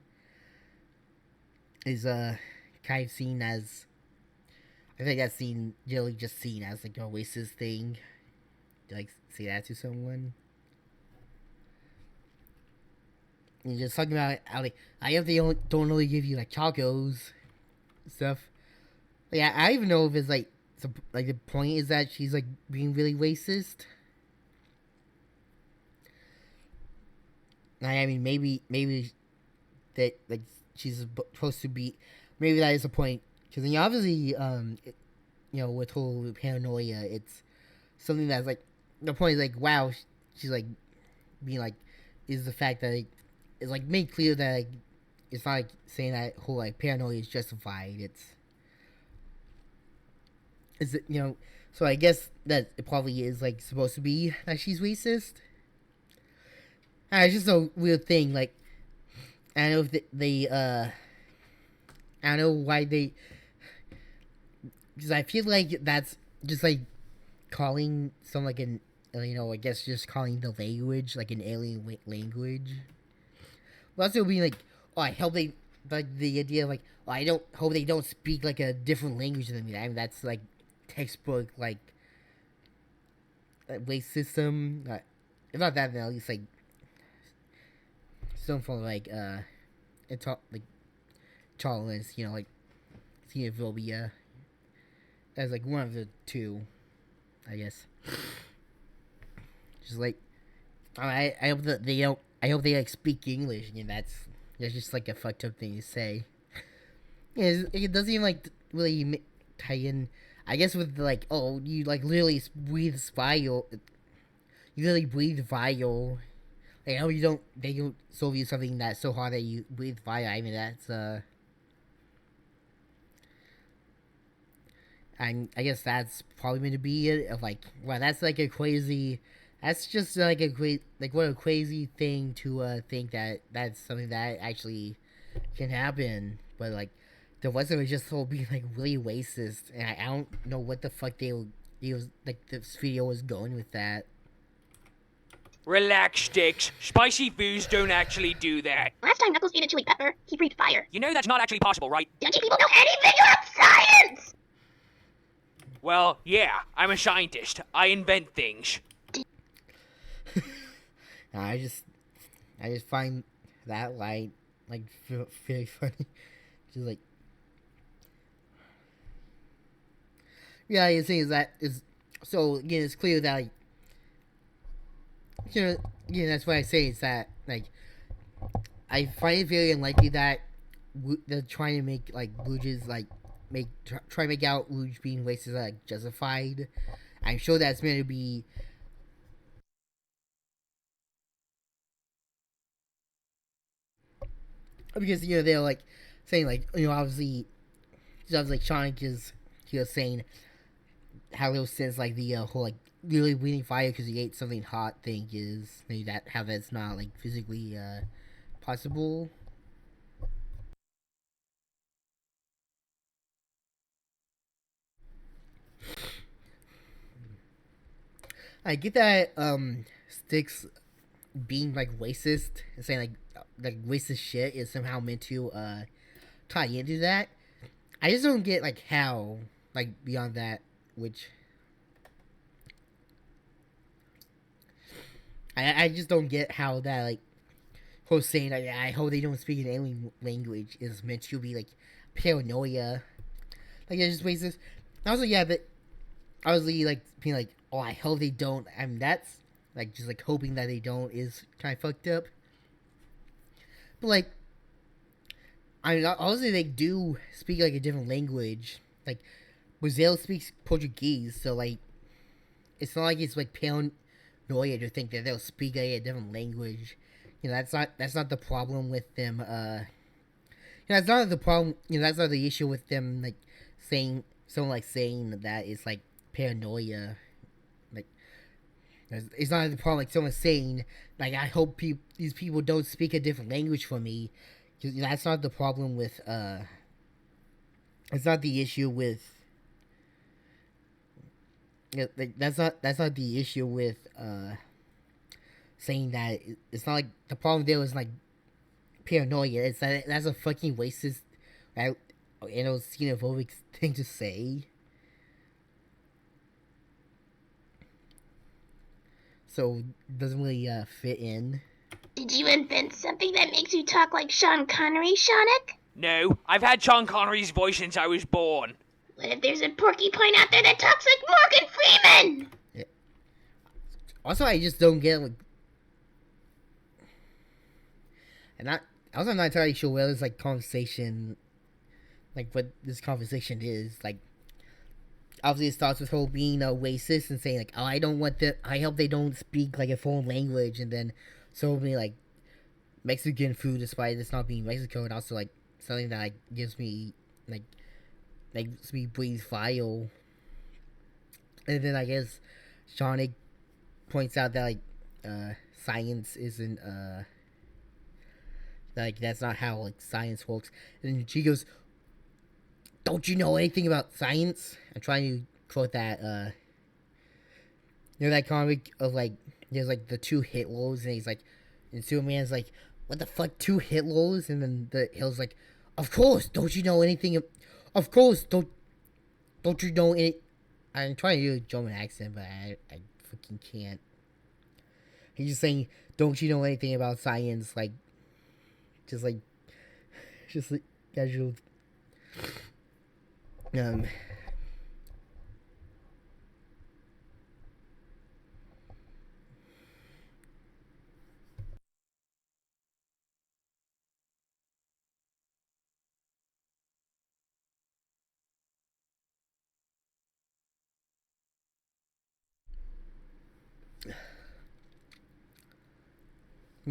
is kind of seen as I think that's seen generally just seen as like a racist thing to like say that to someone. And just talking about how like I hope they don't really give you like tacos stuff. Yeah, I even know if it's like. So, like the point is that she's like being really racist. I mean, maybe that like she's supposed to be. Maybe that is the point because obviously, with her paranoia, it's something that's like the point is like wow, she's like being like is the fact that it's like made clear that like, it's not like saying that her like paranoia is justified. Is it, so I guess that it probably is, like, supposed to be that she's racist. It's just a weird thing, like, I don't know if I don't know why they, because I feel like that's just, like, calling some, like, I guess just calling the language, like, an alien language. Well, also being, like, oh, I hope they, like, the idea of, like, oh, I don't hope they don't speak, like, a different language than me. I mean, that's, like, textbook like racism. If not that, then at least like some form of like like tolerance. Like xenophobia as like one of the two, I guess. Just like I hope that they don't. I hope they like speak English. That's just like a fucked up thing to say. Yeah, it doesn't even like really tie in. I guess with like, oh, you like literally breathe fire. You literally breathe fire. Like, oh, they don't solve you something that's so hard that you breathe fire. I mean, that's I guess that's probably meant to be it. Of like, wow, that's like a crazy. That's just like a great, like what a crazy thing to think that that's something that actually can happen. But like, the rest of it just all being like really racist, and I don't know what the fuck this video was going with that. Relax, Sticks. Spicy foods don't actually do that. Last time Knuckles ate a chili pepper, he breathed fire. You know that's not actually possible, right? Don't you people know anything about science? Well, yeah, I'm a scientist. I invent things. I just find that like very funny. Just like, yeah, the thing is that is so again. It's clear that like, again, that's what I say is that like I find it very unlikely that they're trying to make like Rouge's like try to make out Rouge being racist like justified. I'm sure that's meant to be. Because they're like saying like obviously like Sonic is saying how little sense like the whole like really breathing fire because he ate something hot thing is maybe that how that's not like physically possible. I get that Sticks being like racist and saying like racist shit is somehow meant to tie into that. I just don't get like how like beyond that, which I just don't get how that like whole saying like, I hope they don't speak an alien language is meant to be like paranoia. Like it's just racist. Also yeah, but obviously like being like, oh I hope they don't, I mean that's like just like hoping that they don't is kind of fucked up. But like, I mean, obviously they do speak like a different language. Like, Brazil speaks Portuguese, so like, it's not like it's like paranoia to think that they'll speak like a different language. That's not the problem with them. That's not the problem. That's not the issue with them like saying that it's like paranoia. Like, it's not the problem like someone saying like I hope these people don't speak a different language for me. Because that's not the problem with it's not the issue with like that's not the issue with saying that. It's not like the problem there was like paranoia. It's that that's a fucking racist, right, and it was xenophobic thing to say. So it doesn't really fit in. Did you invent something that makes you talk like Sean Connery, Sonic? No, I've had Sean Connery's voice since I was born. What if there's a porcupine out there that talks like Morgan Freeman? Yeah. Also, I just don't get like, I'm not entirely sure where this like conversation, like what this conversation is. Like, obviously it starts with her being a racist and saying like, oh, I hope they don't speak like a foreign language, and then so many like Mexican food despite this not being Mexico, and also like something that like gives me like makes me breathe fire. And then I guess Sonic points out that like science isn't like that's not how like science works, and she goes, don't you know anything about science? I'm trying to quote that that comic of like there's like the two Hitlers, and he's like, and Superman's like, what the fuck, two Hitlers? And then the Hill's like, of course, don't you know anything? Of course, don't you know any? I'm trying to do a German accent, but I fucking can't. He's just saying, don't you know anything about science? Like, just like casual.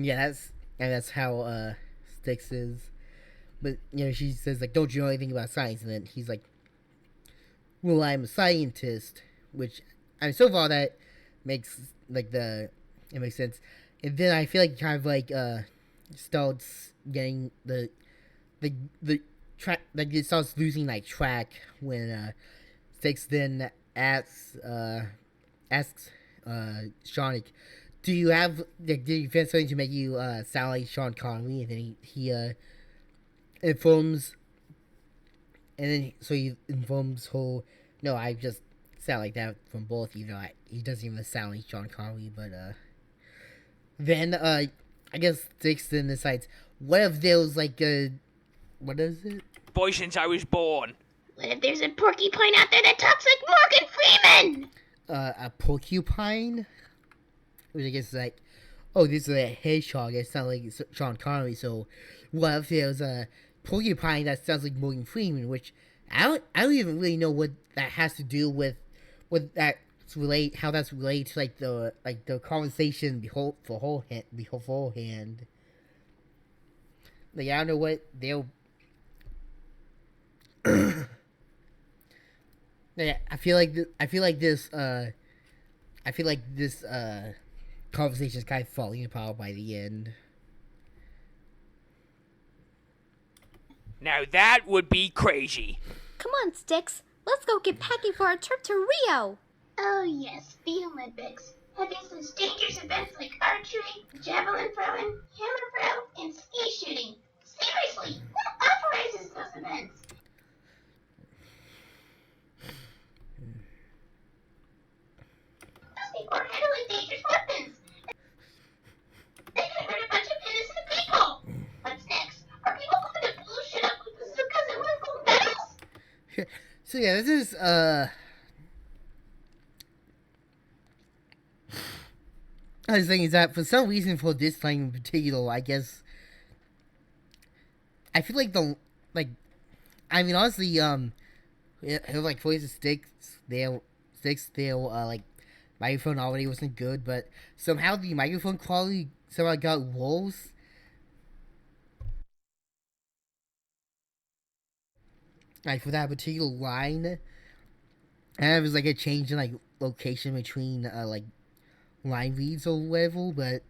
Yeah, that's how Styx is. But she says like, don't you know anything about science? And then he's like, well, I'm a scientist, which I mean, so far that makes like it makes sense. And then I feel like kind of like starts getting the track, like it starts losing like track when Six then asks Sonic, do you have like, did you find something to make you sound like Sean Connery? And then he informs, and then so he informs whole, no, I just sound like that from both, you know, he doesn't even sound like Sean Connery, but then I guess Six then decides, what if there was like a, what is it? Boy, since I was born. What if there's a porcupine out there that talks like Morgan Freeman? A porcupine? Which I guess is like, oh, this is a hedgehog that sounds like Sean Connery, so what if there's a porcupine that sounds like Morgan Freeman, which I don't even really know what that has to do with how that's related to like the conversation beforehand. Like I don't know what they'll. Yeah, I feel like this conversation is kind of falling apart by the end. Now that would be crazy. Come on, Sticks. Let's go get packing for our trip to Rio. Oh yes, the Olympics. Have there such dangerous events like archery, javelin throwing, hammer throw, and ski shooting? Seriously, who authorizes those events? Those people are handling dangerous weapons. They could hurt a bunch of innocent people. What's next? Are people going to blow shit up because it wins gold medals? So yeah, this is I was thinking that for some reason for this time in particular, I guess I feel like I mean honestly, like for the sticks there like microphone already wasn't good, but somehow the microphone quality somehow got worse. Like for that particular line, and it was like a change in like location between like line reads or whatever, but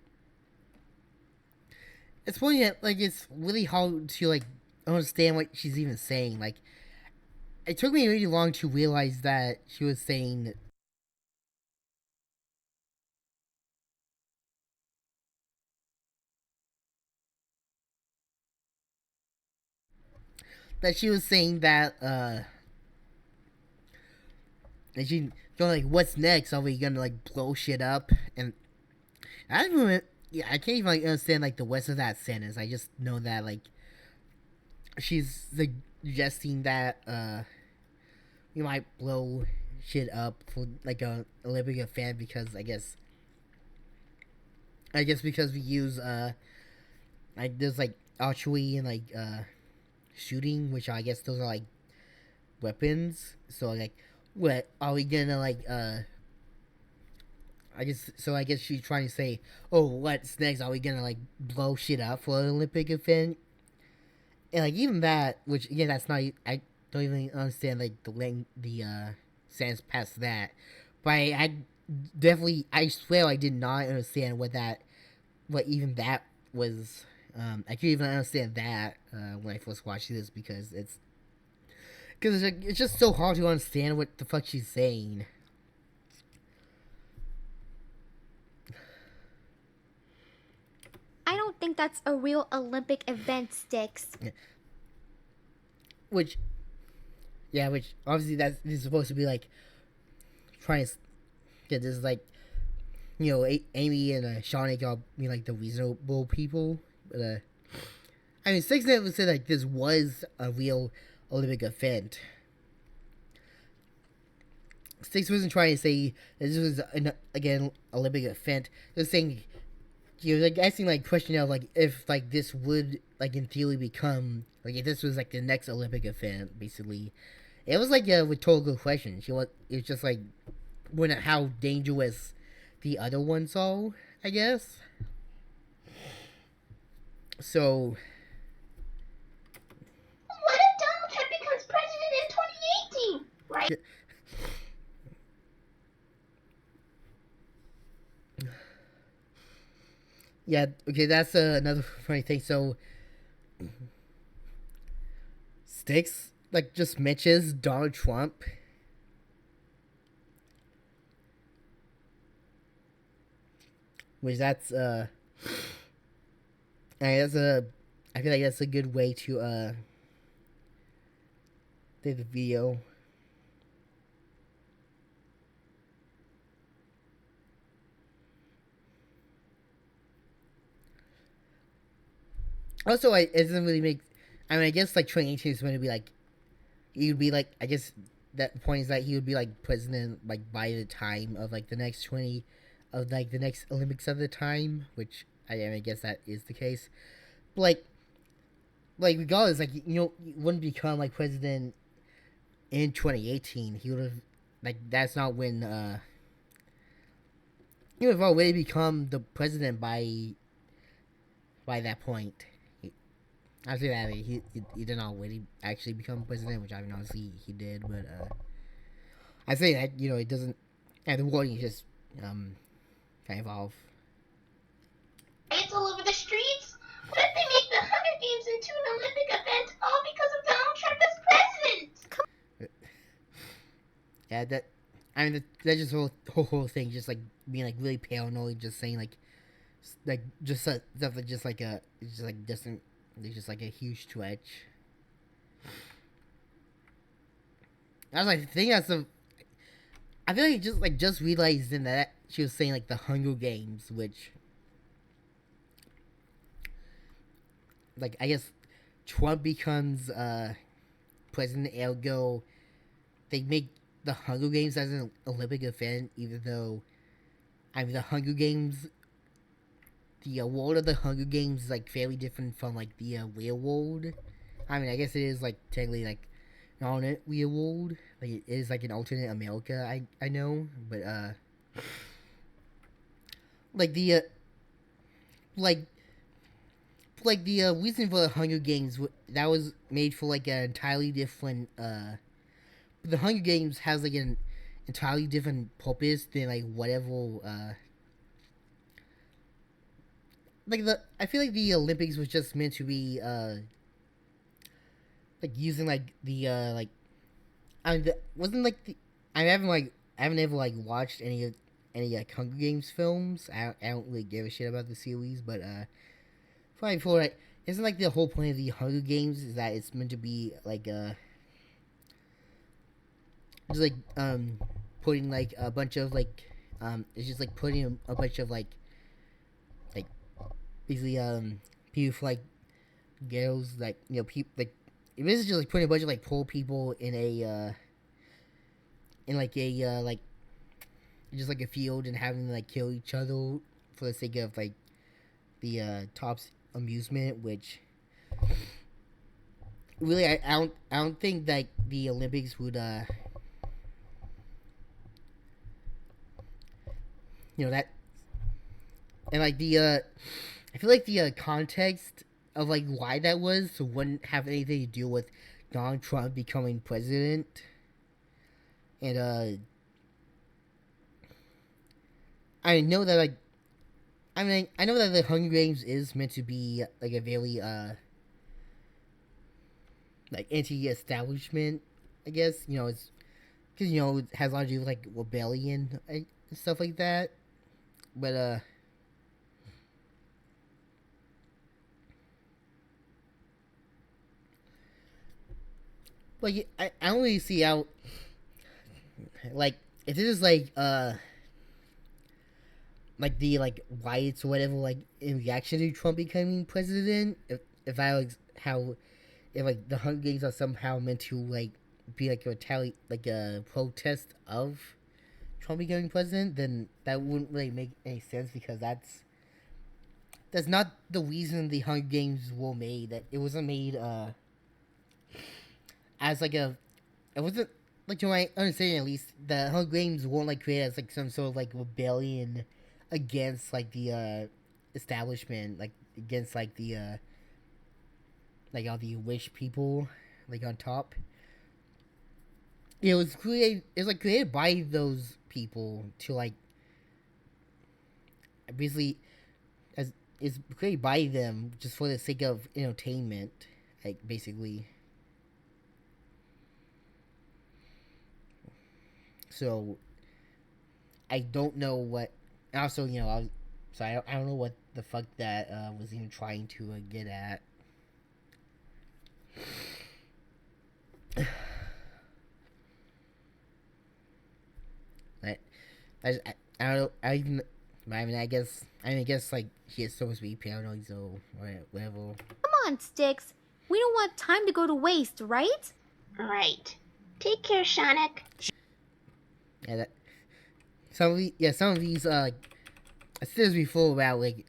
it's funny that like it's really hard to like understand what she's even saying. Like it took me really long to realize that she was saying that she going like, what's next? Are we gonna like blow shit up? And I don't even, yeah, I can't even like understand like the rest of that sentence. I just know that like she's suggesting that we might blow shit up for like a Olympic event because I guess because we use like there's like archery and like shooting, which I guess those are like weapons. So like, what are we gonna like? I guess she's trying to say, oh, what's next? Are we gonna like blow shit up for an Olympic event? And like even that, which again, that's not. I don't even understand like the sense past that. But I definitely, I swear, I did not understand what even that was. I couldn't even understand that when I first watched this because it's just so hard to understand what the fuck she's saying. I don't think that's a real Olympic event, Sticks. Yeah. Which obviously this is supposed to be like trying to get this like, you know, Amy and Sonic all being like the reasonable people. But I mean, Six never said like this was a real Olympic event. Six wasn't trying to say that this was again Olympic event. They were saying, you know, like asking like question of like if like this would like in theory become like if this was like the next Olympic event. Basically, it was like a rhetorical question. It's just like wondering how dangerous the other ones are, I guess. So, what if Donald Trump becomes president in 2018? Right? Yeah, okay, that's another funny thing. So, Sticks like just mentions Donald Trump. Which that's that's a I feel like that's a good way to do the video. Also, it doesn't really make. I mean, I guess like 2018 is going to be like, he would be like. I guess that point is that he would be like president like by the time of like the next 20, of like the next Olympics of the time, which I guess that is the case. But like regardless, like he wouldn't become like president in 2018. He would have like that's not when he would have already become the president by that point. I say that he didn't already actually become president, which I mean obviously he did, but I say that it doesn't. And the wording just kind of off. It's all over the streets. What if they make the Hunger Games into an Olympic event all because of Donald Trump as president? Yeah, that just whole thing, just like being like really paranoid, just saying like just stuff like just like a it's just like distant. It's just like a huge stretch. I was like, I think that's I feel like just realized in that she was saying like the Hunger Games, which like I guess Trump becomes president, ergo they make the Hunger Games as an Olympic event, even though I mean the Hunger Games. The world of the Hunger Games is like very different from like the real world. I mean, I guess it is like technically like an alternate real world. Like it is like an alternate America. I know, but like the like the reason for the Hunger Games that was made for like an entirely different. The Hunger Games has like an entirely different purpose than like whatever. Like I feel like the Olympics was just meant to be like using like the like I mean wasn't like the I haven't ever like watched any like Hunger Games films. I don't really give a shit about the series, but probably for like isn't like the whole point of the Hunger Games is that it's meant to be like just like putting like a bunch of like it's just like putting a bunch of like basically people for like girls like people like it is just like putting a bunch of like poor people in a like just like a field and having them like kill each other for the sake of like the top's amusement, which really I don't think that the Olympics would that and like the I feel like the context of like why that was wouldn't have anything to do with Donald Trump becoming president, and I know that like I mean I know that the Hunger Games is meant to be like a very like anti-establishment, I guess it's because it has a lot to do with like rebellion and stuff like that, but like I don't really see how like if this is like the like riots or whatever like in reaction to Trump becoming president, if I like how if like the Hunger Games are somehow meant to like be like a protest of Trump becoming president, then that wouldn't really make any sense because that's not the reason the Hunger Games were made. That it wasn't made as like it wasn't like to my understanding at least the Hunger Games weren't like created as like some sort of like rebellion against like the establishment, like against like the like all the rich people like on top. It was created by those people to like basically as it's created by them just for the sake of entertainment, like basically. So I don't know what. Also, I don't know what the fuck that was even trying to get at. I don't know. I guess like he is supposed to be paranoid, so whatever. Come on, Sticks. We don't want time to go to waste, right? Right. Take care, Sonic. Yeah, some of these I said this before about like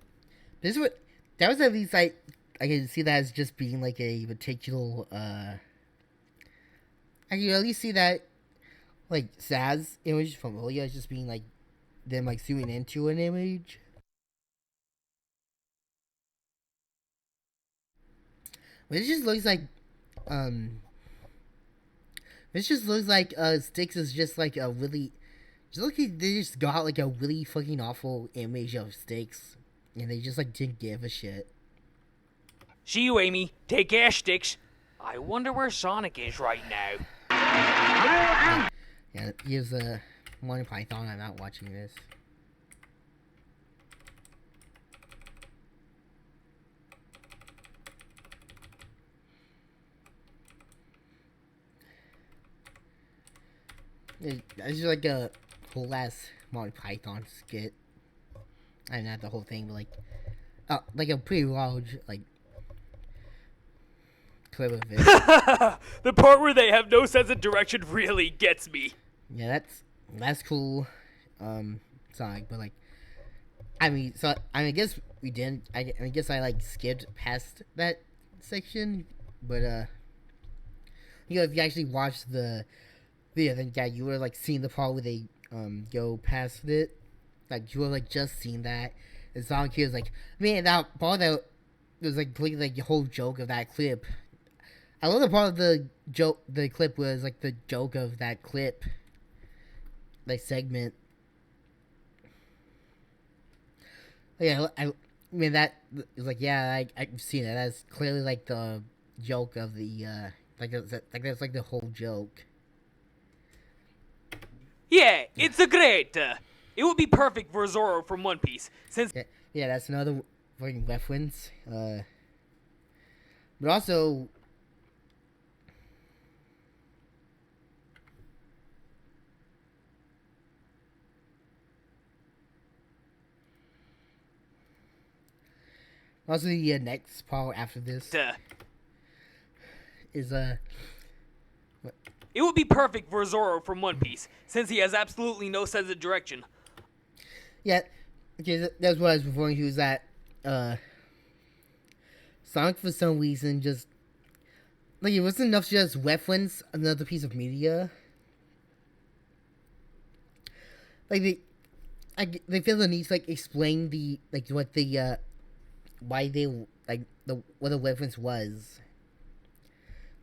this is what that was at least I can see that as just being like a particular I can at least see that like Saz image from earlier as just being like them like zooming into an image. But it just looks like Sticks is just like a really just look like they just got like a really fucking awful image of Sticks and they just like didn't give a shit. See you, Amy. Take care, Sticks. I wonder where Sonic is right now. Yeah, here's a Monty Python. I'm not watching this. It's just like a whole ass Monty Python skit. I mean, not the whole thing, but like a pretty large like clip of it. The part where they have no sense of direction really gets me. Yeah, that's cool. Sonic, but like, I guess we didn't. I guess I like skipped past that section, but if you actually watched the video, then yeah, you were like seeing the part where they go past it, like you were like just seeing that, and Sonic here was like, man, that part that was like completely like the whole joke of that clip. I love the part of the clip was like the joke of that clip, like segment. Yeah, I mean that is like I've seen it. That's clearly like the joke of the that's like the whole joke. Yeah, it's a great. It would be perfect for Zoro from One Piece, since Yeah, that's another fucking reference. But also. Also, the next part after this is it would be perfect for Zoro from One Piece, since he has absolutely no sense of direction. Yeah, okay, that's what I was referring to. Is that Sonic for some reason just like it wasn't enough to just reference another piece of media. Like they feel the need to like explain the like what the why they like the what the reference was.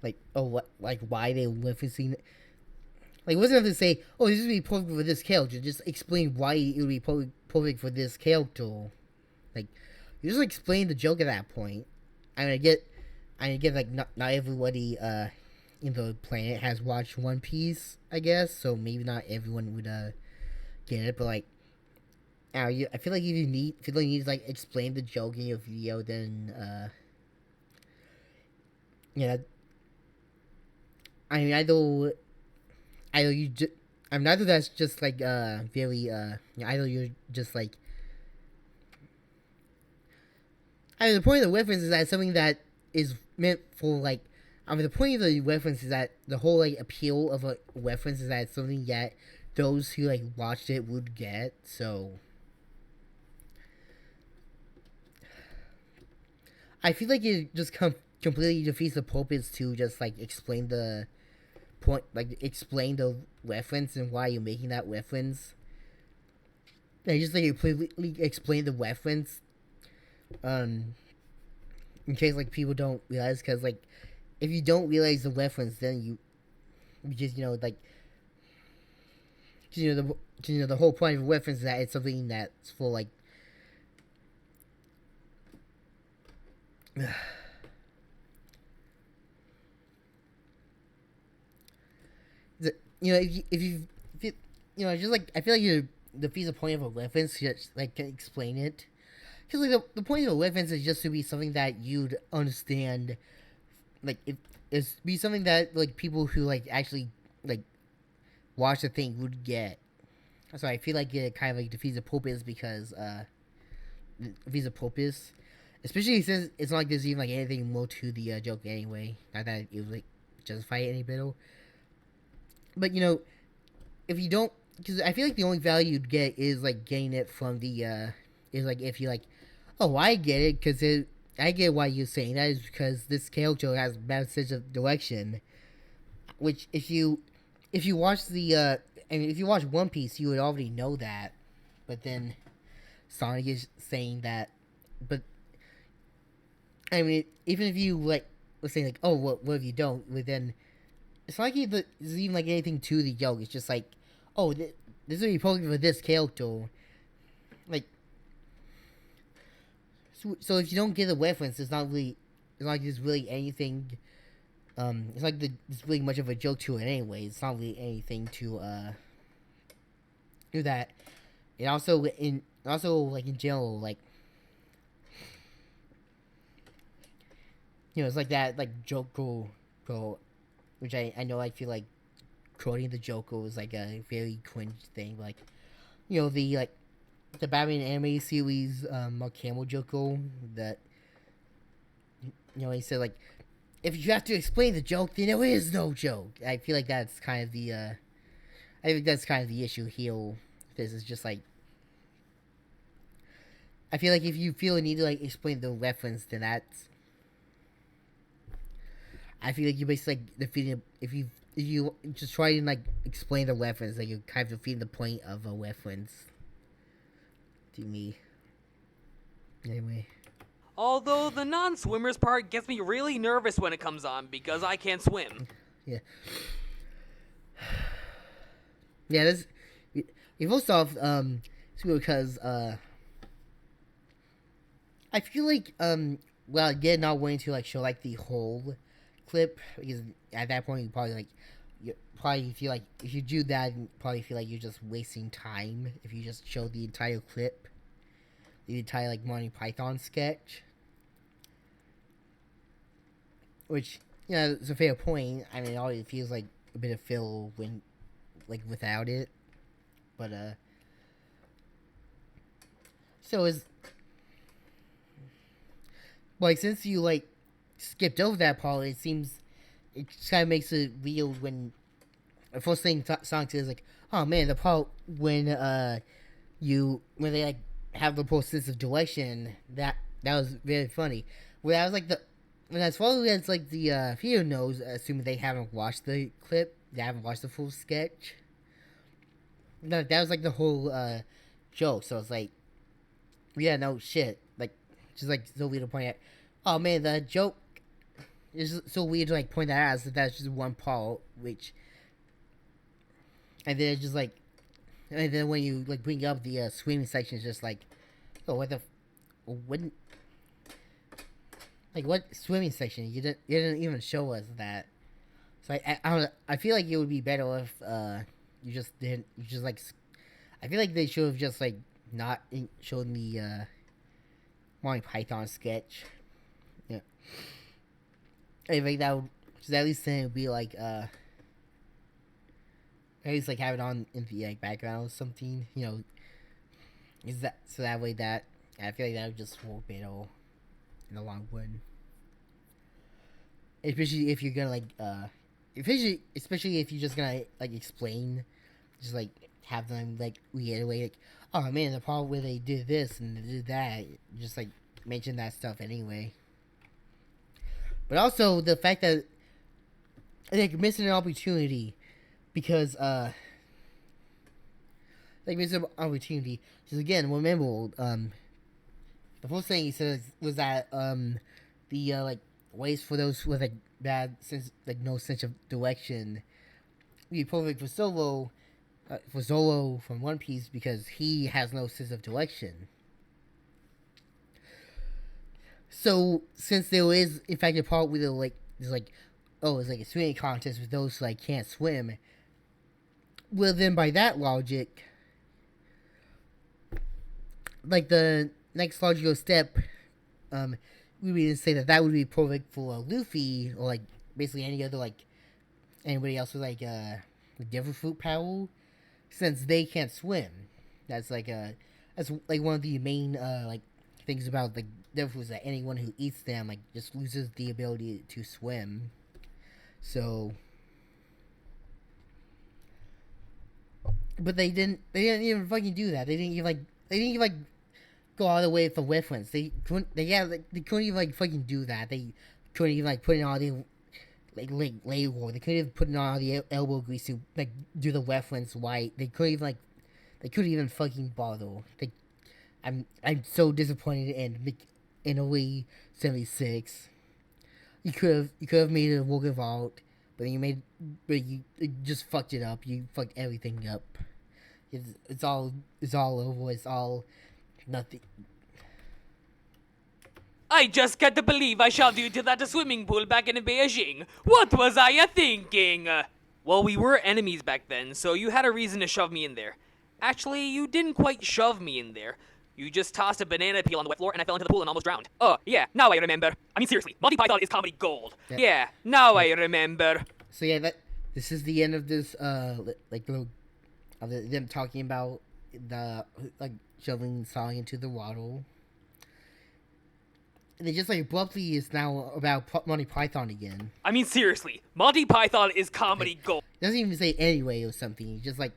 Like why they were referencing. Like it wasn't enough to say, oh, this would be perfect for this character. Just explain why it would be perfect for this character. Like you just explain the joke at that point. I mean, I get like not everybody in the planet has watched One Piece, I guess, so maybe not everyone would get it, but like I feel like if you need to like explain the joke in your video, then yeah. I mean, either you just either that's just like very either you're just like I mean the point of the reference is that something that is meant for like the point of the reference is that the whole like appeal of a reference is that it's something that those who like watched it would get, so I feel like it just completely defeats the purpose to just like explain the point, like explain the reference and why you're making that reference. I just like completely explain the reference, in case like people don't realize, because like if you don't realize the reference, then you just like the whole point of a reference is that it's something that's for like. If you it's just like I feel like you defeats the point of a reference to just like can explain it. Because like the point of a reference is just to be something that you'd understand, like it's be something that like people who like actually like watch the thing would get. So I feel like it kind of like defeats the purpose because defeats the purpose, especially since it's not like there's even like anything more to the joke anyway. Not that it would like justify it any better. But if you don't, because I feel like the only value you'd get is like getting it from the is like if you like, oh, I get it because I get why you're saying that is because this character has bad sense of direction. Which if you watch the if you watch One Piece, you would already know that. But then Sonic is saying that. But I mean, even if you like, let's say like, oh, what if you don't? But then it's not like there's even like anything to the joke. It's just like, oh, this is what you're posing for this character. Like, so if you don't get the reference, it's not like there's really anything. It's like there's really much of a joke to it anyway. It's not really anything to do that. And also like in general, like it's like that like Joker, which I know I feel like quoting the Joker was like a very cringe thing. Like the Batman anime series Mark Hamill Joker that he said like, if you have to explain the joke, then there is no joke. I feel like that's kind of the I think that's kind of the issue here. This is just like, I feel like if you feel a need to like explain the reference, then that's, I feel like you basically like defeating, if you just try to like explain the reference, like you're kind of defeating the point of a reference. To me. Anyway. Although the non-swimmers part gets me really nervous when it comes on because I can't swim. Yeah. Yeah, this. First off, it's because I feel like well, again, not wanting to like show like the whole clip, because at that point you probably feel like if you do that, you probably feel like you're just wasting time if you just show the entire clip, the entire like Monty Python sketch. Which, it's a fair point. I mean, it always feels like a bit of fill when, like, without it. But, so like, since you, like, skipped over that part, it kind of makes it weird when, the first thing Sonic says, like, oh man, the part when they, like, have the poor sense of direction, that was very funny. Where I was, like, and as far as, like, the viewer knows, assuming they haven't watched the clip, they haven't watched the full sketch, that was, like, the whole, joke, so it's like, yeah, no shit, like, just, like, so weird to point out, oh, man, the joke is so weird to, like, point that out, as if that's just one part, which, and then it's just, like, and then when you, like, bring up the, swimming section, it's just, like, oh, wouldn't, like, what swimming section? You didn't even show us that. So I feel like it would be better if you just like, I feel like they should have just like not shown the Monty Python sketch. Yeah. I think that would, cause at least then it would be like at least like have it on in the like background or something. Is that so that way that I feel like that would just work better in the long run, especially if you're gonna like especially if you're just gonna like explain, just like have them like reiterate like, oh man, the part where they did this and they did that, just like mention that stuff anyway. But also the fact that like missing an opportunity because like missing an opportunity, because again, remember the first thing he said was that the like ways for those with like bad sense, like no sense of direction, be perfect for Zoro from One Piece because he has no sense of direction. So since there is in fact a part where like there's like, oh, it's like a swimming contest with those who like can't swim, Well, then by that logic, like the next logical step, we would say that would be perfect for Luffy or like basically any other like anybody else with like different fruit power, since they can't swim. That's like one of the main like things about the devil fruits, that anyone who eats them like just loses the ability to swim. So, but they didn't even fucking do that. They didn't even go all the way for reference. They couldn't even like fucking do that. They couldn't even like put in all the like label. They couldn't even put in all the elbow grease to like do the reference right. They couldn't even fucking bother. I'm so disappointed in Elite 76. You could have made it a work of art, but you just fucked it up. You fucked everything up. It's all over. It's all nothing. I just can't believe I shoved you into that swimming pool back in Beijing. What was I thinking? Well, we were enemies back then, so you had a reason to shove me in there. Actually, you didn't quite shove me in there. You just tossed a banana peel on the wet floor and I fell into the pool and almost drowned. Oh, yeah, now I remember. I mean, seriously, Monty Python is comedy gold. Yeah, now I remember. So yeah, this is the end of this, them talking about the, like, shoving Sonic into the water. And it just, like, abruptly is now about Monty Python again. I mean, seriously, Monty Python is comedy gold. It doesn't even say anyway or something. He's just like,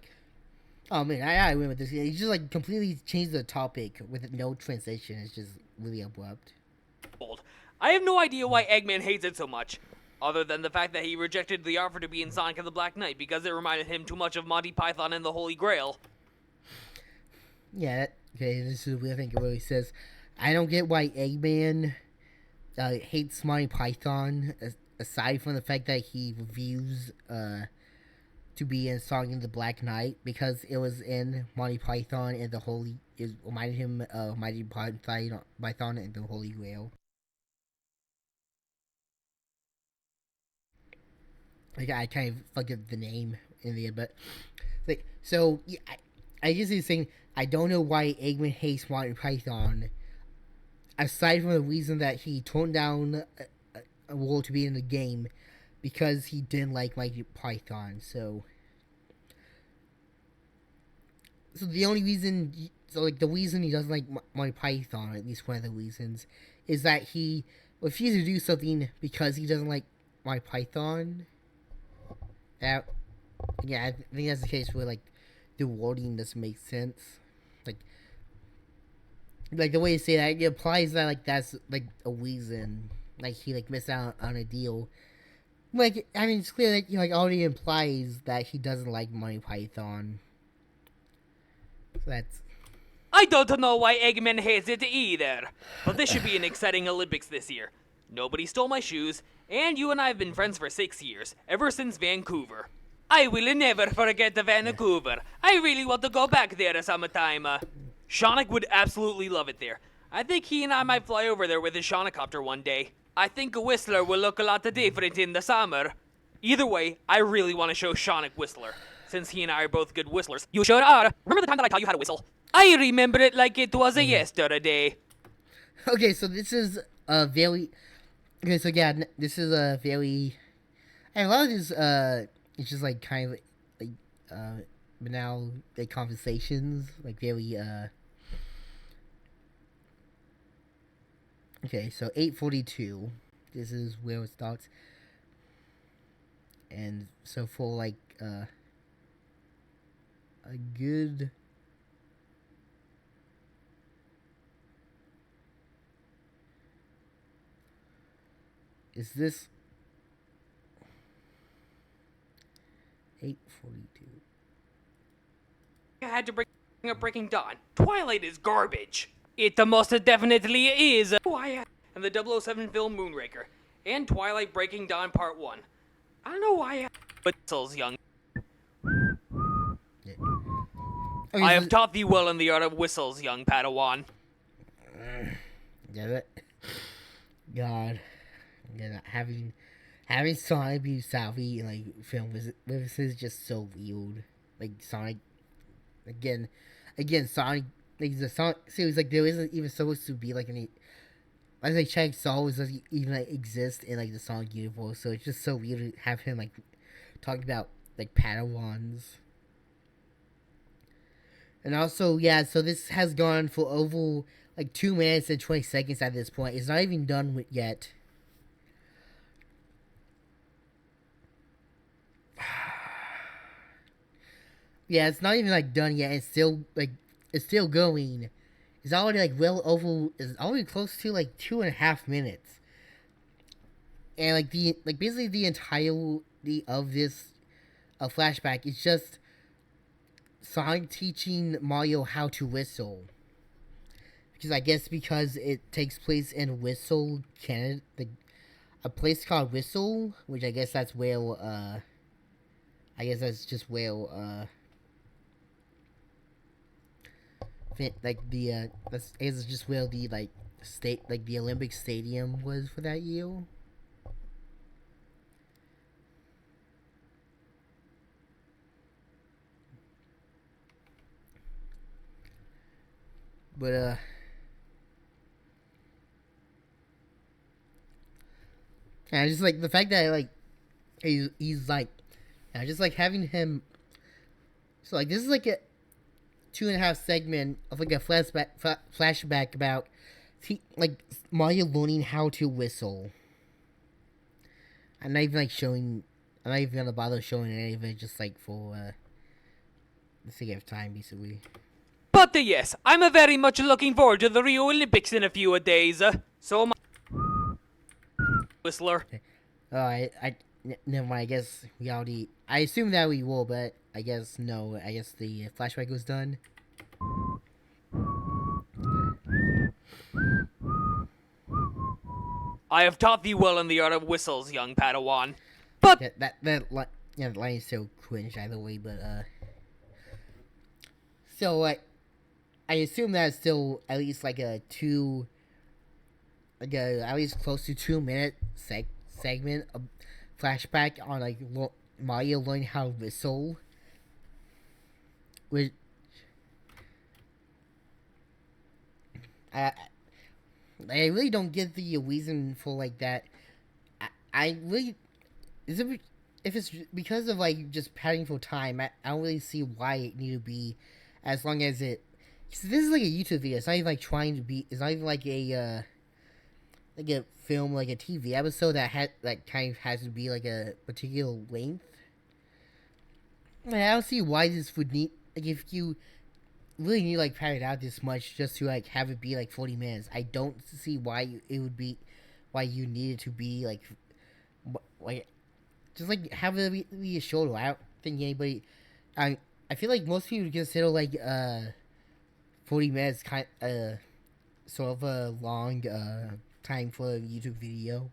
oh man, I remember this. He just, like, completely changed the topic with no transition. It's just really abrupt. I have no idea why Eggman hates it so much, other than the fact that he rejected the offer to be in Sonic and the Black Knight because it reminded him too much of Monty Python and the Holy Grail. Yeah, okay, this is what I think it really says. I don't get why Eggman hates Monty Python, aside from the fact that he refused to be in Sonic and the Black Knight, because it was in Monty Python and the Holy... It reminded him of Monty Python and the Holy Grail. Like, I kind of fucked up the name in the end, but... Like, so, yeah, I guess he's saying, I don't know why Eggman hates Monty Python, aside from the reason that he turned down a role to be in the game because he didn't like Monty Python. So the only reason, the reason he doesn't like Monty Python, at least one of the reasons, is that he refused to do something because he doesn't like Monty Python. Yeah, I think that's the case where, like, the wording doesn't make sense. Like the way you say that, it implies that, like, that's, like, a reason. Like, he, like, missed out on a deal. Like, I mean, it's clear that, you know, like, already implies that he doesn't like Monty Python. So that's... I don't know why Eggman hates it either, but this should be an exciting Olympics this year. Nobody stole my shoes, and you and I have been friends for 6 years, ever since Vancouver. I will never forget Vancouver. I really want to go back there sometime. Sonic would absolutely love it there. I think he and I might fly over there with his Sonicopter one day. I think Whistler will look a lot different in the summer. Either way, I really want to show Sonic Whistler, since he and I are both good whistlers. You sure are. Remember the time that I taught you how to whistle? I remember it like it was yesterday. Okay, so this is a very... Okay, so yeah, this is a very... And a lot of this, it's just, like, kind of, like, banal, like, conversations, like, very, Okay, so 8:42, this is where it starts, and so for, like, a good... Is this 8:42? I had to bring up Breaking Dawn. Twilight is garbage. It most definitely is. Why? And the 007 film Moonraker. And Twilight Breaking Dawn Part 1. I don't know why but Whistle's young. Yeah. Okay, I have taught thee well in the art of whistles, young Padawan. Get it? God. Yeah, having Sonic be Southie in, like, film this is just so weird. like Sonic again Sonic, like the Sonic series, like there isn't even supposed to be like any, as I checked, Saul doesn't even like exist in like the Sonic universe, so it's just so weird to have him like talking about like Padawans. And also, yeah, so this has gone for over like 2 minutes and 20 seconds at this point. It's not even done with yet. Yeah, it's not even like done yet. It's still going. It's already like it's already close to like 2.5 minutes. And basically the entirety of this flashback is just Sonic teaching Mario how to whistle. Because I guess because it takes place in Whistle, Canada, a place called Whistle, which I guess that's where I guess that's just where that's is just where the the Olympic Stadium was for that year. But and I just like the fact that he's like, I just like having him. So like this is like a 2.5 segment of like a flashback about Mario learning how to whistle. I'm not even gonna bother showing any of it, just like for the sake of time, basically. But yes, I'm very much looking forward to the Rio Olympics in a few days. So my Whistler. Oh, never mind. I guess we already. I assume that we will, but I guess no. I guess the flashback was done. I have taught thee well in the art of whistles, young Padawan. But Yeah, that line is so cringe either way. But so I assume that's still at least like a at least close to 2 minute segment of flashback on like Mario learning how to whistle. Which I really don't get the reason for like that. I really is it if it's because of like just padding for time. I don't really see why it need to be as long as it. So this is like a YouTube video. It's not even like trying to be. It's not even like a film, like a TV episode that kind of has to be like a particular length. I don't see why this would need, like, if you really need like pad it out this much just to like have it be like 40 minutes. I don't see why it would be, why you need it to be like just like have it be a shorter. I don't think anybody. I feel like most people consider like 40 minutes sort of a long time for a YouTube video.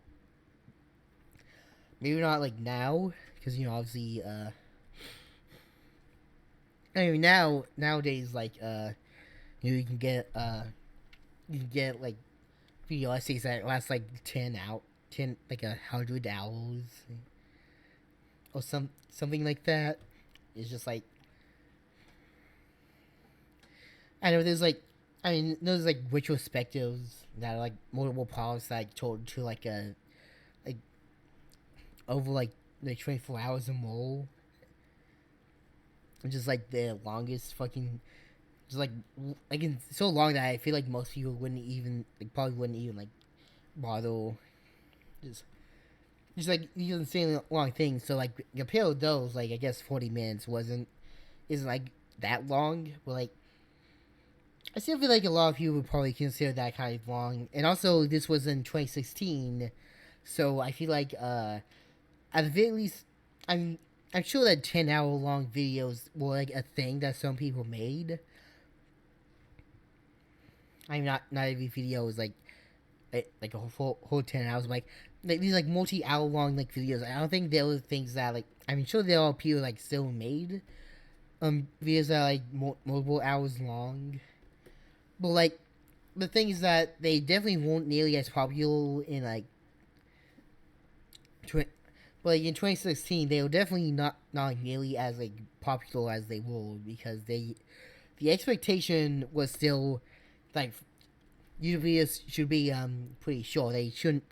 Maybe not like now, because obviously I mean nowadays like you can get like video essays that last like 10 like 100 hours or something like that. It's just like, I know there's like, there's like retrospectives that are like multiple parts that I told to like over like 24 hours or more. Just like the longest fucking, just like it's so long that I feel like most people wouldn't even like bother just like even saying long things. So like compared to those, like I guess 40 minutes isn't like that long, but like I still feel like a lot of people would probably consider that kind of long. And also this was in 2016, so I feel like at the very least I'm sure that 10-hour long videos were like a thing that some people made. I'm not every video is like a whole 10 hours. Like these like multi-hour long like videos. I don't think there were things that like, I'm sure there are people like still made videos that are like multiple hours long. But like the thing is that they definitely weren't nearly as popular in like But like in 2016, they were definitely not nearly as like popular as they were because the expectation was still like YouTube videos should be pretty short. They shouldn't.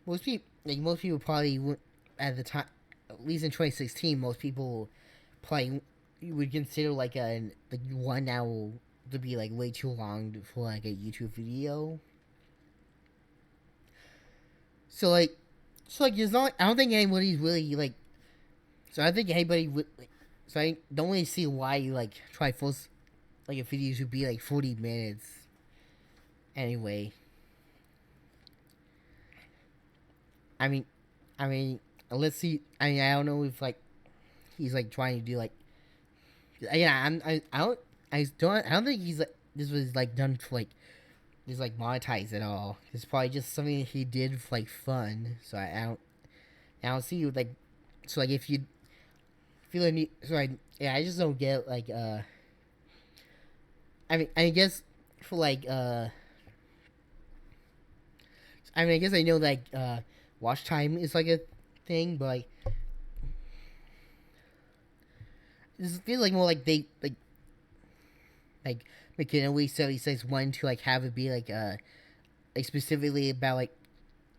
Most people probably would at the time, at least in 2016, most people probably would consider like a like 1 hour to be like way too long for like a YouTube video. So there's not. I don't think anybody's really like. So I think anybody would. Like, so I don't really see why you like try force like a video should be like 40 minutes. Anyway. I mean, let's see. I mean, I don't know if like he's like trying to do like. Yeah, I don't think he's like this was like done for like just like monetized at all. It's probably just something that he did for like fun. So I don't see like so like if you feel any so I just don't get like I guess for like I guess I know like watch time is like a thing, but like this feels like more like they like McKinley 76 wanted to like have it be like specifically about like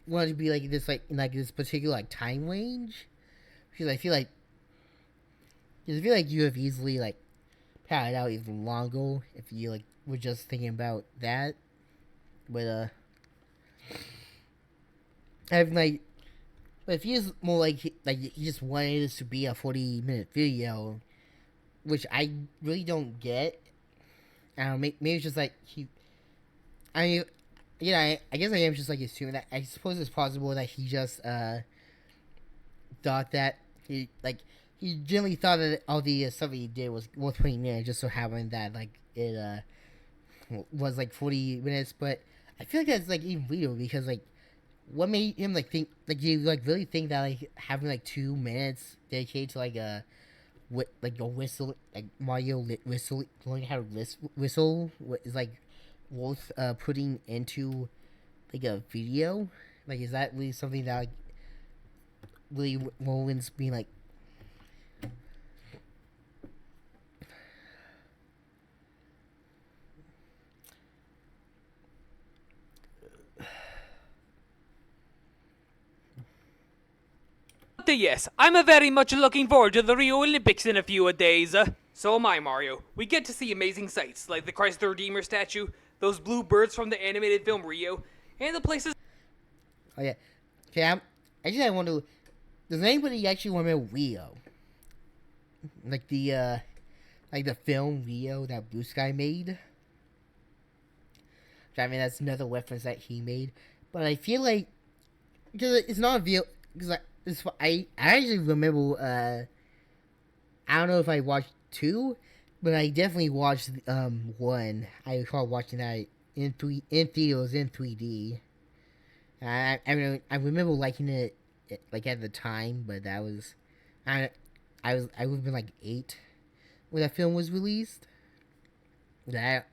wanted to be like this like in like this particular like time range because I feel like you have easily like padded out even longer if you like were just thinking about that, but having like but it feels more like he just wanted this to be a 40-minute video, which I really don't get. I don't know, maybe it's just like he. I mean, yeah, I guess I am just like assuming that. I suppose it's possible that he just thought that he generally thought that all the stuff he did was worth putting in. It just so happened that like it was like 40 minutes, but I feel like that's like even weirder because like what made him like think like you like really think that like having like 2 minutes dedicated to like a whistle, like Mario whistle, learning how to whistle is like worth putting into like a video? Like, is that really something that like really Roland's being like? Yes, I'm very much looking forward to the Rio Olympics in a few days. So am I, Mario. We get to see amazing sights, like the Christ the Redeemer statue, those blue birds from the animated film Rio, and the places... Oh yeah. Okay, I wonder, does anybody actually remember Rio? Like the film Rio that Blue Sky made? I mean, that's another reference that he made. But I feel like, because it's not a video, because I actually remember, I don't know if I watched 2, but I definitely watched 1. I recall watching that in theaters in 3D. I mean, I remember liking it like at the time, but that was I would have been like 8 when that film was released. That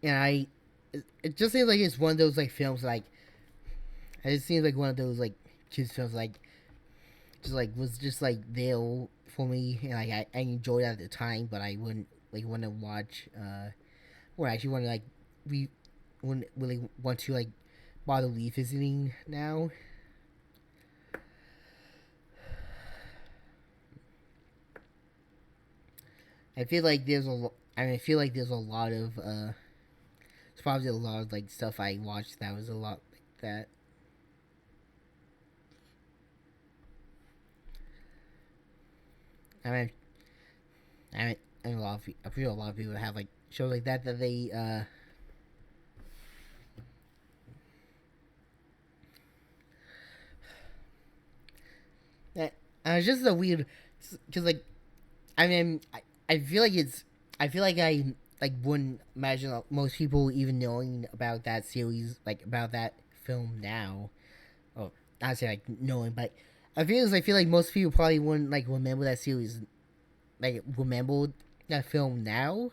and it just seems like it's one of those like films like it seems like one of those like kids films like just like was just like there for me and like I enjoyed it at the time, but I wouldn't like want to watch or actually want to like wouldn't really want to like bother revisiting now. I feel like there's a lot of it's probably a lot of like stuff I watched that was a lot like that. I mean, I feel a lot of people have like shows like that they that it's just a weird because like I mean I feel like I like wouldn't imagine most people even knowing about that series, like about that film now. Oh, not say like knowing, but I feel like most people probably wouldn't like remember that series, like remember that film now.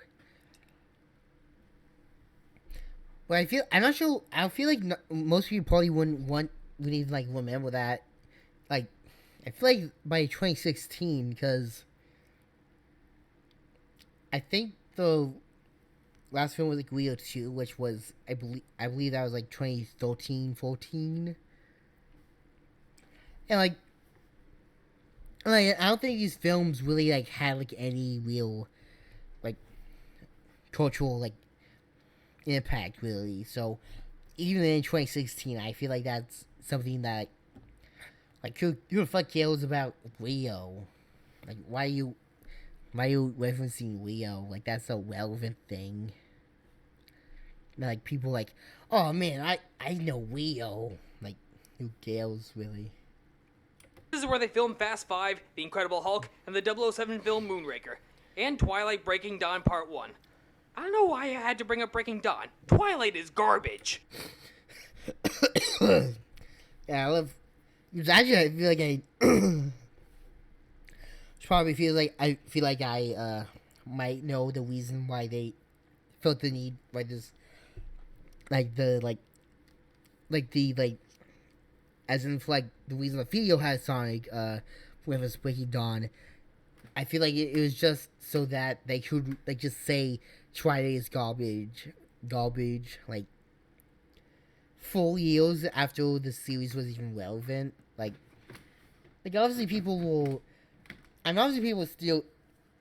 But I'm not sure. I feel like most people probably wouldn't even like remember that, like I feel like by 2016, because I think the last film was like Leo 2, which was I believe that was like 2013, 14. And like I don't think these films really like had like any real like cultural like impact really. So even in 2016, I feel like that's something that like who the fuck cares about Leo? Like why are you referencing Leo? Like that's a relevant thing. Like people like, oh man, I know Leo. Like who cares really? This is where they filmed Fast 5, The Incredible Hulk, and the 007 film Moonraker, and Twilight Breaking Dawn Part 1. I don't know why I had to bring up Breaking Dawn. Twilight is garbage. Yeah, I love. Actually, I feel like I feel like I might know the reason why they felt the need why this as in for, like the reason the video had Sonic with us Breaking Dawn. I feel like it was just so that they could like just say Twilight is garbage like 4 years after the series was even relevant. Like obviously people will, and obviously people still,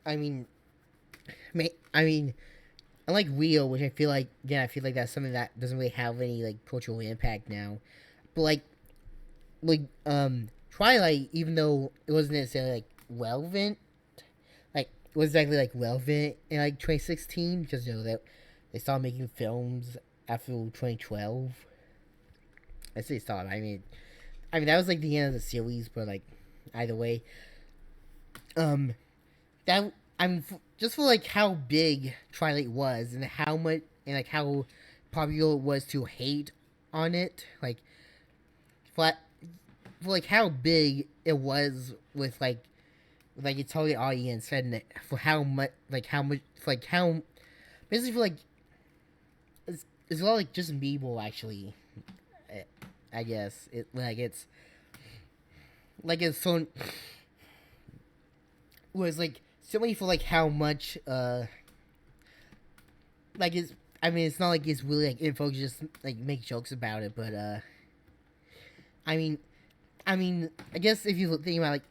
I mean, unlike Rio, which I feel like that's something that doesn't really have any like cultural impact now, but like Twilight, even though it wasn't necessarily like relevant, like it was exactly like relevant in like 2016 because you know that they started making films after 2012. I say start. I mean that was like the end of the series, but like either way, that just for like how big Twilight was and how much and like how popular it was to hate on it, like for like how big it was with like its target audience and for how much basically for like it's a lot like Justin Bieber actually. I guess it's so was like simply for like how much like it's it's not like it's really like info just like make jokes about it, but I mean I guess if you think about like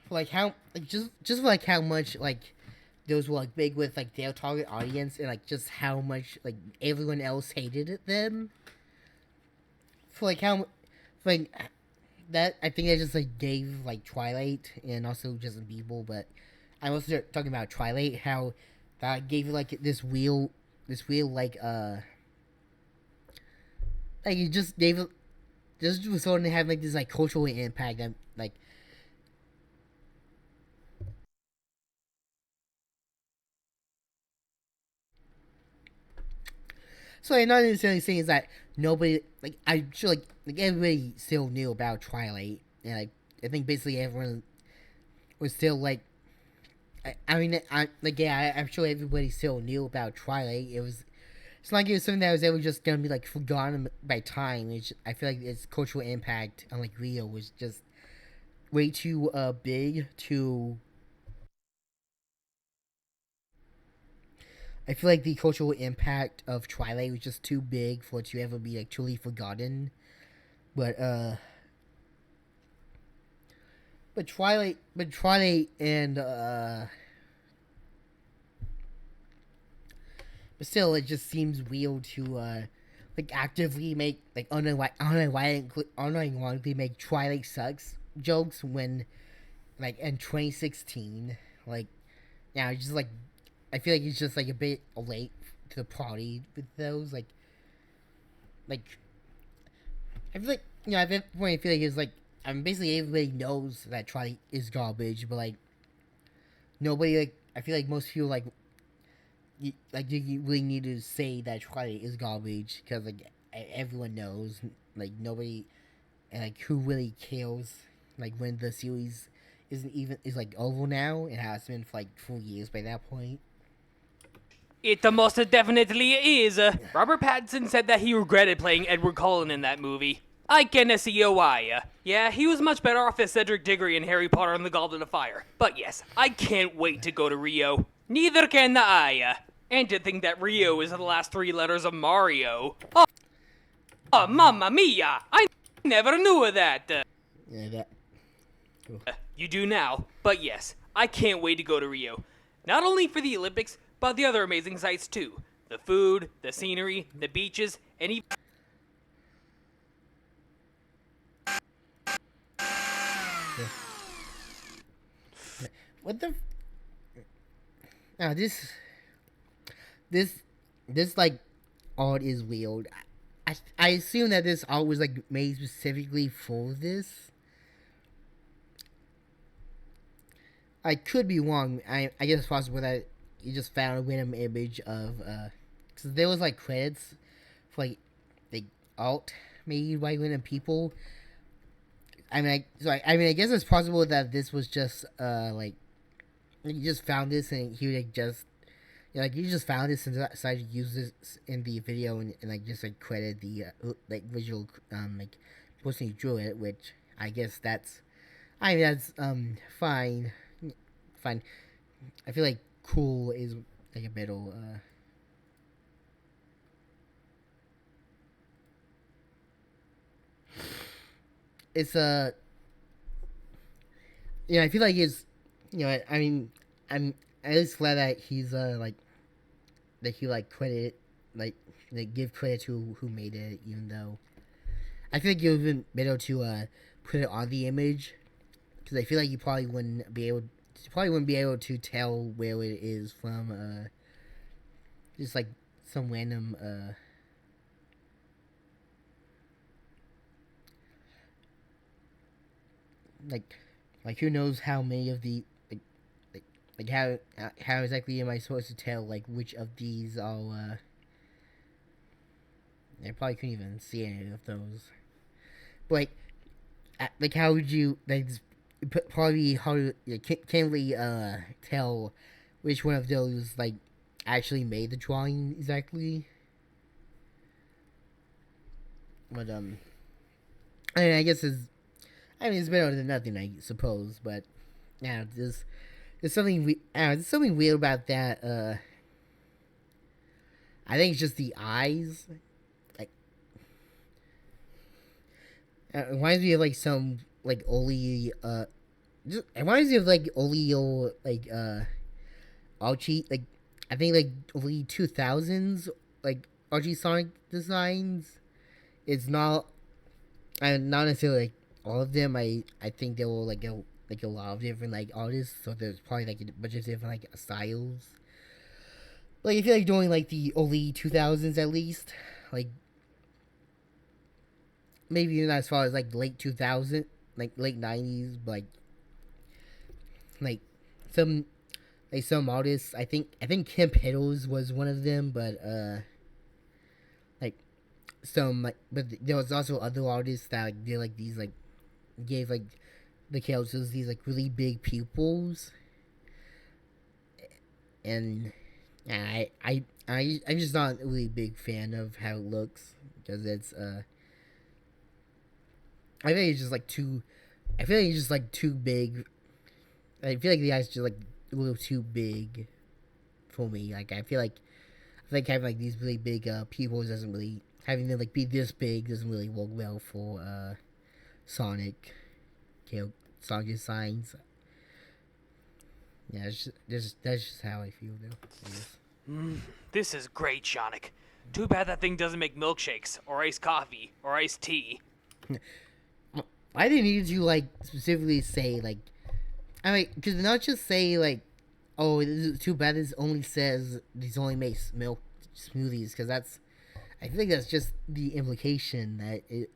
for like how like just for like how much like those were like big with like their target audience and like just how much like everyone else hated them. For like how, like that, I think I just like gave like Twilight and also Justin Bieber, but I'm also talking about Twilight, how that gave like this real like it just gave it just was starting to have like this like cultural impact and like. So I'm not necessarily saying is that nobody like I'm sure like everybody still knew about Twilight, and like I think basically everyone was still like I'm sure everybody still knew about Twilight. It's not like it was something that was ever just gonna be like forgotten by time. I feel like its cultural impact on like Rio was just way too big to. I feel like the cultural impact of Twilight was just too big for it to ever be like truly forgotten. But Twilight and but still it just seems weird to like actively make like unironically make Twilight sucks jokes when like in 2016 like yeah just like I feel like it's just like a bit late to the party with those like I feel like at that point I feel like it's like basically everybody knows that Twilight is garbage, but like nobody like I feel like most people like you really need to say that Twilight is garbage because like everyone knows like nobody like who really cares like when the series is like over now. It has been for like 4 years by that point. It most definitely is. Robert Pattinson said that he regretted playing Edward Cullen in that movie. I can see why. Yeah, he was much better off as Cedric Diggory in Harry Potter and the Goblet of Fire. But yes, I can't wait to go to Rio. Neither can I. And to think that Rio is the last 3 letters of Mario. Oh, mamma mia! I never knew of that. Yeah, that. You do now. But yes, I can't wait to go to Rio. Not only for the Olympics, but the other amazing sights too. The food, the scenery, the beaches, and even... What the? Now this like art is weird. I assume that this art was like made specifically for this. I could be wrong. I guess it's possible that you just found a random image of because there was like credits for like art made by random people. I mean, I guess it's possible that this was just like you just found this and he like just like you just found this and decided to use this in the video and like just like credit the like visual like person who drew it, which I guess that's fine. Fine. I feel like cool is like a middle it's I feel like it's I mean I'm at least glad that he's like that he like credit like give credit to who made it, even though I feel like it would have been better to put it on the image, because I feel like you probably wouldn't be able to tell where it is from just like some random like who knows how many of the like how exactly am I supposed to tell like which of these are I probably couldn't even see any of those, but like how would you like probably hard can't really tell which one of those like actually made the drawing exactly. But I mean I guess it's better than nothing, I suppose. But yeah, there's something there's something weird about that. I think it's just the eyes. Like it reminds me of like some like Oli just it reminds me of like Olio like Archie, like I think like early 2000s like Archie Sonic designs. It's not not necessarily like all of them. I think there were like a lot of different like artists, so there's probably like a bunch of different like styles. Like I feel like during like the early 2000s at least, like maybe not as far as like late 2000, like late 90s, but like some artists. I think Kim Petals was one of them, but like some like but there was also other artists that like did like these like gave like the characters these like really big pupils, and I'm just not a really big fan of how it looks, because it's I think it's just like too. I feel like it's just like too big. I feel like the eyes just like a little too big for me. Like I feel like having like these really big pupils doesn't really, having them like be this big doesn't really work well for Sonic. Sonic designs. Yeah, that's just how I feel though, I guess. This is great, Sonic. Too bad that thing doesn't make milkshakes, or iced coffee, or iced tea. I didn't need to like specifically say like, I mean, because not just say like, oh, it's too bad this only says these only makes milk smoothies, because I think that's just the implication that it,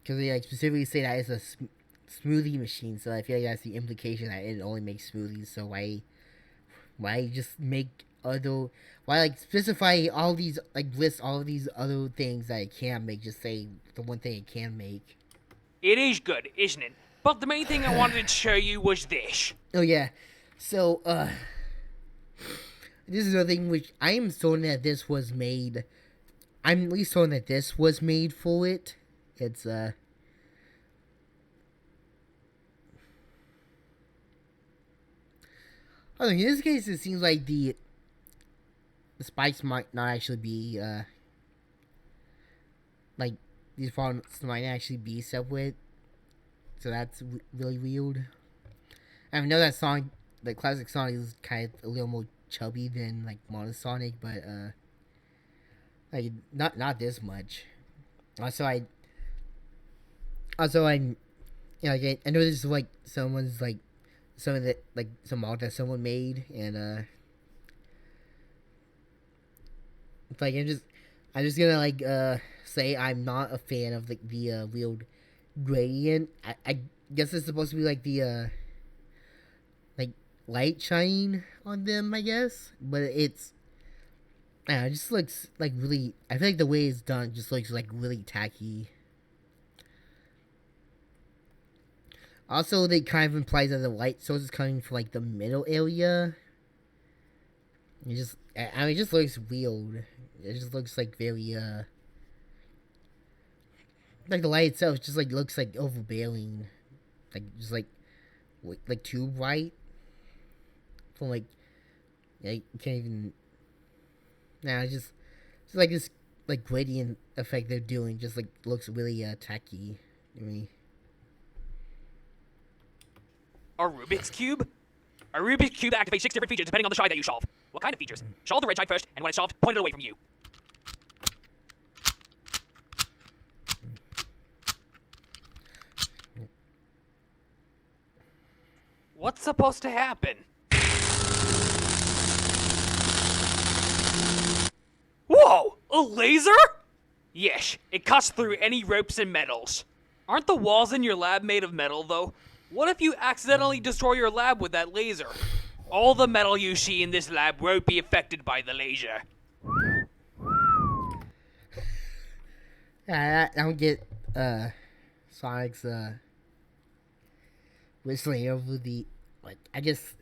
because they like specifically say that it's a smoothie machine, so I feel like that's the implication that it only makes smoothies. So why just make other, why like specify all these, like list all of these other things that it can make, just say the one thing it can make. It is good, isn't it? But the main thing I wanted to show you was this. Oh yeah, so this is the thing which I am certain that this was made. I'm at least certain that this was made for it. It's Oh, in this case, it seems like the spikes might not actually be like these problems might actually be separate. So that's really weird. I know that Sonic, the classic Sonic, is kind of a little more chubby than like modern Sonic, but like not this much. Also, I you know, like, I know this is like someone's like some of the like some mod that someone made, and like I'm just gonna like say I'm not a fan of like the weird gradient. I guess it's supposed to be like the like light shining on them, I guess, but it's I don't know, it just looks like really. I feel like the way it's done just looks like really tacky. Also, they kind of implies that the light source is coming from like the middle area. It just, I mean, it just looks weird. It just looks like very like the light itself just like looks like overbearing, like just like too bright. From like you can't even. Nah, it's just like this like gradient effect they're doing just like looks really tacky to me. A Rubik's Cube? A Rubik's Cube activates 6 different features depending on the shide that you solve. What kind of features? Solve the red side first, and when it's solved, point it away from you. What's supposed to happen? Whoa! A laser? Yes, it cuts through any ropes and metals. Aren't the walls in your lab made of metal, though? What if you accidentally destroy your lab with that laser? All the metal you see in this lab won't be affected by the laser. I don't get Sonic's whistling over the like I guess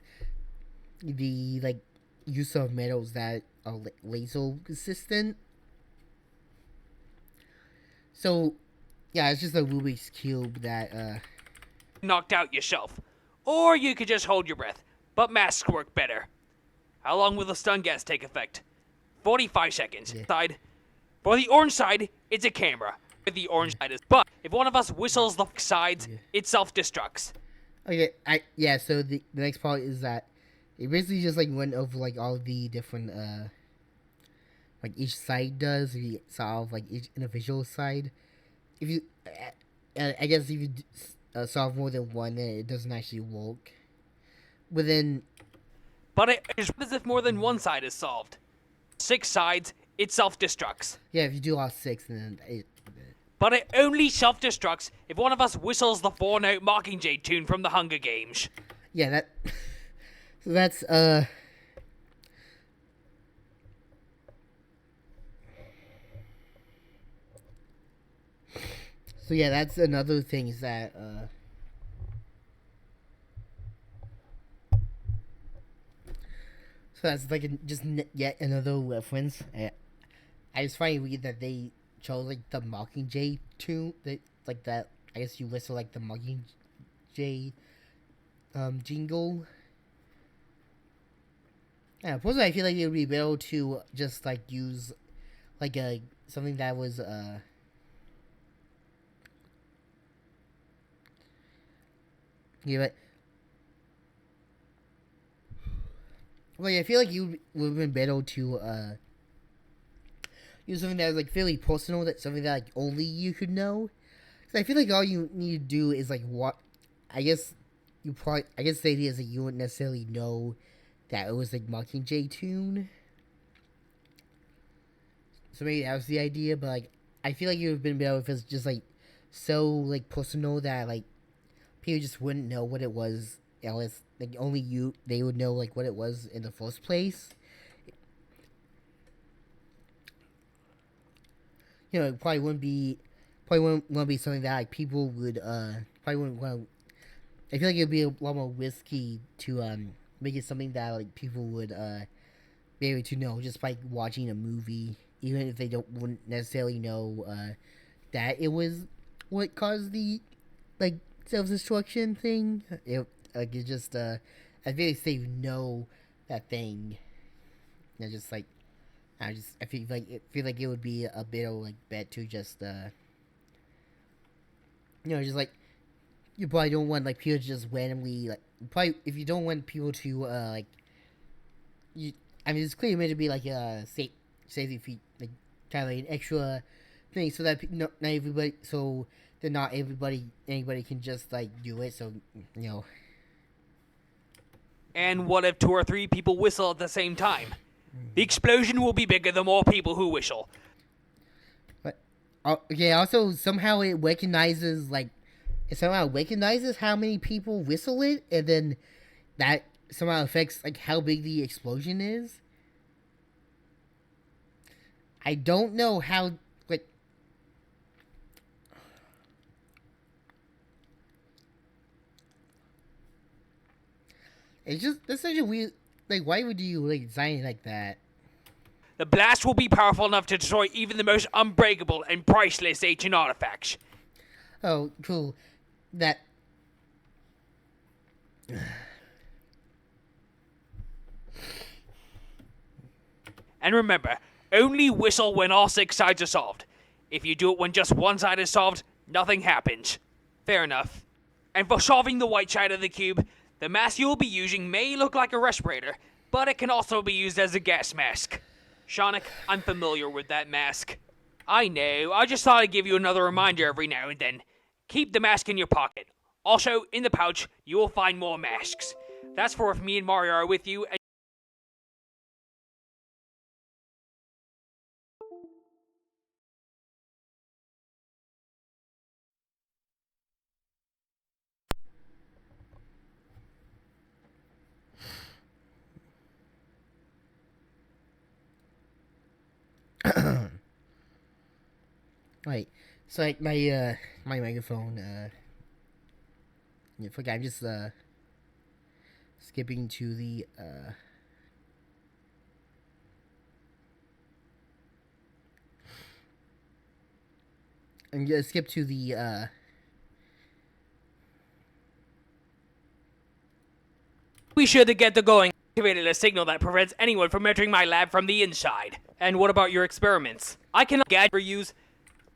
the like use of metals that are laser resistant. So yeah, it's just a Rubik's Cube that Knocked out yourself. Or you could just hold your breath, but masks work better. How long will the stun gas take effect? 45 seconds. Yeah. Side. For the orange side, it's a camera. The orange side is, but if one of us whistles the sides, it self-destructs. okay, so the next part is that it basically just like went over like all the different like each side does if you solve like each individual side. If you I guess if you solve more than one, then it doesn't actually work. But then But it is as if more than one side is solved. 6 sides, it self-destructs. yeah, if you do all 6, then it But it only self-destructs if one of us whistles the 4-note Mockingjay tune from the Hunger Games. yeah, that so that's so yeah, that's another thing is that so that's like yet another reference. I just find it weird that they chose like the Mockingjay tune, like that. I guess you whistle like the Mockingjay jingle. Yeah, personally, I feel like it would be better to just like use like a something that was yeah, but well, yeah, I feel like you would have been better to use something that was like fairly personal, that something that like only you could know. Cause I feel like all you need to do is like what I guess the idea is that you wouldn't necessarily know that it was like Mockingjay tune. So maybe that was the idea, but like I feel like it would have been better if it's just like so like personal that like people just wouldn't know what it was unless like only they would know like what it was in the first place. You know, it probably wouldn't be something that like people would probably wouldn't want. I feel like it would be a lot more risky to make it something that like people would be able to know just by watching a movie, even if they wouldn't necessarily know that it was what caused the like self-destruction thing. It just I I feel like they know that thing. They're just like, I feel like it would be a bit of like bet to just just like you probably don't want like people to just randomly like probably if you don't want people to like you. I mean, it's clearly meant to be like a safety feat, like kind of like an extra thing, so that not everybody, so that not anybody can just like do it. So And what if 2 or 3 people whistle at the same time? The explosion will be bigger the more people who whistle. But okay, also somehow it recognizes how many people whistle it, and then that somehow affects like how big the explosion is. I don't know how like that's such a weird, like, why would you like design it like that? The blast will be powerful enough to destroy even the most unbreakable and priceless ancient artifacts. Oh, cool. That And remember, only whistle when all 6 sides are solved. If you do it when just one side is solved, nothing happens. Fair enough. And for solving the white side of the cube, the mask you will be using may look like a respirator, but it can also be used as a gas mask. Shonik, I'm familiar with that mask. I know, I just thought I'd give you another reminder every now and then. Keep the mask in your pocket. Also, in the pouch, you will find more masks. That's for if me and Mario are with you and Right. So like my my microphone yeah, forget, I'm just skipping to the I'm gonna skip to the we should get the going. Activated a signal that prevents anyone from entering my lab from the inside. And what about your experiments? I cannot gadget or use.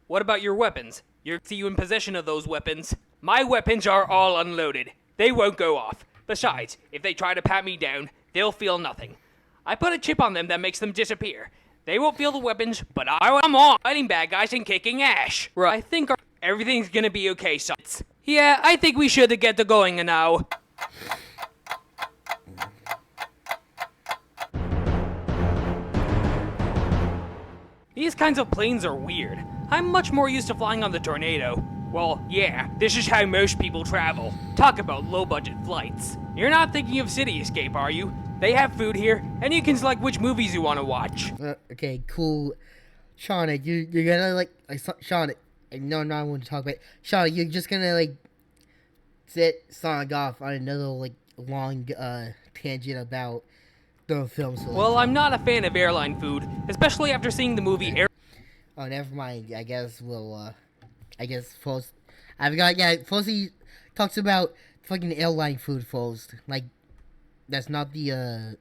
What about your weapons? You're see you in possession of those weapons. My weapons are all unloaded. They won't go off. Besides, if they try to pat me down, they'll feel nothing. I put a chip on them that makes them disappear. They won't feel the weapons, but I'm on fighting bad guys and kicking ass. Right, I think everything's gonna be okay, sons. Yeah, I think we should get the going now. These kinds of planes are weird. I'm much more used to flying on the Tornado. Well, yeah, this is how most people travel. Talk about low-budget flights. You're not thinking of City Escape, are you? They have food here, and you can select which movies you want to watch. okay, cool. Shauna, you're gonna like Shauna. No, I want to talk about Shauna. You're just gonna like sit Sonic off on another like long tangent about the film. So, well, I'm not a fan of airline food, especially after seeing the movie Oh, never mind. I guess we'll I guess first I've got first he talks about fucking airline food first. Like that's not the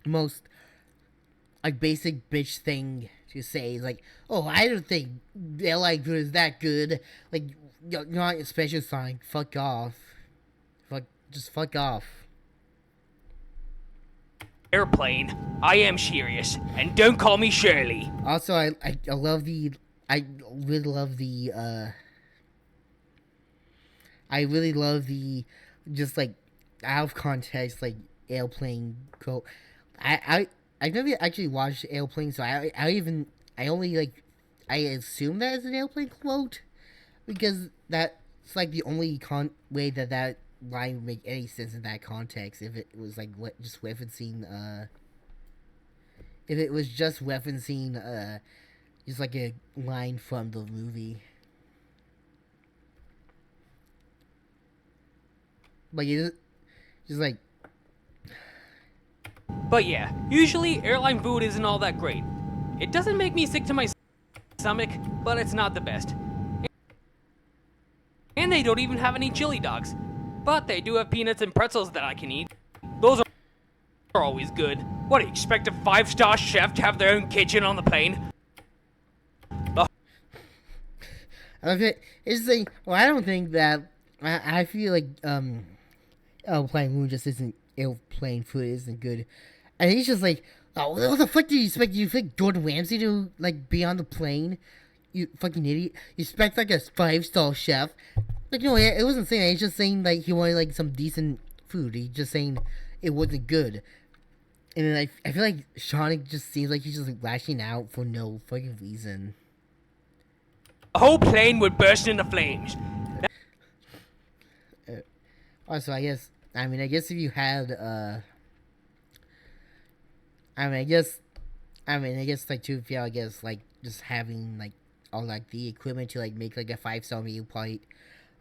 most like basic bitch thing to say. It's like, oh, I don't think airline food is that good. Like you're not a special sign. Fuck off. Just fuck off. airplane. I am serious, and don't call me Shirley. Also, I love the I really love the just like out of context like airplane quote. I never actually watched Airplane, so I assume that is an airplane quote because that's like the only way that line would make any sense in that context if it was like just referencing just like a line from the movie. Like it's just like. But yeah, usually airline food isn't all that great. It doesn't make me sick to my stomach, but it's not the best. And they don't even have any chili dogs. But they do have peanuts and pretzels that I can eat. are always good. What, do you expect a 5-star chef to have their own kitchen on the plane? I don't think it's like. Well, I don't think that. I feel like Plain Moon just isn't. Plain food isn't good. And he's just like, oh, what the fuck do you expect? You think Gordon Ramsay to like be on the plane? You fucking idiot! You expect like a 5-star chef? Like, no, it wasn't saying that. He's just saying like he wanted like some decent food. He's just saying it wasn't good. And then I feel like Sonic just seems like he's just like lashing out for no fucking reason. The whole plane would burst into flames. Also, I guess if you had I guess like too, if you I guess like just having like all like the equipment to like make like a 5-star meal plate,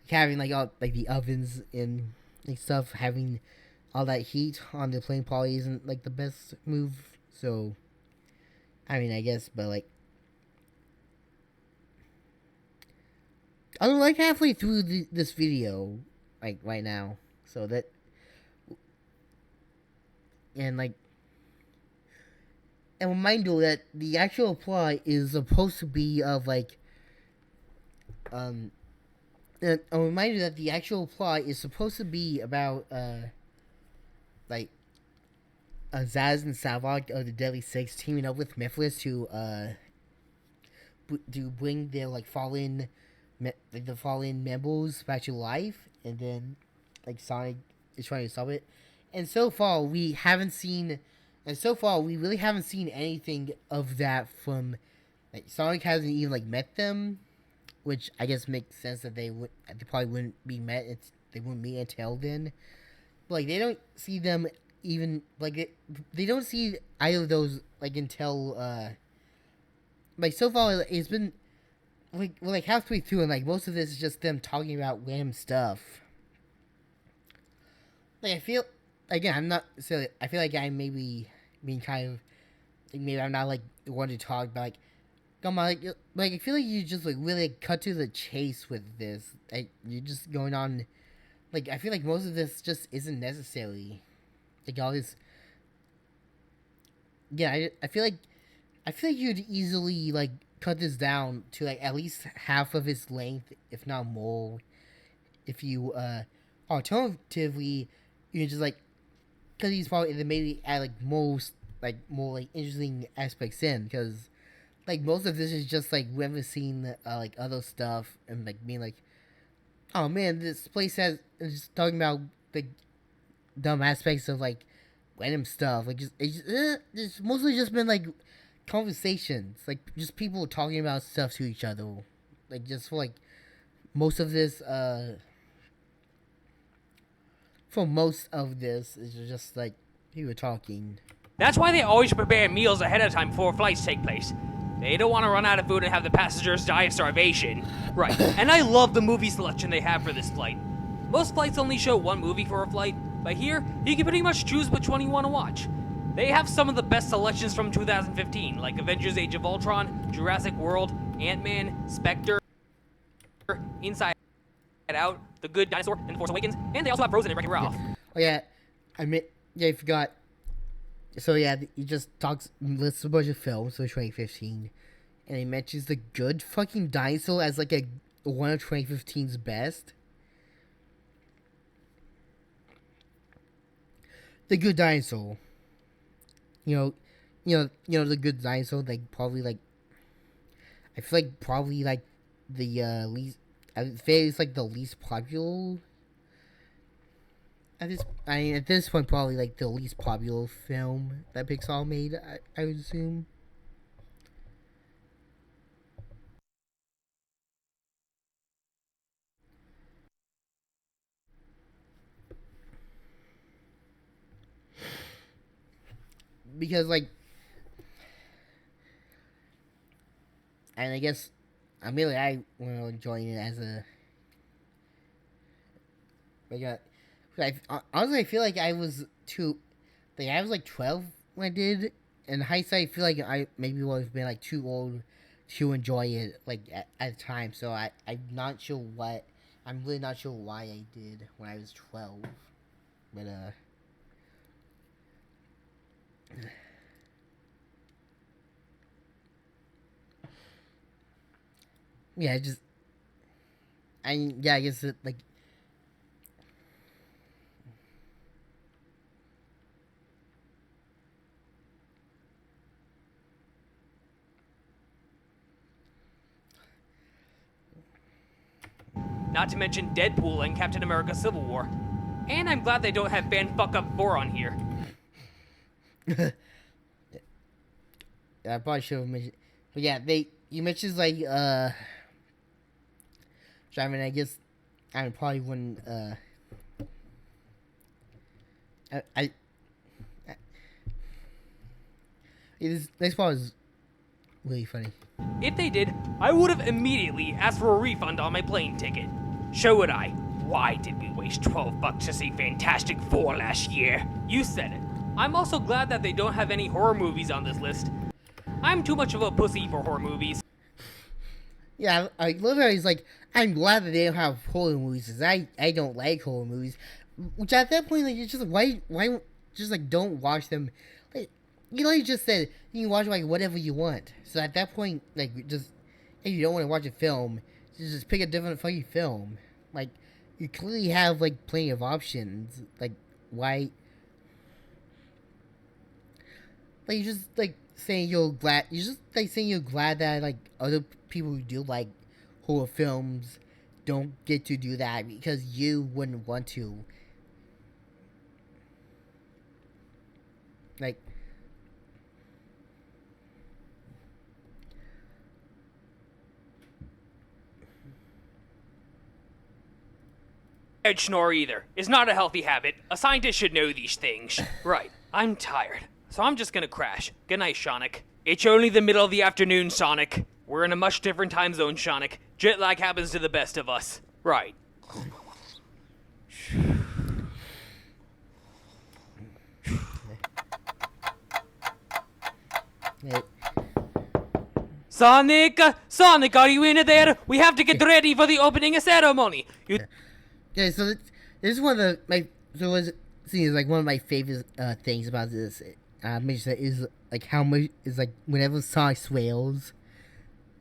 like having like all like the ovens and like stuff, having all that heat on the plane probably isn't like the best move. So I guess, but like I'm like halfway through this video like right now, so that and like. And remind you that the actual plot is supposed to be of like, and I'll remind you that the actual plot is supposed to be about like Zaz and Savok of the Deadly Six teaming up with Mephiles to bring their like fallen members back to life, and then like Sonic is trying to stop it. And so far we really haven't seen anything of that from, like, Sonic hasn't even like met them, which I guess makes sense that they probably wouldn't be met. They wouldn't meet until then. But, like, they don't see them even like they don't see either of those like until like so far it's been like we're like halfway through, and like most of this is just them talking about random stuff. Like I feel I feel like I maybe being kind of like, maybe I'm not like the one to talk, but like come on, like I feel like you just like really cut to the chase with this. Like you're just going on, like I feel like most of this just isn't necessary. Like all this, yeah. I feel like you'd easily like cut this down to like at least half of its length, if not more. If you alternatively, you just like. Because he's probably maybe add like more like interesting aspects in, because like most of this is just like we haven't seen like other stuff and like being like, oh man, this place has just talking about the dumb aspects of like random stuff, like it's mostly just been like conversations, like just people talking about stuff to each other, like just for like most of this for most of this is just like people talking. That's why they always prepare meals ahead of time before flights take place. They don't want to run out of food and have the passengers die of starvation. Right, and I love the movie selection they have for this flight. Most flights only show one movie for a flight, but here, you can pretty much choose which one you want to watch. They have some of the best selections from 2015, like Avengers Age of Ultron, Jurassic World, Ant-Man, Spectre, Inside Out, The Good Dinosaur, and Force Awakens, and they also have Frozen and Wreck-It Ralph. Oh yeah, I forgot. So yeah, he just lists a bunch of films for 2015, and he mentions The Good fucking Dinosaur as like one of 2015's best. The Good Dinosaur. You know, The Good Dinosaur. Like probably like, I feel like probably like the least. I feel it's like the least popular. At this point, probably like the least popular film that Pixar made. I would assume. Because like, and I guess I want to join it as a. Honestly, I feel like I was I was like 12 when I did. In hindsight, I feel like I maybe would have been like too old to enjoy it like at the time. So I'm really not sure why I did when I was 12. But Yeah, just I guess it, like. Not to mention Deadpool and Captain America Civil War. And I'm glad they don't have Fan Fuck Up 4 on here. I probably should have mentioned, but yeah, you mentioned like I mean, I guess I probably wouldn't this part was really funny. If they did, I would have immediately asked for a refund on my plane ticket. So would I. Why did we waste $12 to see Fantastic Four last year? You said it. I'm also glad that they don't have any horror movies on this list. I'm too much of a pussy for horror movies. Yeah, I love how he's like, I'm glad that they don't have horror movies, because I don't like horror movies. Which at that point, like, it's just, why just, like, don't watch them. Like, you know, you just said, you can watch, like, whatever you want. So at that point, like, just, if you don't want to watch a film, just pick a different fucking film. Like, you clearly have, like, plenty of options. Like, why? Like, you just, like, saying you're glad that, like, other people who do like horror films don't get to do that because you wouldn't want to. Like, Snore either. It's not a healthy habit. A scientist should know these things. Right. I'm tired. So I'm just gonna crash. Good night, Sonic. It's only the middle of the afternoon, Sonic. We're in a much different time zone, Sonic. Jet lag happens to the best of us. Right. Sonic! Sonic, are you in there? We have to get ready for the opening ceremony. Yeah, so this is one of like one of my favorite things about this. Is like how much is like whenever Sonic swails,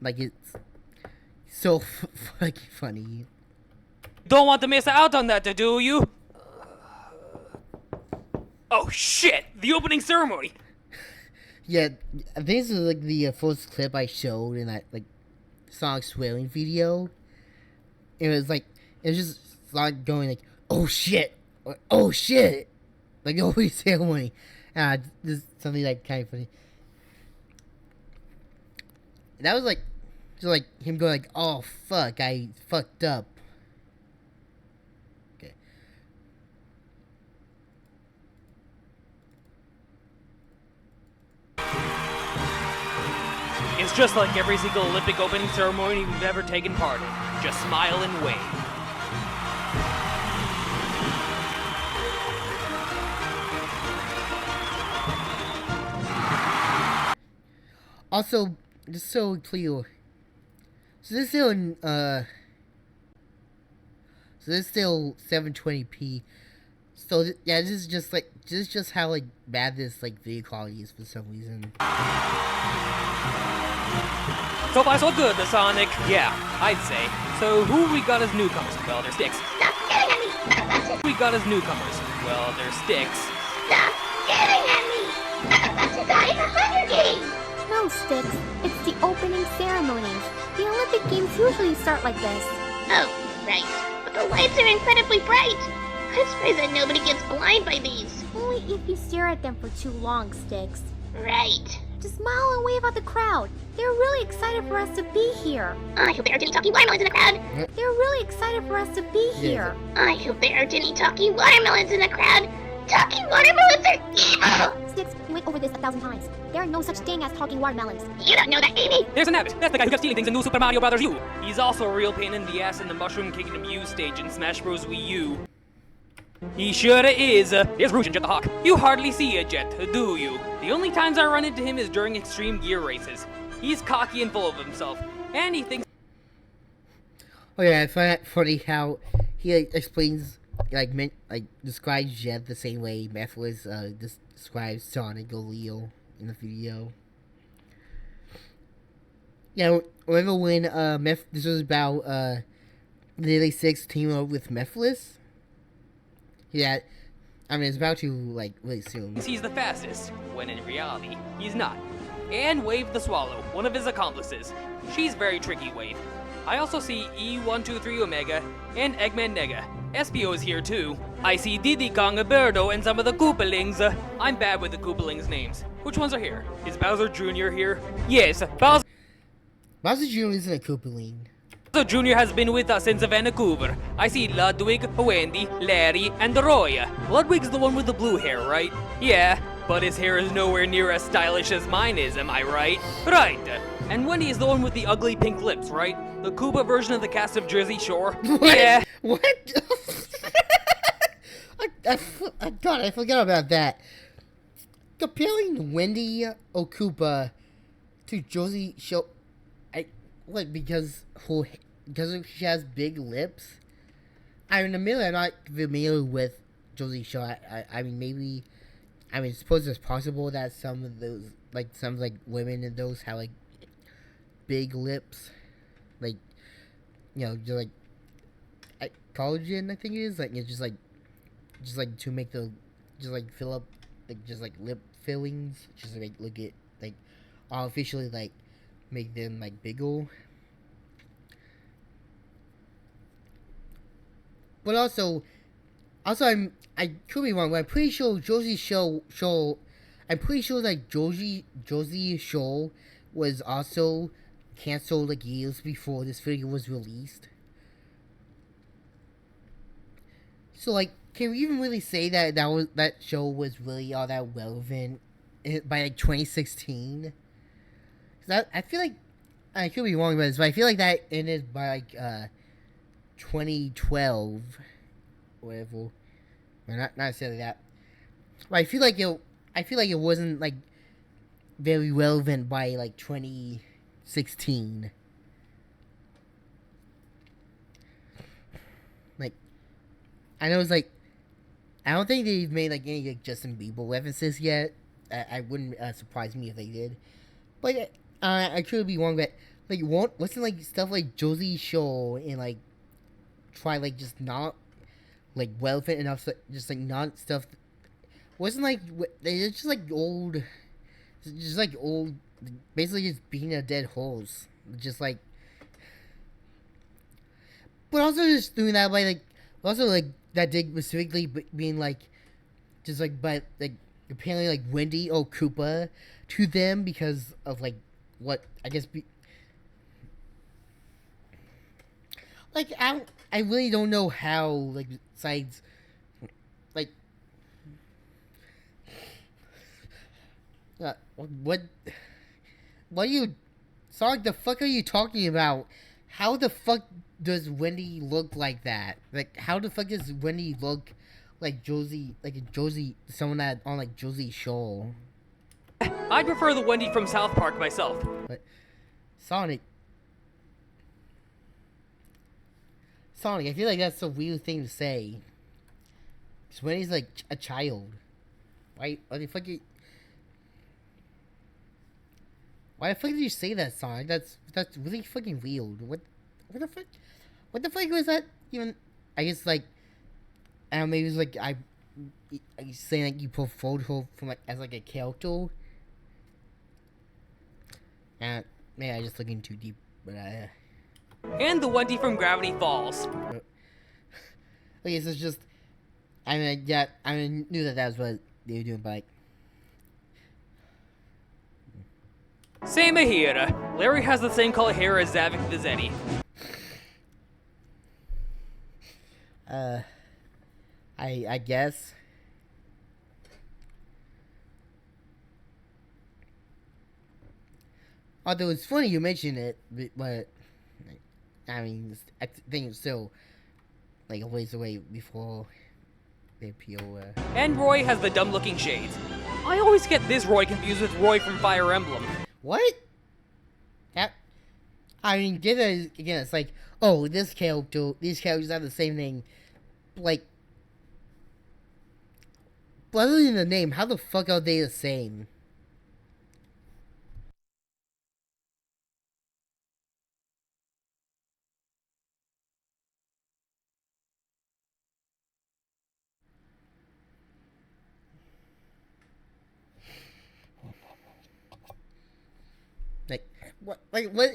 like it's so fucking funny. Don't want to miss out on that, do you? Oh shit! The opening ceremony. Yeah, I think this is like the first clip I showed in that like Sonic swailing video. It was just Sonic going like, "Oh shit, or, oh shit," like the opening ceremony. Just something like kind of funny. That was like, just like him going like, "Oh fuck, I fucked up." Okay. It's just like every single Olympic opening ceremony we've ever taken part in. Just smile and wave. Also, just so clear, so this is still 720p. So yeah, this is just how like bad this like video quality is for some reason. So far so good, the Sonic. Yeah, I'd say. So who we got as newcomers? Well, they're Sticks. Stop getting at me! Who we got as newcomers? Well, they're Sticks. Stop getting at me! I'm about to die in the Hunger Games! No, Sticks. It's the opening ceremonies. The Olympic Games usually start like this. Oh, right. But the lights are incredibly bright. I'm surprised that nobody gets blind by these. Only if you stare at them for too long, Sticks. Right. Just smile and wave at the crowd. They're really excited for us to be here. I hope there aren't any talking watermelons in the crowd. They're really excited for us to be here. I hope there aren't any talking watermelons in the crowd. Talking watermelons are evil! Sticks, we went over this 1,000 times. There are no such thing as talking watermelons. You don't know that, Amy. There's an Abbott. That's the guy who kept stealing things in New Super Mario Bros. U. He's also a real pain in the ass in the Mushroom Kingdom U stage in Smash Bros. Wii U. He sure is. Here's Rouge and Jet the Hawk. You hardly see a Jet, do you? The only times I run into him is during extreme gear races. He's cocky and full of himself, and he thinks... Oh yeah, I find it funny how he like, explains describes Jet the same way Mephiles describes Sonic or Leo in the video. Yeah, remember when this was about Lily Six teaming up with Mephiles? Yeah, I mean it's about to like really soon. He's the fastest, when in reality, he's not. And Wave the Swallow, one of his accomplices. She's very tricky, Wave. I also see E123 Omega and Eggman Nega. Espio is here too. I see Diddy Kong, Birdo, and some of the Koopalings. I'm bad with the Koopalings' names. Which ones are here? Is Bowser Jr. here? Yes, Bowser Jr. isn't a Koopaling. Jr. has been with us since Vancouver. I see Ludwig, Wendy, Larry, and Roy. Ludwig's the one with the blue hair, right? Yeah, but his hair is nowhere near as stylish as mine is, am I right? Right. And Wendy is the one with the ugly pink lips, right? The Koopa version of the cast of Jersey Shore. What? Yeah. What? God, I forgot about that. Comparing Wendy Okupa to Josie Shore, because she has big lips. I mean, admittedly, I'm not familiar with Josie Shore. I mean, I suppose it's possible that some of those, women in those have, big lips. Just, collagen, I think it is. It's just to make fill up, lip fillings. Just to look at, artificially, make them, bigger. But also, I could be wrong, but I'm pretty sure Josie Shore, Josie Shore was also canceled, years before this video was released. So, can we even really say that show was really all that relevant by, 2016? I feel like, I could be wrong about this, but I feel like that ended by, 2012, whatever. Well, not necessarily that. But I feel like it wasn't, very relevant by, 2016. I know it's I don't think they've made any Justin Bieber references yet. I wouldn't surprise me if they did. But I could be wrong. But wasn't stuff like Josie Shore and try just not relevant enough. Just not stuff. Wasn't it's just old. Just old. Basically just beating a dead horse. Just But also just doing that by also that did specifically being just by apparently Wendy or Koopa to them because of what I guess I really don't know how besides what are you Sonic, the fuck are you talking about? How the fuck does Wendy look like that? How the fuck does Wendy look like Josie, someone that on Josie Shore? I'd prefer the Wendy from South Park myself. But Sonic, I feel like that's a weird thing to say. Because Wendy's a child. Why the fuck why the fuck did you say that, Sonic? That's really fucking weird. What the fuck? What the fuck was that even? I guess I don't know, maybe it's are you saying you preferred her from as a character? Maybe I just looking too deep, but And the Wendy from Gravity Falls. Okay, so it's just I knew that was what they were doing, but Same here. Larry has the same color hair as Zavik the Zeddy. I guess. Although it's funny you mention it, but I mean, I think it's still a ways away before they appeal. And Roy has the dumb-looking shades. I always get this Roy confused with Roy from Fire Emblem. What? That, I mean, again, it's oh, these characters have the same thing. other than the name, how the fuck are they the same? What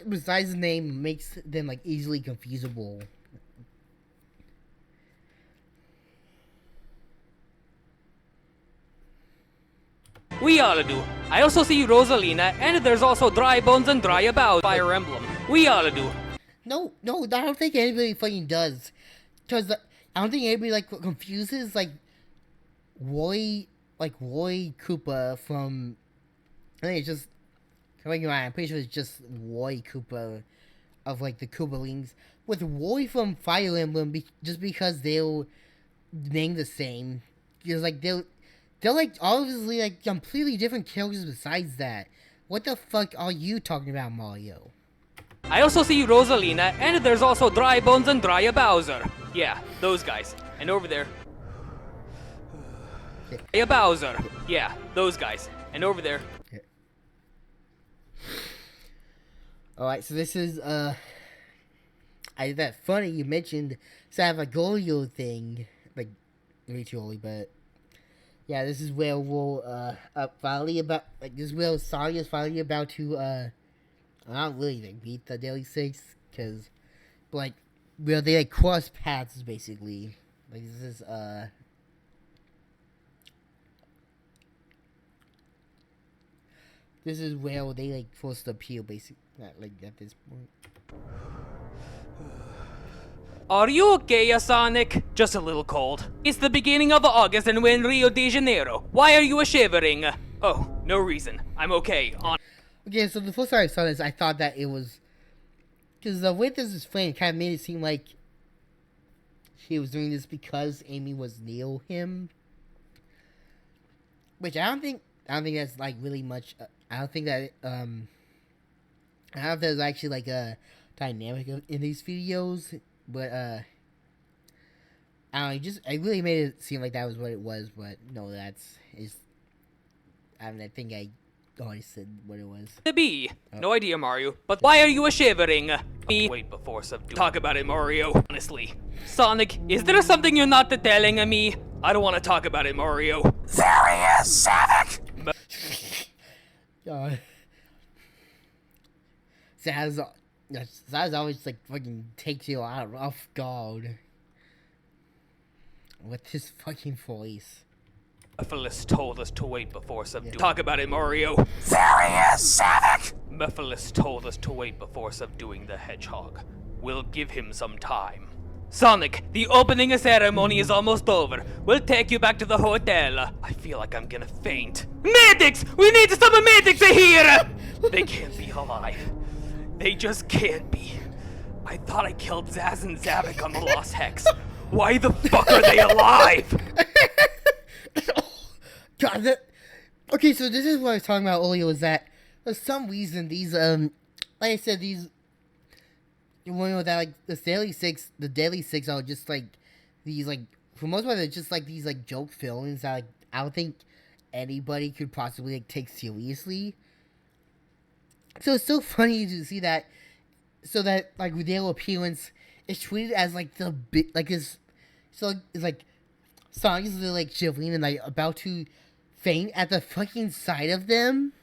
besides the name makes them like easily confusable? We oughta do. I also see Rosalina, and there's also Dry Bones and Dry Bow Fire Emblem. We oughta do. No, I don't think anybody fucking does. Cause I don't think anybody like confuses like Roy Koopa from. I think it's just. I'm pretty sure it's just Roy Koopa of like the Koopalings with Roy from Fire Emblem just because they'll name the same. Because like they're like obviously like completely different characters besides that. What the fuck are you talking about, Mario? I also see Rosalina, and there's also Dry Bones and Dry Bowser. Yeah, those guys. And over there. Dry Bowser. Yeah, those guys. And over there. Alright, so this is, that funny you mentioned Savagorio thing, like, way too early, but, yeah, this is where we'll, this is where Sonic is finally about to, not really, like, beat the Daily Six, because, like, where they, like, cross paths, basically. Like, this is, this is where they, like, forced the appeal, basically, like, at this point. Are you okay, Sonic? Just a little cold. It's the beginning of August and we're in Rio de Janeiro. Why are you shivering? Oh, no reason. I'm okay. Okay, so the first time I saw this, I thought that it was... Because the way this is framed kind of made it seem like she was doing this because Amy was near him. Which I don't think that's, like, really much... I don't think that, I don't know if there's actually, like, a dynamic in these videos, but, I don't know, I really made it seem like that was what it was, but, no, I think I already said what it was. To be. No idea, Mario, but why are you shivering? Wait before subdue. Talk about it, Mario. Honestly. Sonic, is there something you're not telling me? I don't want to talk about it, Mario. There he is, Sonic! God. Zaz always, like, fucking takes you out off guard. With his fucking voice. Mephiles told us to wait before subduing. Talk about it, Mario. There he is, Sonic! Mephiles told us to wait before subduing the hedgehog. We'll give him some time. Sonic, the opening ceremony is almost over. We'll take you back to the hotel. I feel like I'm gonna faint. Medics! We need some medics here! They can't be alive. They just can't be. I thought I killed Zaz and Zavik on the Lost Hex. Why the fuck are they alive? God, okay, so this is what I was talking about earlier, was that for some reason these, like I said, these, you know, that, like, the Daily Six are just, like, these, like, for the most part, they're just, like, these, like, joke films that, like, I don't think anybody could possibly, like, take seriously. So it's so funny to see that, so that, like, their appearance is treated as, like, the big, like, this, so it's, like, Sonic is, like, shivering and, like, about to faint at the fucking sight of them.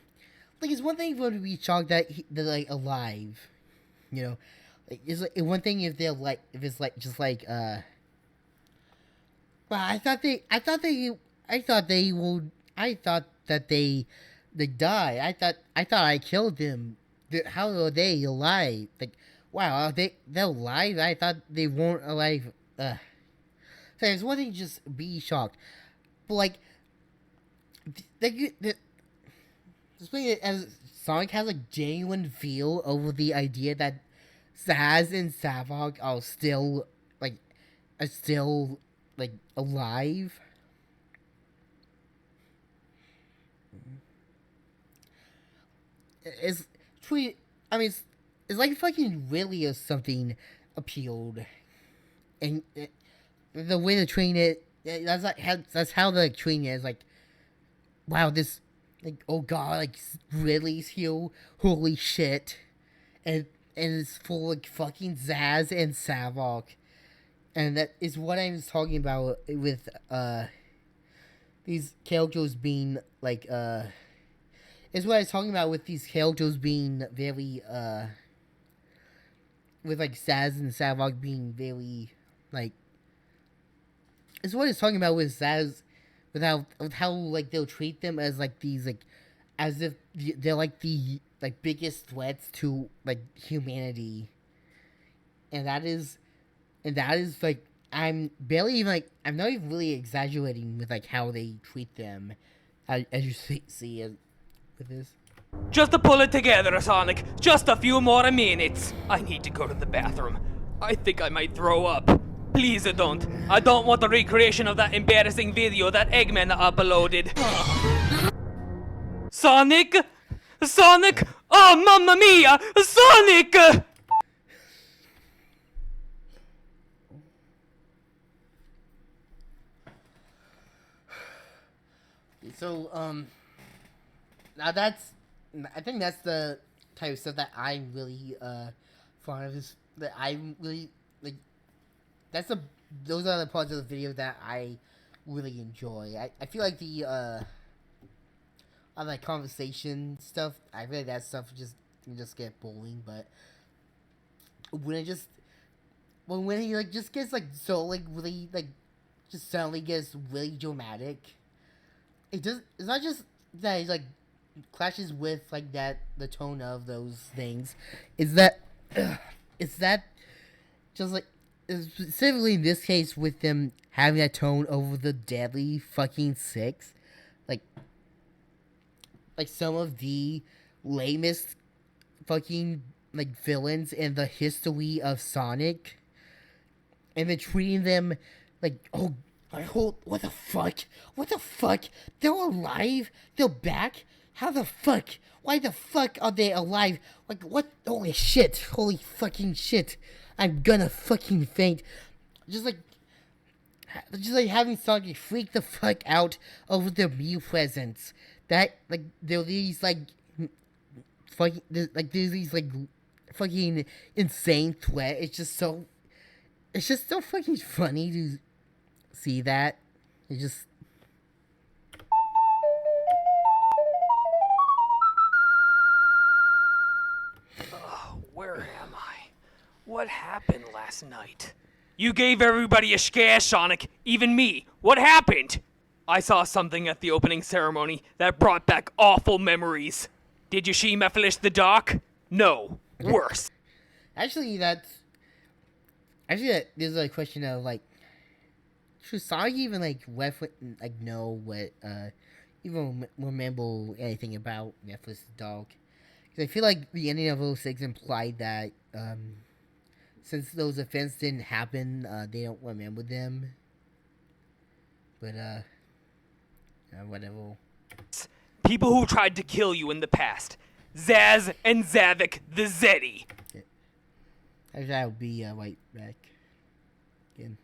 Like, it's one thing for them to be shocked that they're, like, alive, you know? Like, it's like, one thing if they're, like, if it's, like, just, like, but I thought that they died. I thought I killed them. How are they alive? Like, wow, they're alive? I thought they weren't alive. So it's one thing to just be shocked. But, like, displaying it as Sonic has a genuine feel over the idea that Zaz and Savok are still alive. It's truly, I mean, it's like fucking Willy or something appealed, and the way they train it Yeah, that's how the train is. Like, wow, this, like, oh god, like Ridley's here, holy shit, and it's full of fucking Zaz and Savok, and that is what I was talking about with these characters being like is what I was talking about with these characters being very with like Zaz and Savok being very like. It's what it's talking about with Zaz, with how like they'll treat them as like these like, as if they're like the like biggest threats to like humanity, and that is like I'm barely even like I'm not even really exaggerating with like how they treat them, as you see it with this. Just to pull it together, Sonic. Just a few more minutes. I need to go to the bathroom. I think I might throw up. Please don't. I don't want a recreation of that embarrassing video that Eggman uploaded. Sonic? Sonic? Oh, mamma mia! Sonic! So, now I think that's the type of stuff that I'm really, fond of, is that I really, like, those are the parts of the video that I really enjoy. I feel like the, on like conversation stuff, I feel like that stuff just get boring, but when he like just gets like so like really like just suddenly gets really dramatic, it's not just that he like clashes with like the tone of those things, it's that just like specifically in this case with them having that tone over the Deadly fucking Six, like some of the lamest fucking like villains in the history of Sonic, and then treating them like, oh, what the fuck, they're alive, they're back, how the fuck, why the fuck are they alive, like what, holy fucking shit, I'm gonna fucking faint. Just like having Sonic freak the fuck out over their Mew presents. That, like, there are these, like, fucking, like, there's these, like, fucking insane threat. It's just so fucking funny to see that. It just... Where am I? What happened last night? You gave everybody a scare, Sonic, even me. What happened? I saw something at the opening ceremony that brought back awful memories. Did you see Mephiles the Dark? No. Worse. Actually, there's a question of, like, should Sonic even, like, know what, even remember anything about Mephiles the Dark? Because I feel like the ending of 06 implied that, since those events didn't happen, they don't remember them. But, whatever. People who tried to kill you in the past. Zaz and Zavik the Zeddy. Actually, I'll be right back. Again.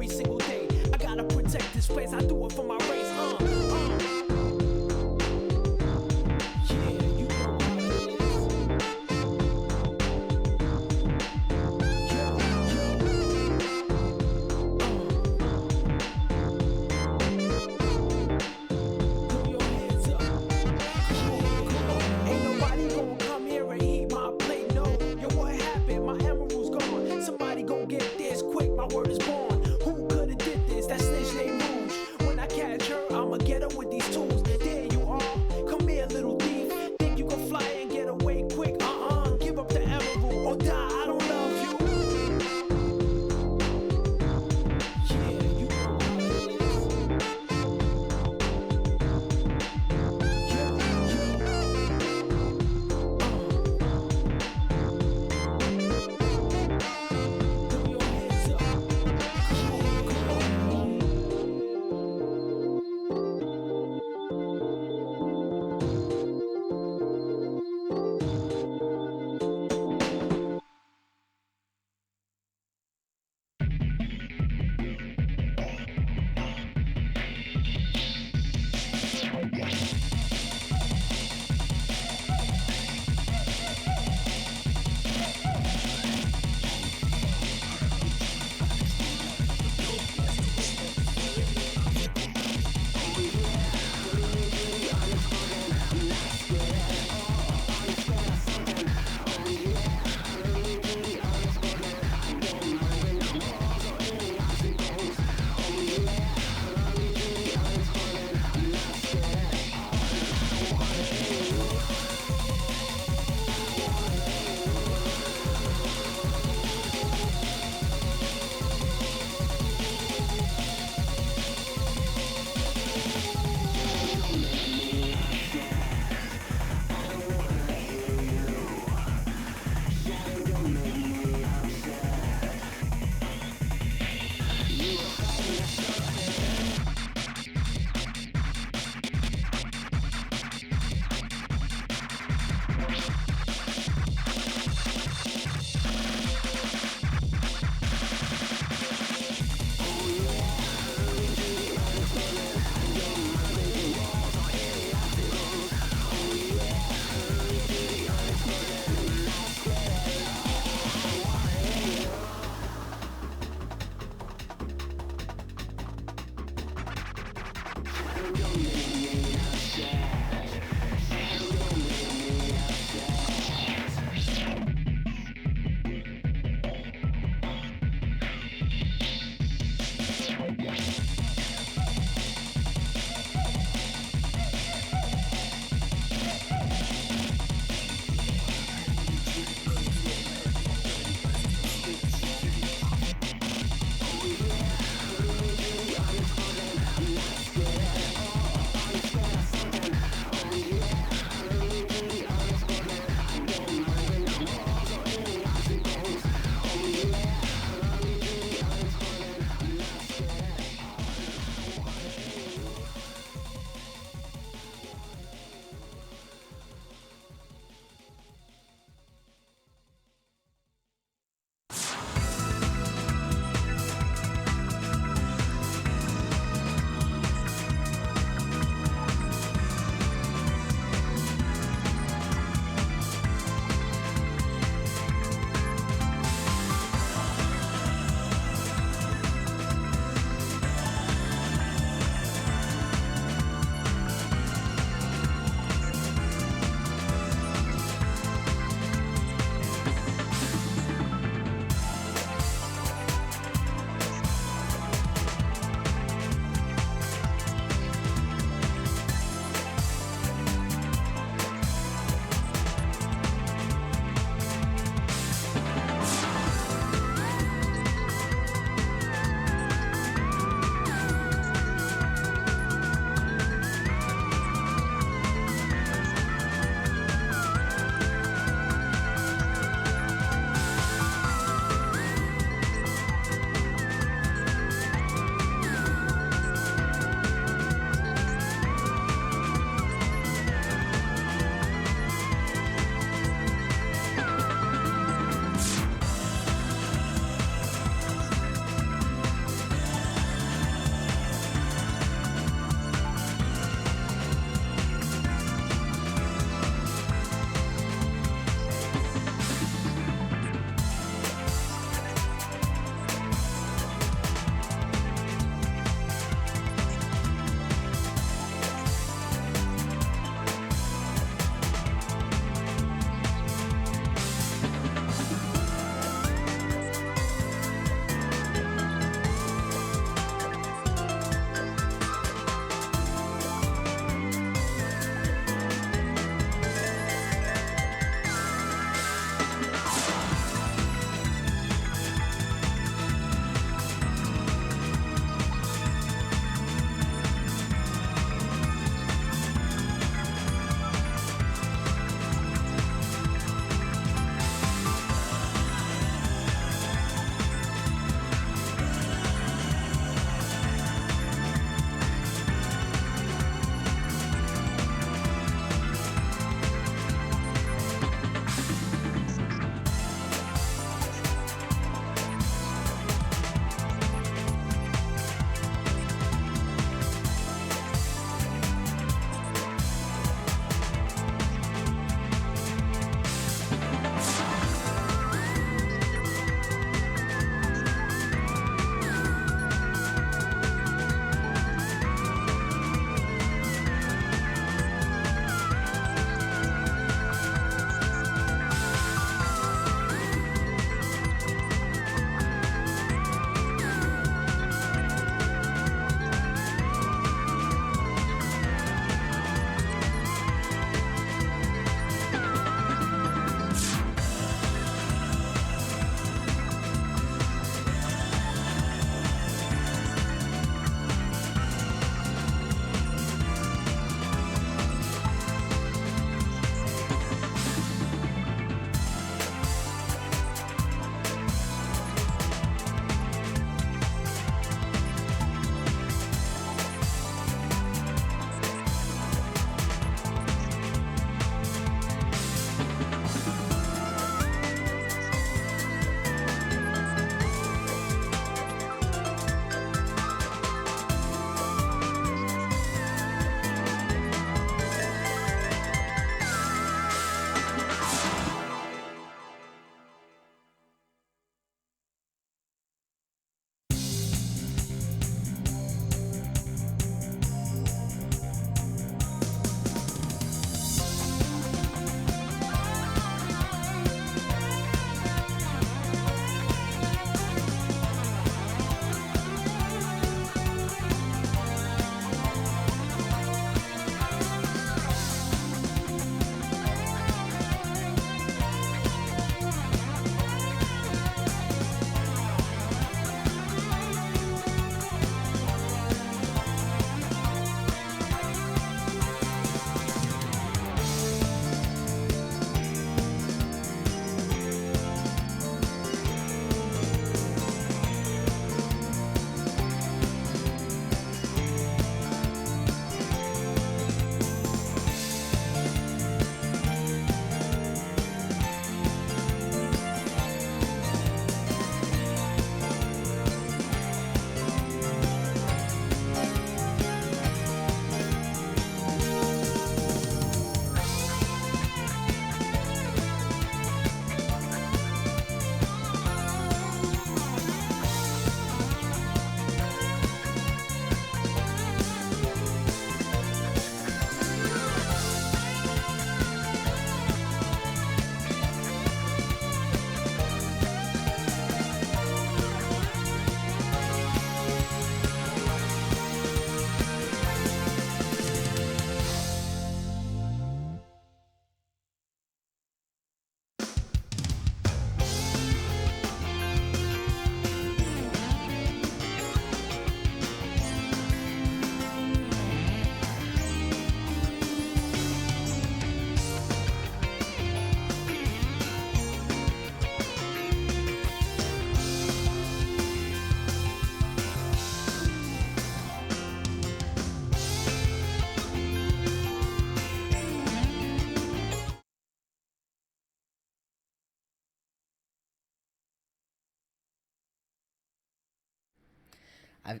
I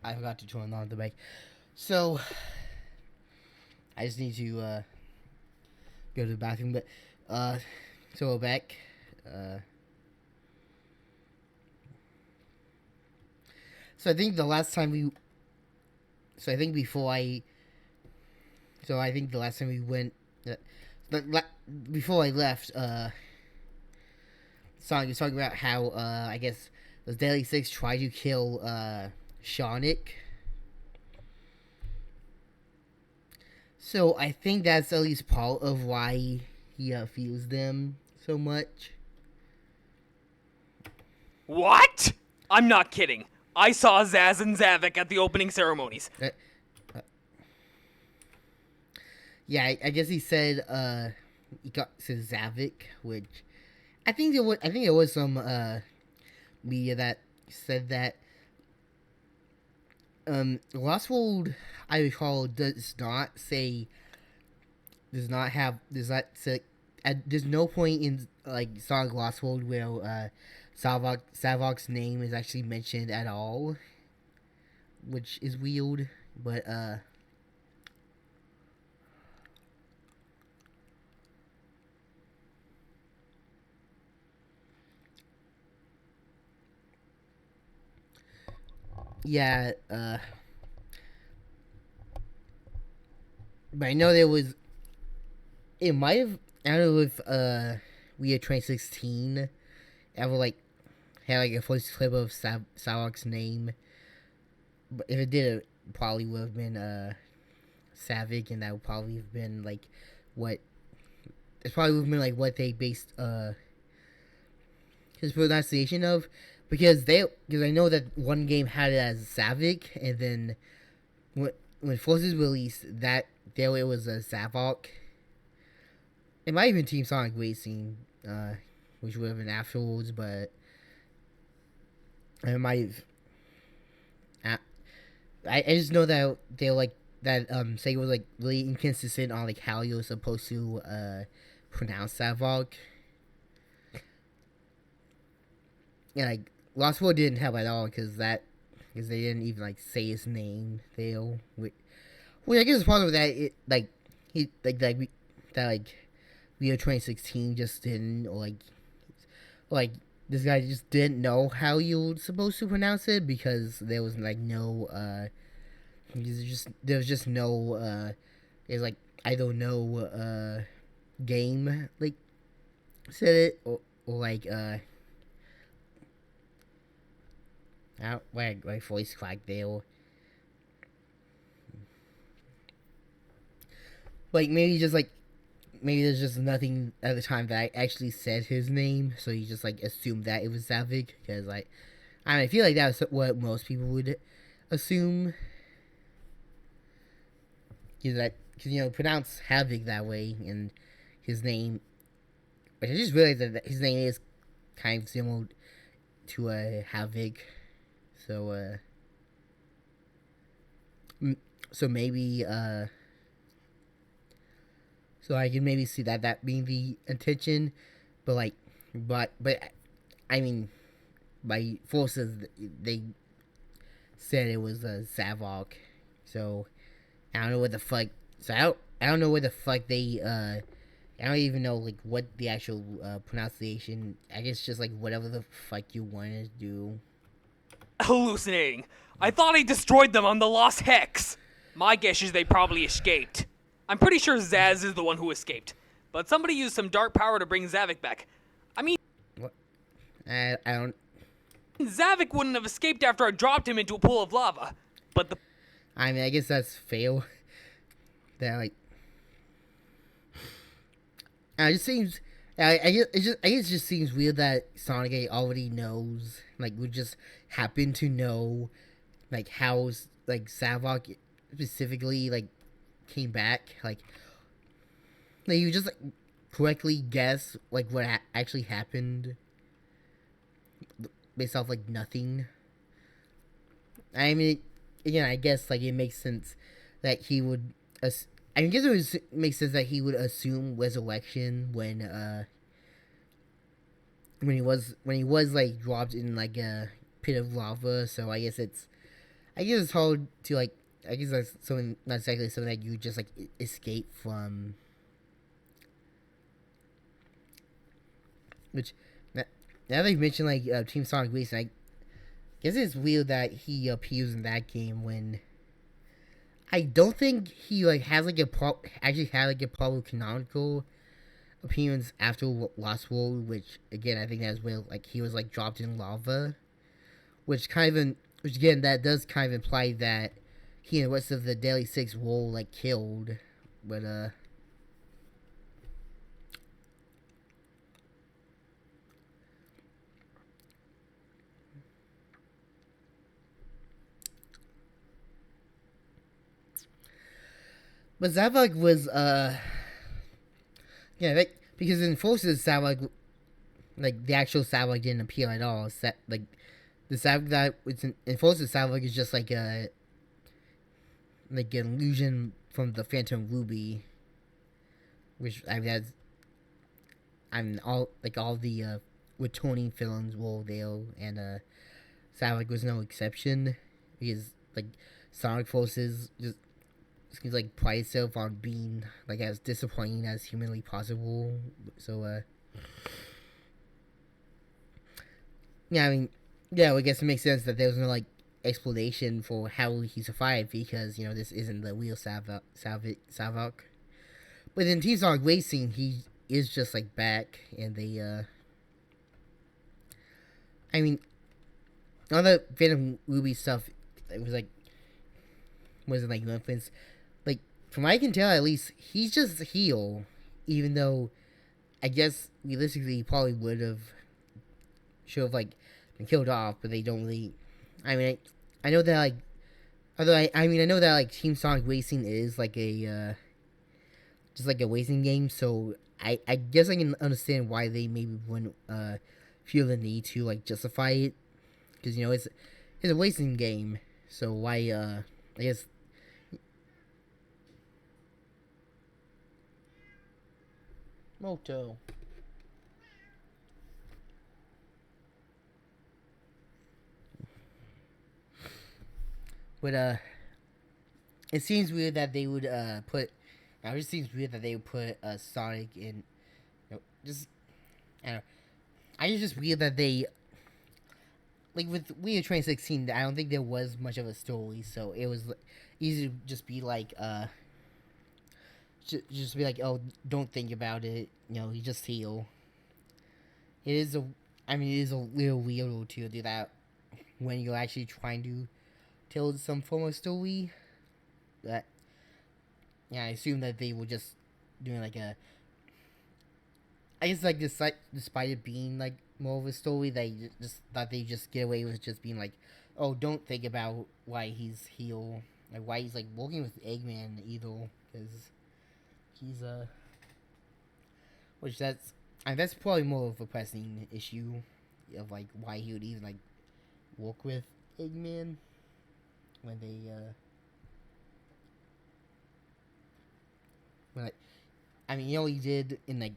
I forgot to turn on the mic. So I just need to go to the bathroom. But so we're back. So I think the last time we. So I think before I. So I think the last time we went. Before I left, Sonic was talking about how I guess the Deadly Six tried to kill Sonic. So I think that's at least part of why he feels them so much. What? I'm not kidding. I saw Zaz and Zavik at the opening ceremonies. Yeah, I guess he said said Zavik, which I think there was some media that said that Lost World, I recall, does not say there's no point in like Sonic Lost World where Savok's name is actually mentioned at all, which is weird, but yeah, but I know there was. It might have. I don't know if we had 2016 ever like had like a first clip of Savok's name, but if it did, it probably would have been Savik, and that would probably have been like what. It's probably would have been like what they based his pronunciation of. Because I know that one game had it as Savik, and then when Forces released that, there it was a Savok. It might even Team Sonic Racing, which would have been afterwards, but it might have. I just know that they were like that. Sega was like really inconsistent on like how you were supposed to pronounce Savok. Yeah, like Lost World didn't help at all because they didn't even like say his name. Well, I guess part of that Rio 2016 just didn't, or like this guy just didn't know how you were supposed to pronounce it because there was like no there was just no it's like I don't know game like said it or like my voice cracked there. Like maybe there's just nothing at the time that I actually said his name, so you just like assumed that it was Savik because like I feel like that's what most people would assume. Because pronounce Havoc that way and his name, but I just realized that his name is kind of similar to a Havoc. So, so maybe, so I can maybe see that being the intention, but I mean, by Forces, they said it was a Savok, so I don't know what the fuck, so I don't know where the fuck they, I don't even know, like, what the actual, pronunciation, I guess just, like, whatever the fuck you wanted to do. Hallucinating. I thought I destroyed them on the Lost Hex. My guess is they probably escaped. I'm pretty sure Zaz is the one who escaped. But somebody used some dark power to bring Zavik back. I mean... What? I don't... Zavik wouldn't have escaped after I dropped him into a pool of lava. But the... I mean, I guess that's fail. That, like... it just seems... I guess it just seems weird that Sonic 8 already knows, like, would just happen to know, like, how, like, Savok specifically, like, came back, like you just, like, correctly guess, like, what actually happened based off, like, nothing. I mean, again, I guess, like, it makes sense that he would, I guess it makes sense that he would assume resurrection when he was like dropped in like a pit of lava. So I guess it's I guess it's hard to like. I guess that's something not exactly something that you just like escape from. Which now that you mentioned like Team Sonic Racing, I guess it's weird that he appears in that game when I don't think he like has like actually had like a proper canonical appearance after Lost World, which again I think that's where like he was like dropped in lava, which again that does kind of imply that he and the rest of the Deadly Six were like killed, but Zavok was yeah, because in Forces Zavok, like the actual Zavok didn't appear at all. Like the Zavok that was in Forces Zavok is just like an illusion from the Phantom Ruby, which I mean all the returning villains were there, and Zavok was no exception because like Sonic Forces just seems like pride itself on being like as disappointing as humanly possible. So yeah, I mean, yeah, I guess it makes sense that there was no like explanation for how he survived because this isn't the real Savok. But in Team Sonic Racing, he is just like back, and they I mean, all the Phantom Ruby stuff, it was like wasn't like reference. Like from what I can tell, at least he's just a heel, even though I guess realistically he probably should have like been killed off, but they don't really. I mean, I know that like, although I mean I know that like Team Sonic Racing is like a just like a racing game, so I guess I can understand why they maybe wouldn't feel the need to like justify it, because it's a racing game, so why I guess. Moto. But it seems weird that they would put. Now it just seems weird that they would put Sonic in. Just I don't know. I it's just weird that they. Like with Wii U 2016, I don't think there was much of a story, so it was easy to just be like just be like, oh, don't think about it. You just heal. It is a little weird to do that when you're actually trying to tell some form of story. But yeah, I assume that they were just doing like I guess like despite it being like more of a story, they just thought they just get away with just being like, oh, don't think about why he's heel, like why he's like working with Eggman either, because he's which that's probably more of a pressing issue of like why he would even like work with Eggman when they when, like, I mean he did in like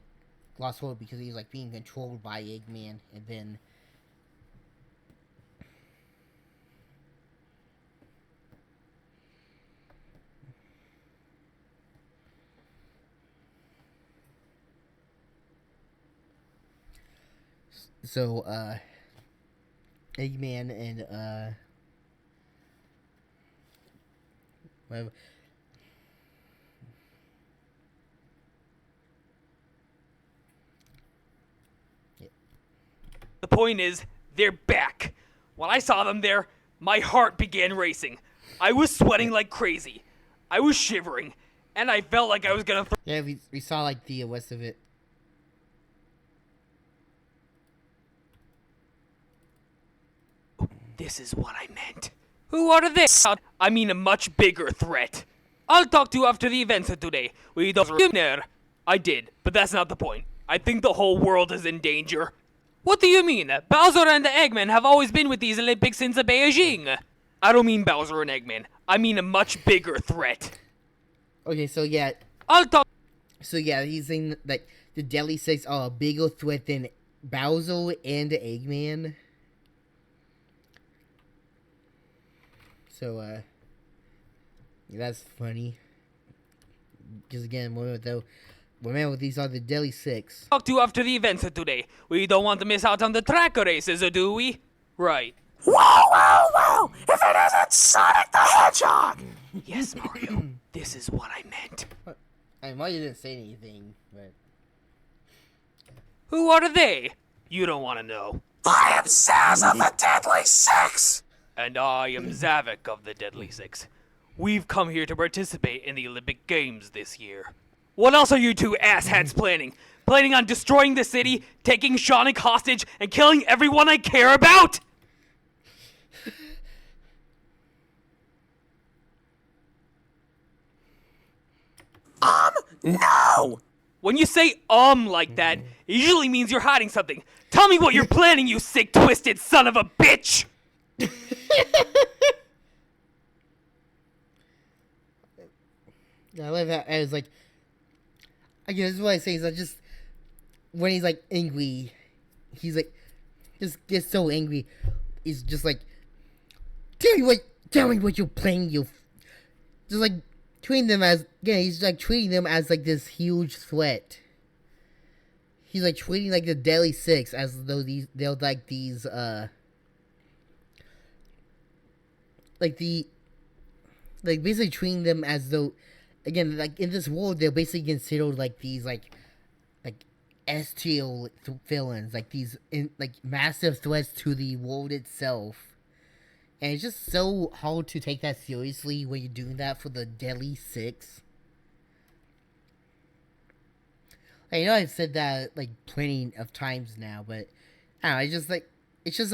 Lost World because he was like being controlled by Eggman, and then so Eggman and whatever. The point is, they're back. When I saw them there, my heart began racing. I was sweating like crazy. I was shivering, and I felt like I was gonna. Yeah, we saw like the rest of it. This is what I meant. Who are they? I mean a much bigger threat. I'll talk to you after the events of today. We don't there. I did, but that's not the point. I think the whole world is in danger. What do you mean? Bowser and the Eggman have always been with these Olympics since Beijing. I don't mean Bowser and Eggman. I mean a much bigger threat. Okay, so yeah. I'll talk. So yeah, he's saying that the Deadly Six are a bigger threat than Bowser and Eggman. So that's funny. Because again, remember these are the Deadly Six. Talk to you after the events of today. We don't want to miss out on the track races, do we? Right. Whoa! If it isn't Sonic the Hedgehog! Yes, Mario. This is what I meant. I might didn't say anything, but Who are they? You don't want to know. I am Zaz of the Deadly Six! And I am Zavik of the Deadly Six. We've come here to participate in the Olympic Games this year. What else are you two asshats planning? Planning on destroying the city, taking Sonic hostage, and killing everyone I care about? No! When you say like that, it usually means you're hiding something. Tell me what you're planning, you sick, twisted son of a bitch! I love that. I was like, I guess what I say is I just when he's like angry, he's like just gets so angry. He's just like, tell me what you're playing. You just like treating them as he's like treating them as like this huge threat. He's like treating like the Deadly Six as though they're like these basically treating them as though, again, like in this world they're basically considered like these like S-tier villains, like these massive threats to the world itself. And it's just so hard to take that seriously when you're doing that for the Deadly Six. I know I've said that like plenty of times now, but I don't know, it's just like it's just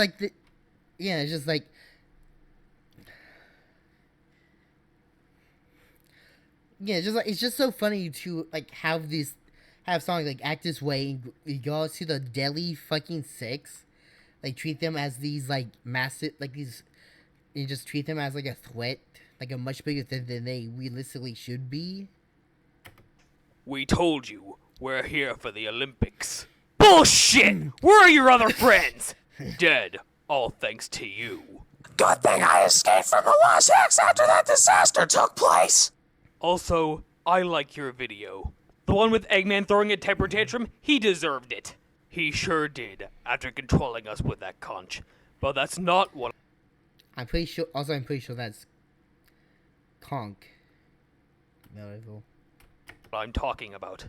it's just so funny to like have Sonic like act this way in regards to the Deadly fucking Six, like treat them as these like massive you just treat them as like a threat, like a much bigger threat than they realistically should be. We told you, we're here for the Olympics. Bullshit! Where are your other friends? Dead, all thanks to you. Good thing I escaped from the Los X after that disaster took place! Also, I like your video. The one with Eggman throwing a temper tantrum, he deserved it. He sure did, after controlling us with that conch. But that's not what I'm pretty sure that's Conk. I'm talking about.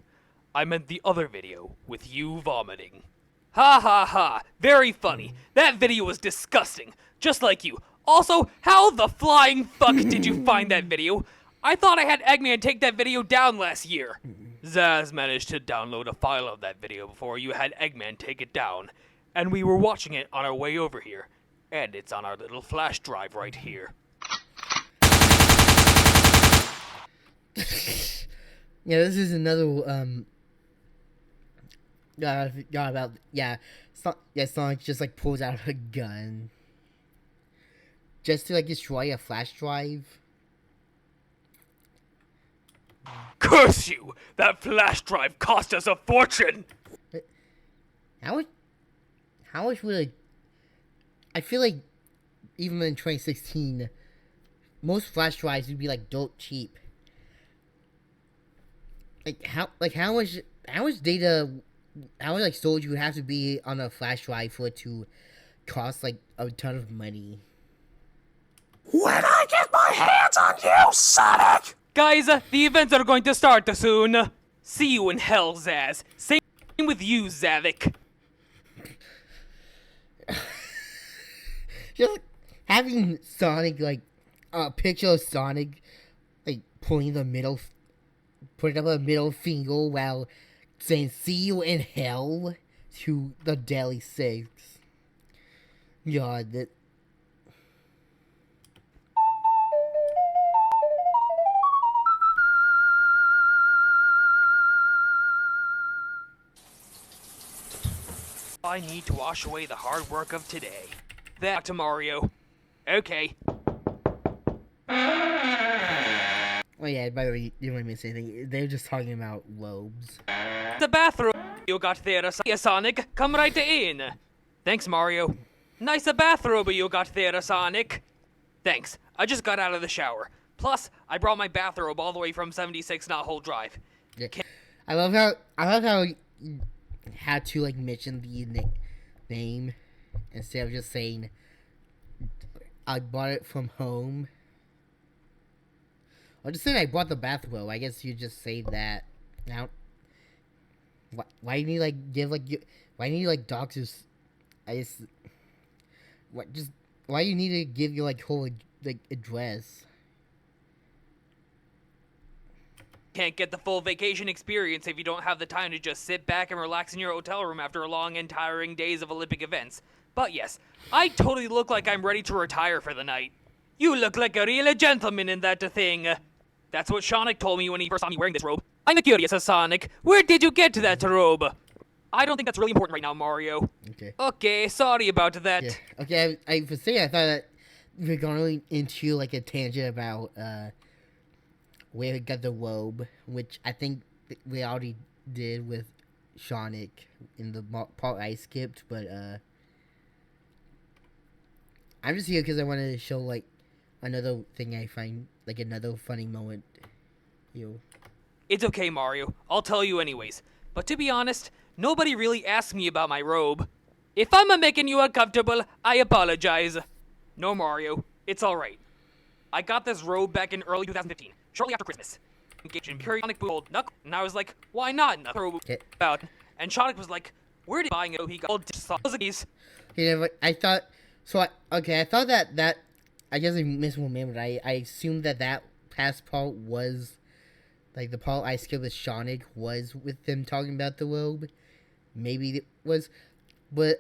I meant the other video, with you vomiting. Ha ha ha, very funny. That video was disgusting, just like you. Also, how the flying fuck did you find that video? I thought I had Eggman take that video down last year. Zaz managed to download a file of that video before you had Eggman take it down, and we were watching it on our way over here. And it's on our little flash drive right here. Yeah, this is another Sonic just like pulls out a gun just to like destroy a flash drive. Curse you! That flash drive cost us a fortune! How much would I feel like even in 2016, most flash drives would be like dope cheap. How much data, how much like storage would have to be on a flash drive for it to cost like a ton of money? When I get my hands on you, Sonic! Guys, the events are going to start soon. See you in hell, Zaz. Same with you, Zavik. Just having Sonic like a picture of Sonic like putting up a middle finger while saying "See you in hell" to the Deadly Six. God, that. I need to wash away the hard work of today. That to Mario. Okay. Oh yeah, by the way, you don't even say anything. They're just talking about lobes. The bathroom you got there, Sonic. Come right in. Thanks, Mario. Nice bathrobe you got there, Sonic. Thanks. I just got out of the shower. Plus, I brought my bathrobe all the way from 76 Knot Hole Drive. Yeah. I love how you had to like mention the name instead of just saying I bought it from home. Or just saying I bought the bathrobe. I guess you just say that. Now, why do you like give like why do you like doctors? I just why do you need to give your like whole like address? Can't get the full vacation experience if you don't have the time to just sit back and relax in your hotel room after long and tiring days of Olympic events. But yes, I totally look like I'm ready to retire for the night. You look like a real gentleman in that thing. That's what Sonic told me when he first saw me wearing this robe. I'm curious, Sonic. Where did you get that robe? I don't think that's really important right now, Mario. Okay. Okay, sorry about that. Yeah. Okay, I was saying I thought that we were going into like a tangent about where we got the robe, which I think we already did with Sonic in the part I skipped, but I'm just here because I wanted to show like another thing I find like another funny moment. It's okay, Mario. I'll tell you anyways. But to be honest, nobody really asked me about my robe. If I'm making you uncomfortable, I apologize. No, Mario. It's alright. I got this robe back in early 2015, shortly after Christmas. Engaged in periodic old Knuckle, and I was like, why not Knuckle? About. And Sonic was like, where did you buy it? He got old sausages. Yeah, but I thought I thought that I guess I missed one minute. I assumed that past part was like the part I skipped with Sonic was with them talking about the robe. Maybe it was, but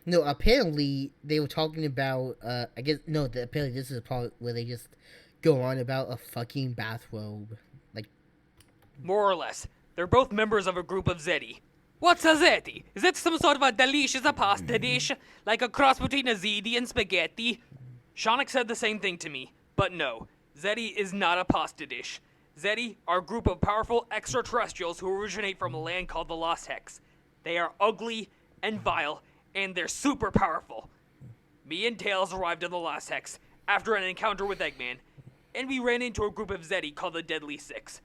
no. Apparently they were talking about I guess no. Apparently this is a part where they just go on about a fucking bathrobe, like more or less. They're both members of a group of Zeddy. What's a Zeddy? Is it some sort of a delicious pasta dish, like a cross between a ziti and spaghetti? Sonic said the same thing to me, but no, Zeddy is not a pasta dish. Zeddy are a group of powerful extraterrestrials who originate from a land called the Lost Hex. They are ugly and vile, and they're super powerful. Me and Tails arrived in the Lost Hex after an encounter with Eggman, and we ran into a group of Zeddy called the Deadly Six.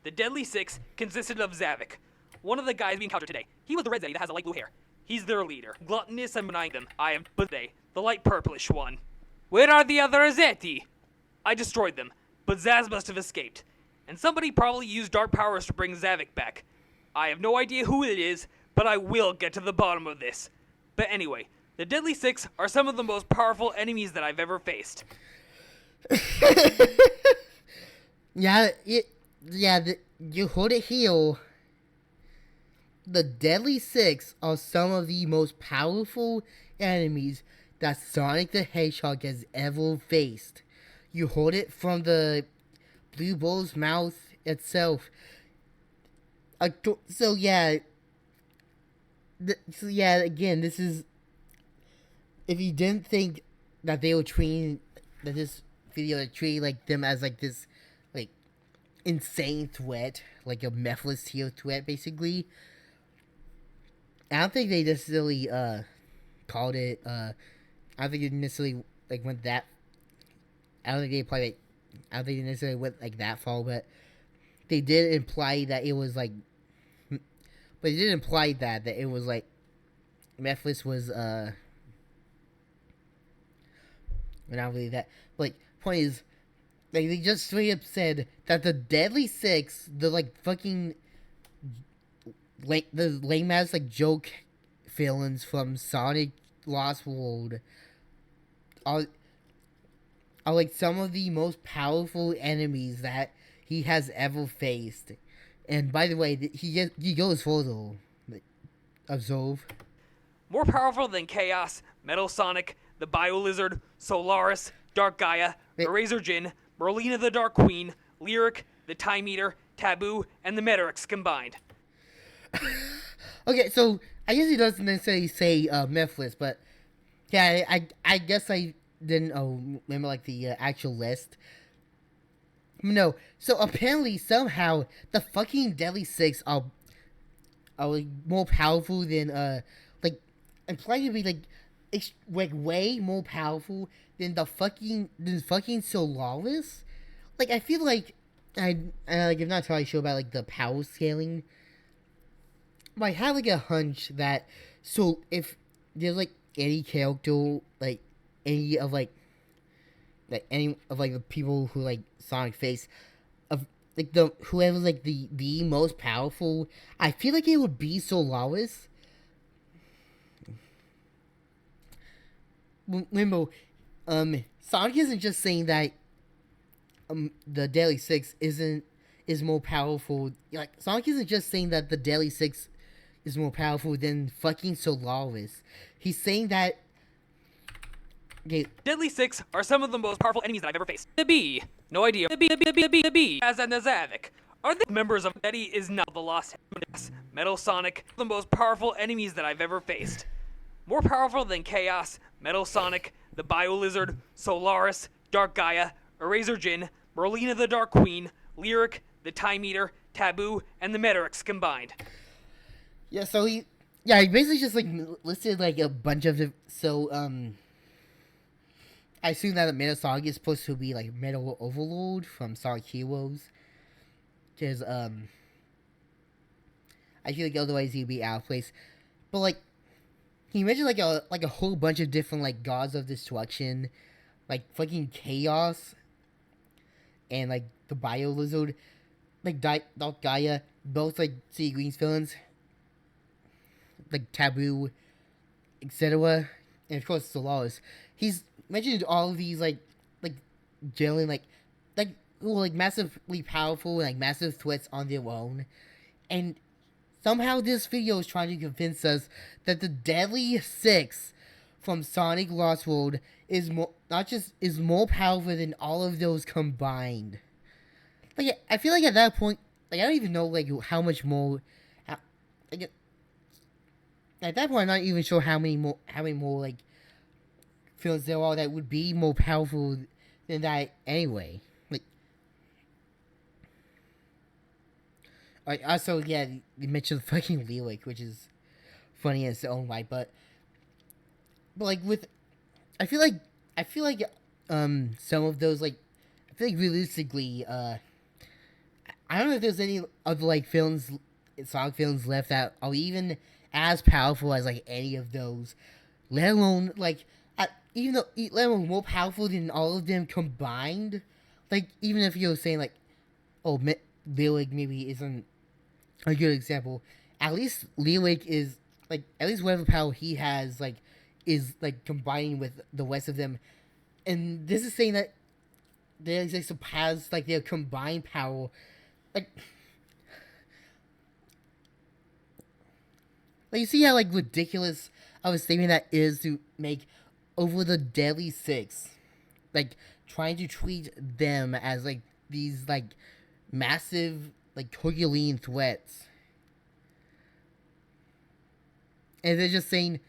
The Deadly Six consisted of Zavik, one of the guys we encountered today. He was the red Zeddy that has a light blue hair. He's their leader. Gluttonous and benign them. I am they, the light purplish one. Where are the other Zeddy? I destroyed them, but Zaz must have escaped. And somebody probably used dark powers to bring Zavik back. I have no idea who it is, but I will get to the bottom of this. But anyway, the Deadly Six are some of the most powerful enemies that I've ever faced. You heard it here. The Deadly Six are some of the most powerful enemies that Sonic the Hedgehog has ever faced. You heard it from the Blue Bull's mouth itself. Again, this is... If you didn't think that they were treating... That this video treating like them as like this... Like, insane threat. Like a Mephiles tier threat, basically. I don't think they necessarily, called it, I don't think it necessarily, like, went that... I don't think they probably, like... I don't think they necessarily went, like, that far, but... They did imply that it was, like... But they did imply that it was, like... Mephiles was, not really that... Like, point is... Like, they just straight up said that the Deadly Six, the, like, fucking... Like, the lame-ass, like, joke villains from Sonic Lost World are, like, some of the most powerful enemies that he has ever faced. And, by the way, he goes further. Like, observe. More powerful than Chaos, Metal Sonic, the Bio-Lizard, Solaris, Dark Gaia, the Razor Jin, Merlina the Dark Queen, Lyric, the Time Eater, Taboo, and the Metarix combined. Okay, so I guess he doesn't necessarily say Mephiles, but yeah, I guess I didn't remember like the actual list. No, so apparently somehow the fucking Deadly Six are like more powerful than like implied to be like like way more powerful than fucking Solaris. Like I feel like I'm not entirely sure about like the power scaling, but I have like a hunch that if there's like any character like any of like any of like the people who like Sonic face of like the whoever's like the most powerful, I feel like it would be Solaris. Remember, Sonic isn't just saying that the Deadly Six is more powerful. Like Sonic isn't just saying that the Deadly Six is more powerful than fucking Solaris. He's saying that. Okay. Deadly Six are some of the most powerful enemies that I've ever faced. The Bee. No idea. The Bee. As a Nazavik. Are the members of Eddie is now the Lost Metal Sonic, the most powerful enemies that I've ever faced. More powerful than Chaos, Metal Sonic, the Bio Lizard, Solaris, Dark Gaia, Eraser Jin, Merlina the Dark Queen, Lyric, the Time Eater, Taboo, and the Meteorix combined. Yeah, so he basically just like listed like a bunch of I assume that the Metal Sonic is supposed to be like Metal Overlord from Sonic Heroes. Because I feel like otherwise he'd be out of place. But like he mentioned like a whole bunch of different like gods of destruction, like fucking Chaos, and like the Bio Lizard, like Dark Gaia, both like Sea Green's villains, like Taboo, etc. And of course Solaris. He's mentioned all of these like generally like massively powerful and like massive threats on their own, and somehow this video is trying to convince us that the Deadly Six from Sonic Lost World is more powerful than all of those combined. Like I feel like at that point, like I don't even know like how much more. Like at that point, I'm not even sure how many more like films there are that would be more powerful than that anyway. Also, yeah, you mentioned fucking Lyric, which is funny in its own right, but like with, I feel like some of those like, I feel like realistically, I don't know if there's any other like films, Sonic films left that are even as powerful as like any of those, let alone like, let alone more powerful than all of them combined. Like even if you're saying like, oh, Lyric maybe isn't a good example, at least Lyric is like, at least whatever power he has like is like combining with the rest of them, and this is saying that they like surpass like their combined power, like you see how like ridiculous of a statement that is to make over the Deadly Six, like trying to treat them as like these like massive like Herculean threats, and they're just saying,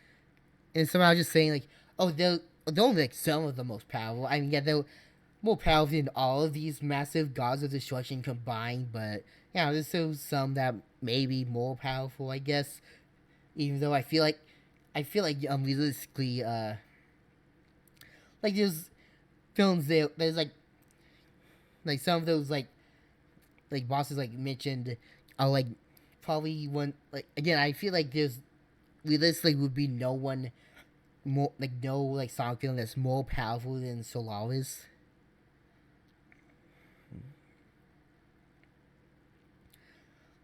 and somehow just saying like, oh, they're only like some of the most powerful. I mean, yeah, they're more powerful than all of these massive gods of destruction combined, but yeah, there's still some that may be more powerful, I guess. Even though I feel like realistically, like there's films there's like some of those like bosses like mentioned are like probably one, like again I feel like there's realistically would be no one more like no like Sonic film that's more powerful than Solaris.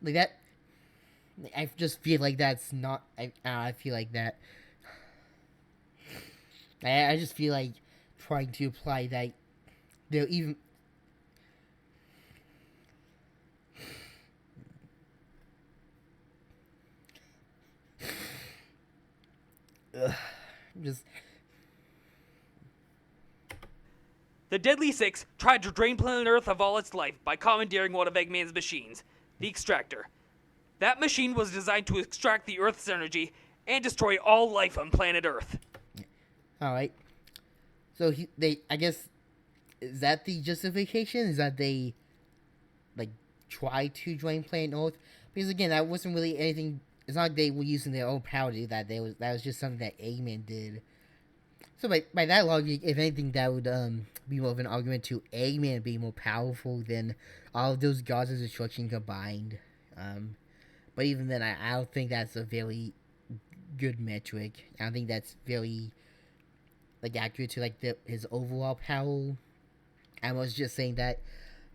Like that, I just feel like that's not. I feel like that. I just feel like trying to apply that they're even. Just. The Deadly Six tried to drain planet Earth of all its life by commandeering one of Eggman's machines, the Extractor. That machine was designed to extract the Earth's energy and destroy all life on planet Earth. Alright. So I guess, is that the justification? Is that they, like, try to drain planet Earth? Because again, that wasn't really anything, it's not like they were using their own power to do that. That was just something that Eggman did. So by that logic, if anything, that would be more of an argument to Eggman being more powerful than all of those gods of destruction combined. But even then, I don't think that's a very good metric. I don't think that's very like accurate to like his overall power. I was just saying that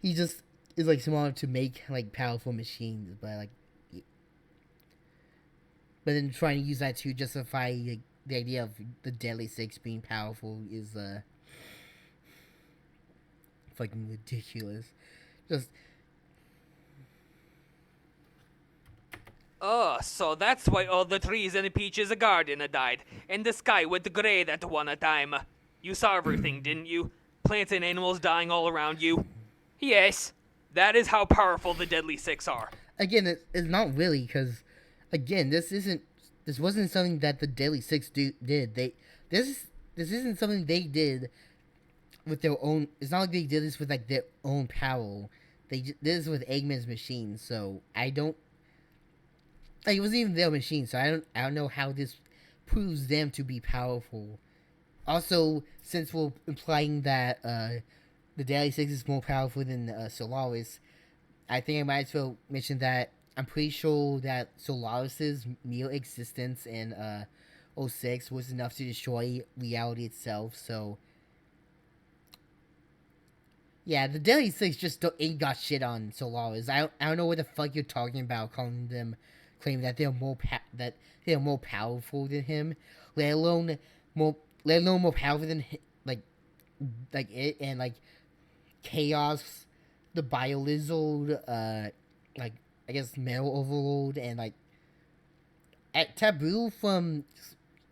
he just is like smart to make like powerful machines, but then trying to use that to justify like, the idea of the Deadly Six being powerful is fucking ridiculous. Just Oh, so that's why all the trees in Peach's garden died, and the sky went gray that one time. You saw everything, didn't you? Plants and animals dying all around you. Yes, that is how powerful the Deadly Six are. again, it's not really because again, this wasn't something that the Deadly Six did. This isn't something they did with their own. It's not like they did this with like their own power. They did this with Eggman's machine. So I don't. Like, it wasn't even their machine, so I don't know how this proves them to be powerful. Also, since we're implying that the Deadly Six is more powerful than Solaris, I think I might as well mention that I'm pretty sure that Solaris's mere existence in 06 was enough to destroy reality itself, so... Yeah, the Deadly Six just ain't got shit on Solaris. I don't know what the fuck you're talking about, calling them... claim that they're more powerful than him, let alone more powerful than like it and like Chaos, the Biolizard, like I guess Metal Overload and like at Taboo from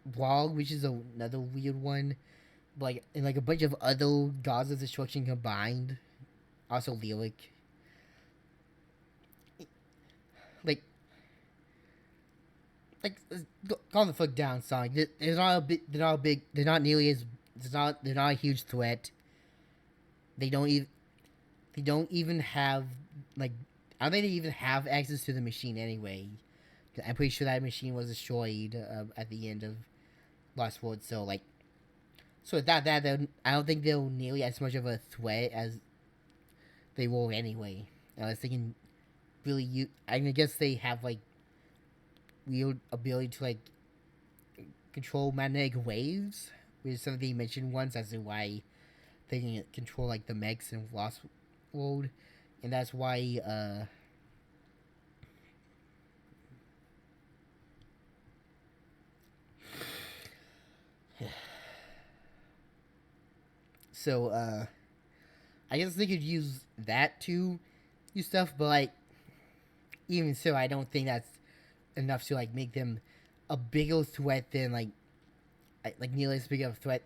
Blog, which is another weird one, like and like a bunch of other gods of destruction combined, also Lyric. Like, calm the fuck down, Sonic. They're not a huge threat. They don't even have, like, I don't think they even have access to the machine anyway. I'm pretty sure that machine was destroyed at the end of Lost World, so, like, so without that, I don't think they're nearly as much of a threat as they were anyway. Unless they can really I guess they have, like, weird ability to like control magnetic waves, which is something they mentioned once as to why they can control like the mechs in Lost World, and that's why so I guess they could use that to do stuff, but like even so, I don't think that's enough to like make them a bigger threat than like nearly as big of a threat.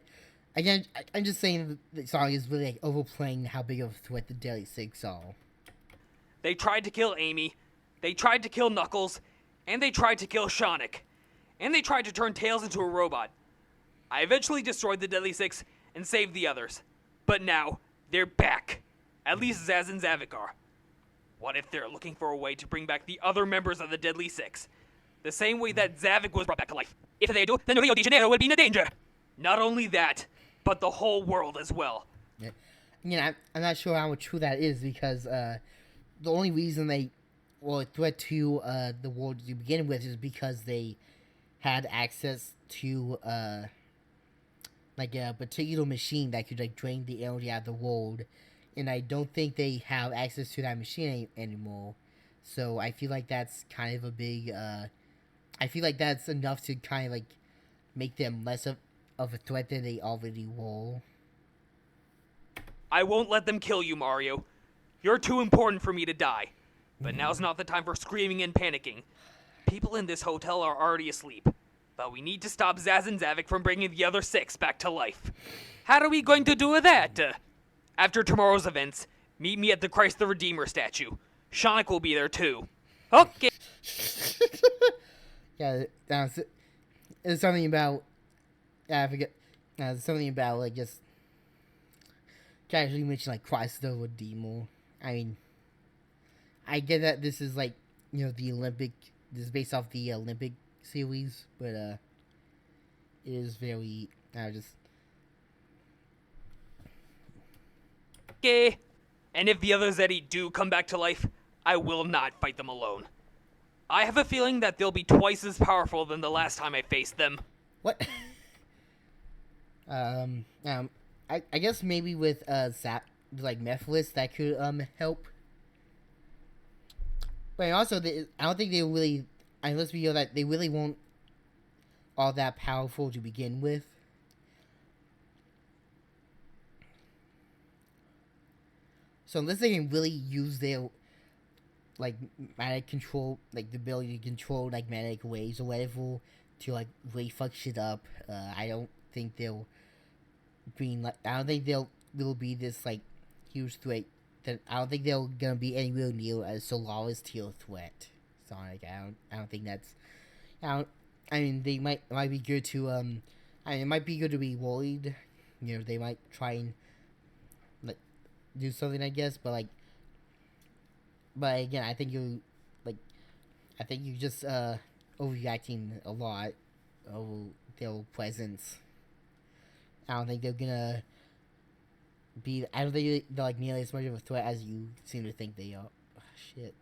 Again, I'm just saying the song is really like overplaying how big of a threat the Deadly Six are. They tried to kill Amy, they tried to kill Knuckles, and they tried to kill Sonic, and they tried to turn Tails into a robot. I eventually destroyed the Deadly Six and saved the others, but now they're back. At least Zaz and Zavik are. What if they're looking for a way to bring back the other members of the Deadly Six? The same way that Zavik was brought back to life. If they do, then Rio de Janeiro will be in danger. Not only that, but the whole world as well. Yeah, I'm not sure how true that is because the only reason they were a threat to the world to begin with is because they had access to like a particular machine that could like drain the energy out of the world. And I don't think they have access to that machine anymore. So I feel like that's kind of a big, I feel like that's enough to kind of like make them less of a threat than they already were. I won't let them kill you, Mario. You're too important for me to die. But now's not the time for screaming and panicking. People in this hotel are already asleep. But we need to stop Zaz and Zavik from bringing the other 6 back to life. How are we going to do that? After tomorrow's events, meet me at the Christ the Redeemer statue. Sonic will be there too. Okay. Yeah, it's something about. I forget. Something about like just casually mention like Christ the Redeemer. I mean, I get that this is like the Olympic. This is based off the Olympic series, but it is very. Okay. And if the other Zeti do come back to life, I will not fight them alone. I have a feeling that they'll be twice as powerful than the last time I faced them. What? I guess maybe with like Mephiles that could help. But also, I don't think they really. Unless we know that they really won't all that powerful to begin with. So unless they can really use their like magnetic control, like the ability to control like magnetic waves or whatever to like really fuck shit up, I don't think they'll be like. I don't think they'll be this like huge threat. That I don't think they're gonna be anywhere near a Solaris tier threat. Sonic, I don't think that's. I mean, they might be good to I mean, it might be good to be worried. You know, they might try and like do something, I guess, but like. But again, I think you just overreacting a lot over their presence. I don't think they're gonna be. I don't think they're like nearly as much of a threat as you seem to think they are. Oh, shit.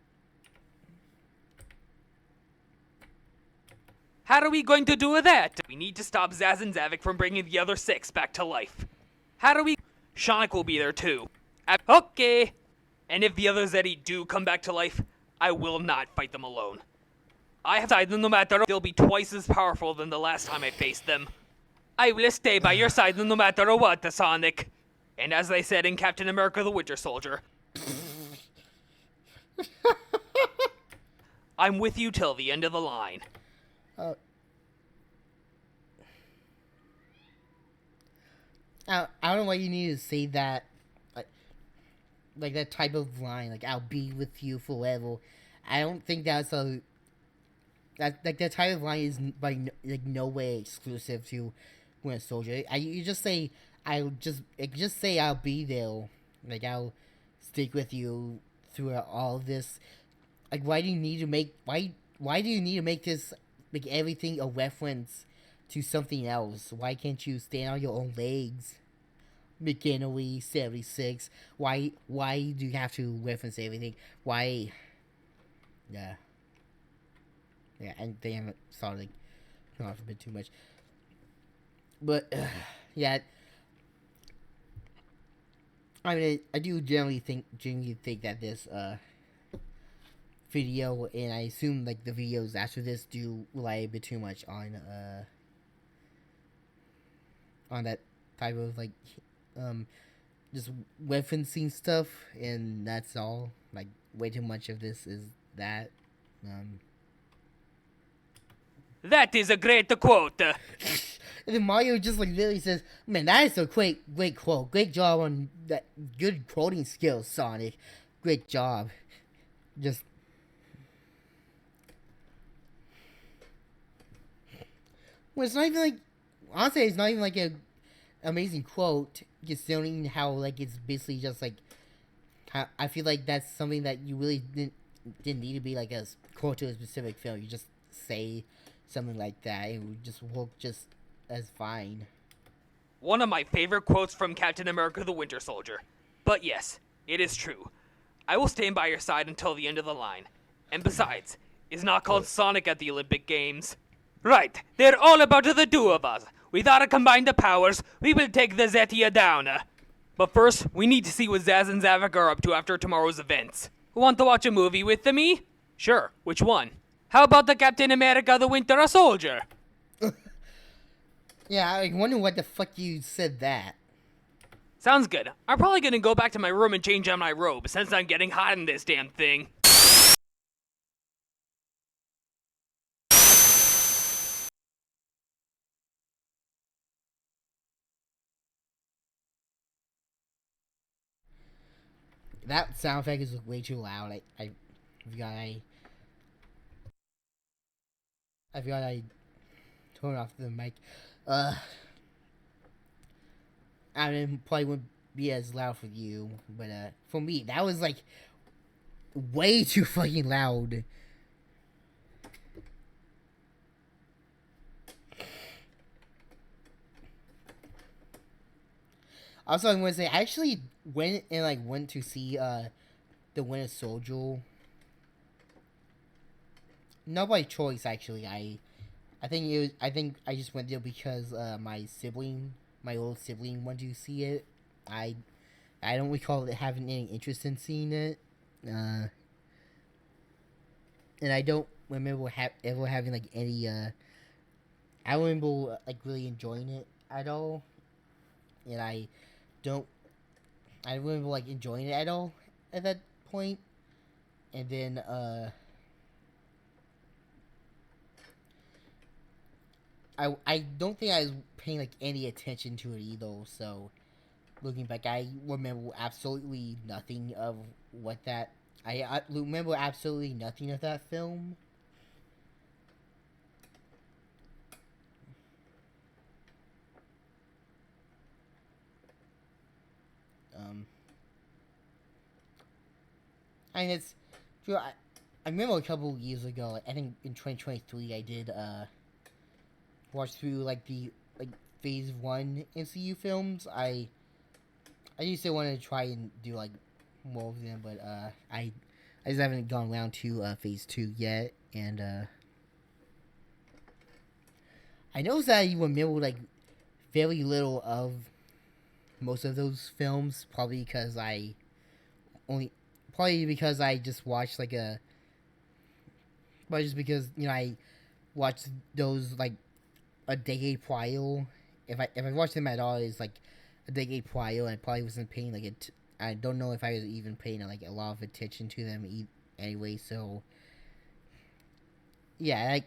How are we going to do that? We need to stop Zaz and Zavik from bringing the other 6 back to life. How do we... Sonic will be there too. Okay. And if the other Zeti do come back to life, I will not fight them alone. I have decided no matter they'll be twice as powerful than the last time I faced them. I will stay by your side no matter what, Sonic. And as they said in Captain America the Winter Soldier, I'm with you till the end of the line. I don't know why you need to say that, like that type of line, like "I'll be with you forever." I don't think that's that type of line is by no way exclusive to Winter Soldier. You just say just say I'll be there, like I'll stick with you throughout all of this. Like, why do you need to make this, make everything a reference to something else? Why can't you stand on your own legs? McGinley 76. Why do you have to reference everything? Why? Yeah, and they haven't started going off a bit too much. But yeah, I mean, I do genuinely think that this video, and I assume like the videos after this, do rely a bit too much on that type of like just referencing stuff, and that's all. Like, way too much of this is that. That is a great quote. And then Mario just like literally says, "Man, that is a great quote. Great job on that. Good quoting skills, Sonic. Great job." Just. Well, it's not even like. Honestly, it's not even like a amazing quote, considering how like it's basically just like. I feel like that's something that you really didn't need to be like a quote to a specific film. You just say something like that, it would just work just as fine. One of my favorite quotes from Captain America the Winter Soldier. But yes, it is true. I will stand by your side until the end of the line. And besides, it's not called Sonic at the Olympic Games. Right, they're all about the two of us. With our combined powers, we will take the Zetia down. But first, we need to see what Zaz and Zavik are up to after tomorrow's events. Want to watch a movie with me? Sure, which one? How about the Captain America the Winter Soldier? Yeah, I wonder what the fuck you said that. Sounds good. I'm probably gonna go back to my room and change out my robe, since I'm getting hot in this damn thing. That sound effect is way too loud. I forgot I turned off the mic. I mean, probably wouldn't be as loud for you, but for me, that was like way too fucking loud. Also, I'm gonna say I actually went to see the Winter Soldier. Not by choice, actually. I think I just went there because my old sibling, wanted to see it. I I don't recall having any interest in seeing it, and I don't remember ever having like any. I don't remember like really enjoying it at all, and don't. I don't remember like enjoying it at all at that point, and then I don't think I was paying like any attention to it either. So looking back, I remember absolutely nothing of what that. I remember absolutely nothing of that film. I mean, it's true. I remember a couple of years ago, like, I think in 2023, I did watch through like the Phase 1 MCU films. I used to want to try and do like more of them, but I just haven't gone around to Phase 2 yet, and I noticed that you remember like very little of most of those films, probably because I just watched like just because I watched those like a decade prior. If I watched them at all, it's like a decade prior, and I probably wasn't paying like it. I don't know if I was even paying like a lot of attention to them anyway. So yeah,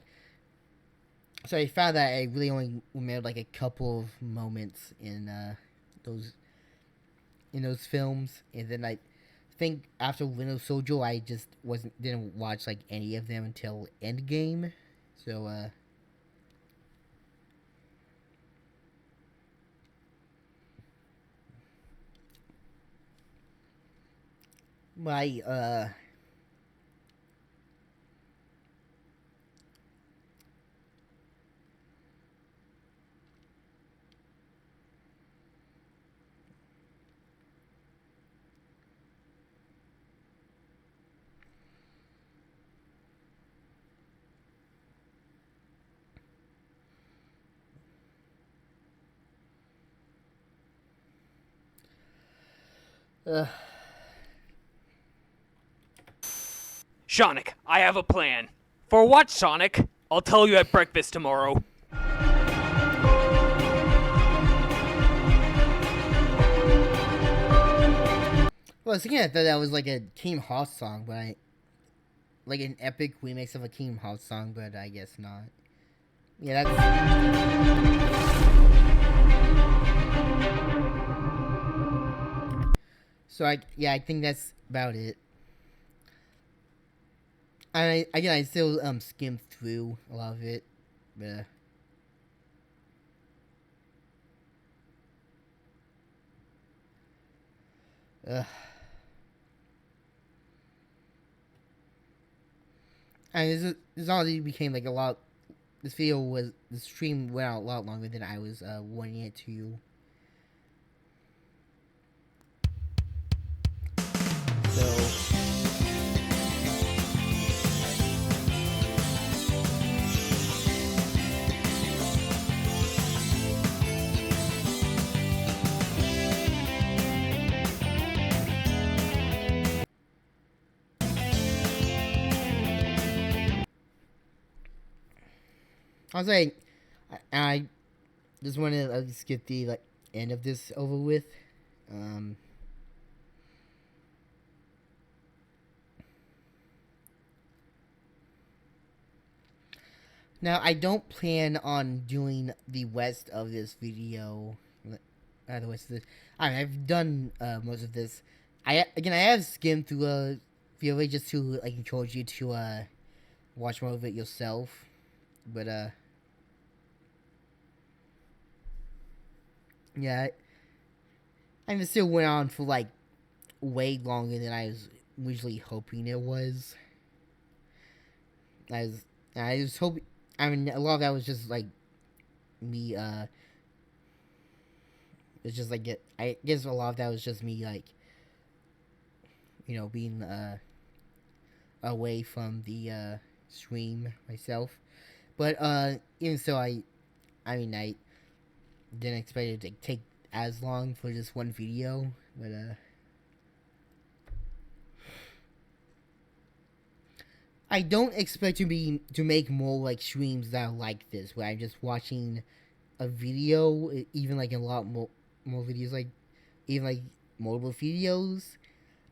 so I found that I really only remembered like a couple of moments in those films, and then I think after Winter Soldier, I just didn't watch like any of them until Endgame. So my Sonic, I have a plan. For what, Sonic? I'll tell you at breakfast tomorrow. Well, I was thinking I thought that was like a Kingdom Hearts song, but like an epic remix of a Kingdom Hearts song, but I guess not. Yeah, that's. So I think that's about it. I still skimmed through a lot of it, but. And this already became like a lot. The stream went out a lot longer than I was wanting it to. So. I was like, I just want to just get the end of this over with. Now I don't plan on doing the rest of this video. The rest of this, I've done most of this. I have skimmed through a video just to like encourage you to watch more of it yourself. But yeah, and it still went on for like way longer than I was usually hoping it was. I was hoping. I mean, a lot of that was just like me it's just like I guess a lot of that was just me like, being away from the stream myself. But even so, I didn't expect it to take as long for just one video, but I don't expect to make more like streams that are like this, where I'm just watching a video, even like a lot more videos, like even like multiple videos,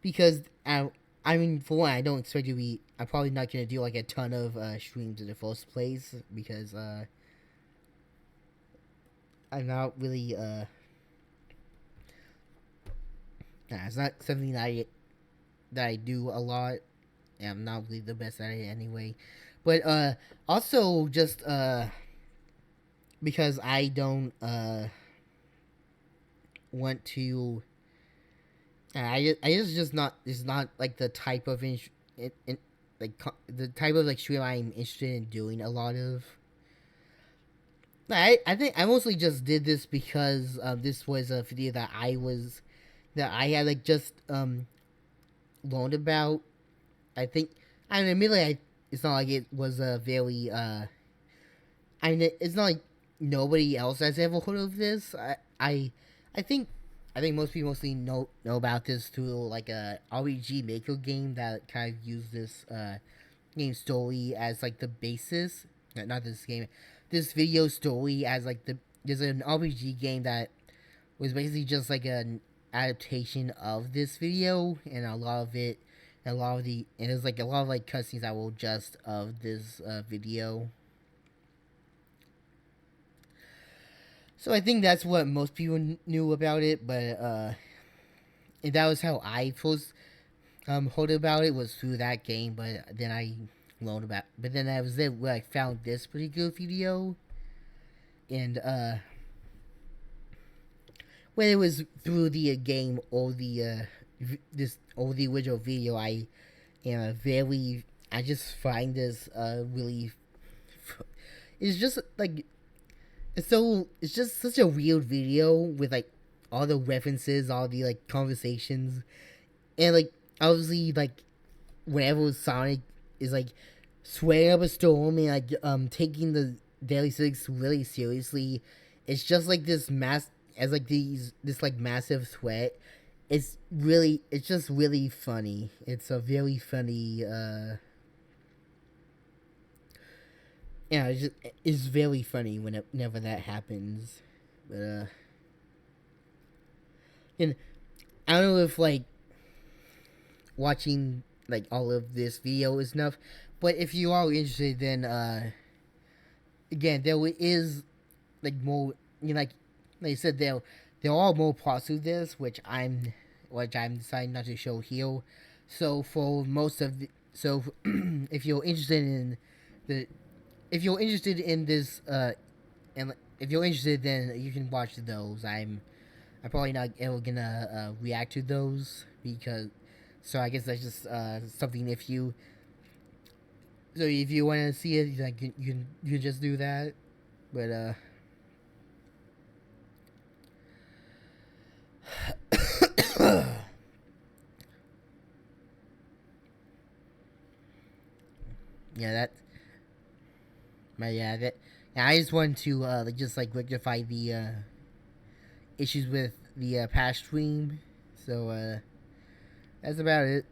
because for one, I don't expect to be. I'm probably not gonna do like a ton of streams in the first place, because I'm not really it's not something that I do a lot, and I'm not really the best at it anyway. But also just because I don't want to. It's not like the type of the type of like stream I'm interested in doing a lot of. I think I mostly just did this because this was a video that I had like just learned about. Admittedly, it's not like it was a very it's not like nobody else has ever heard of this. I think most people mostly know about this through like a RPG Maker game that kind of used this game story as like the basis. Not this game, this video story as like there's an RPG game that was basically just like an adaptation of this video, and there's like a lot of like cutscenes that were just of this video. So I think that's what most people knew about it, but and that was how I first heard about it, was through that game. But then I was there where I found this particular video, and when it was through the game or the original video, I just find this really. It's just like. It's just such a weird video with like all the references, all the like conversations, and like obviously like whenever Sonic is like swearing up a storm and like taking the Daily Six really seriously, it's just like this massive threat. It's just really funny. It's a very funny yeah, it's very funny whenever that happens. But and I don't know if like watching like all of this video is enough, but if you are interested, then again, there is like more, like I said, there are more parts of this which I'm deciding not to show here. So for most of if you're interested in this, and if you're interested, then you can watch those. I'm probably not ever gonna react to those, because, so I guess that's just something. If you want to see it, like you can just do that, but yeah, I just wanted to rectify the issues with the past stream. So that's about it.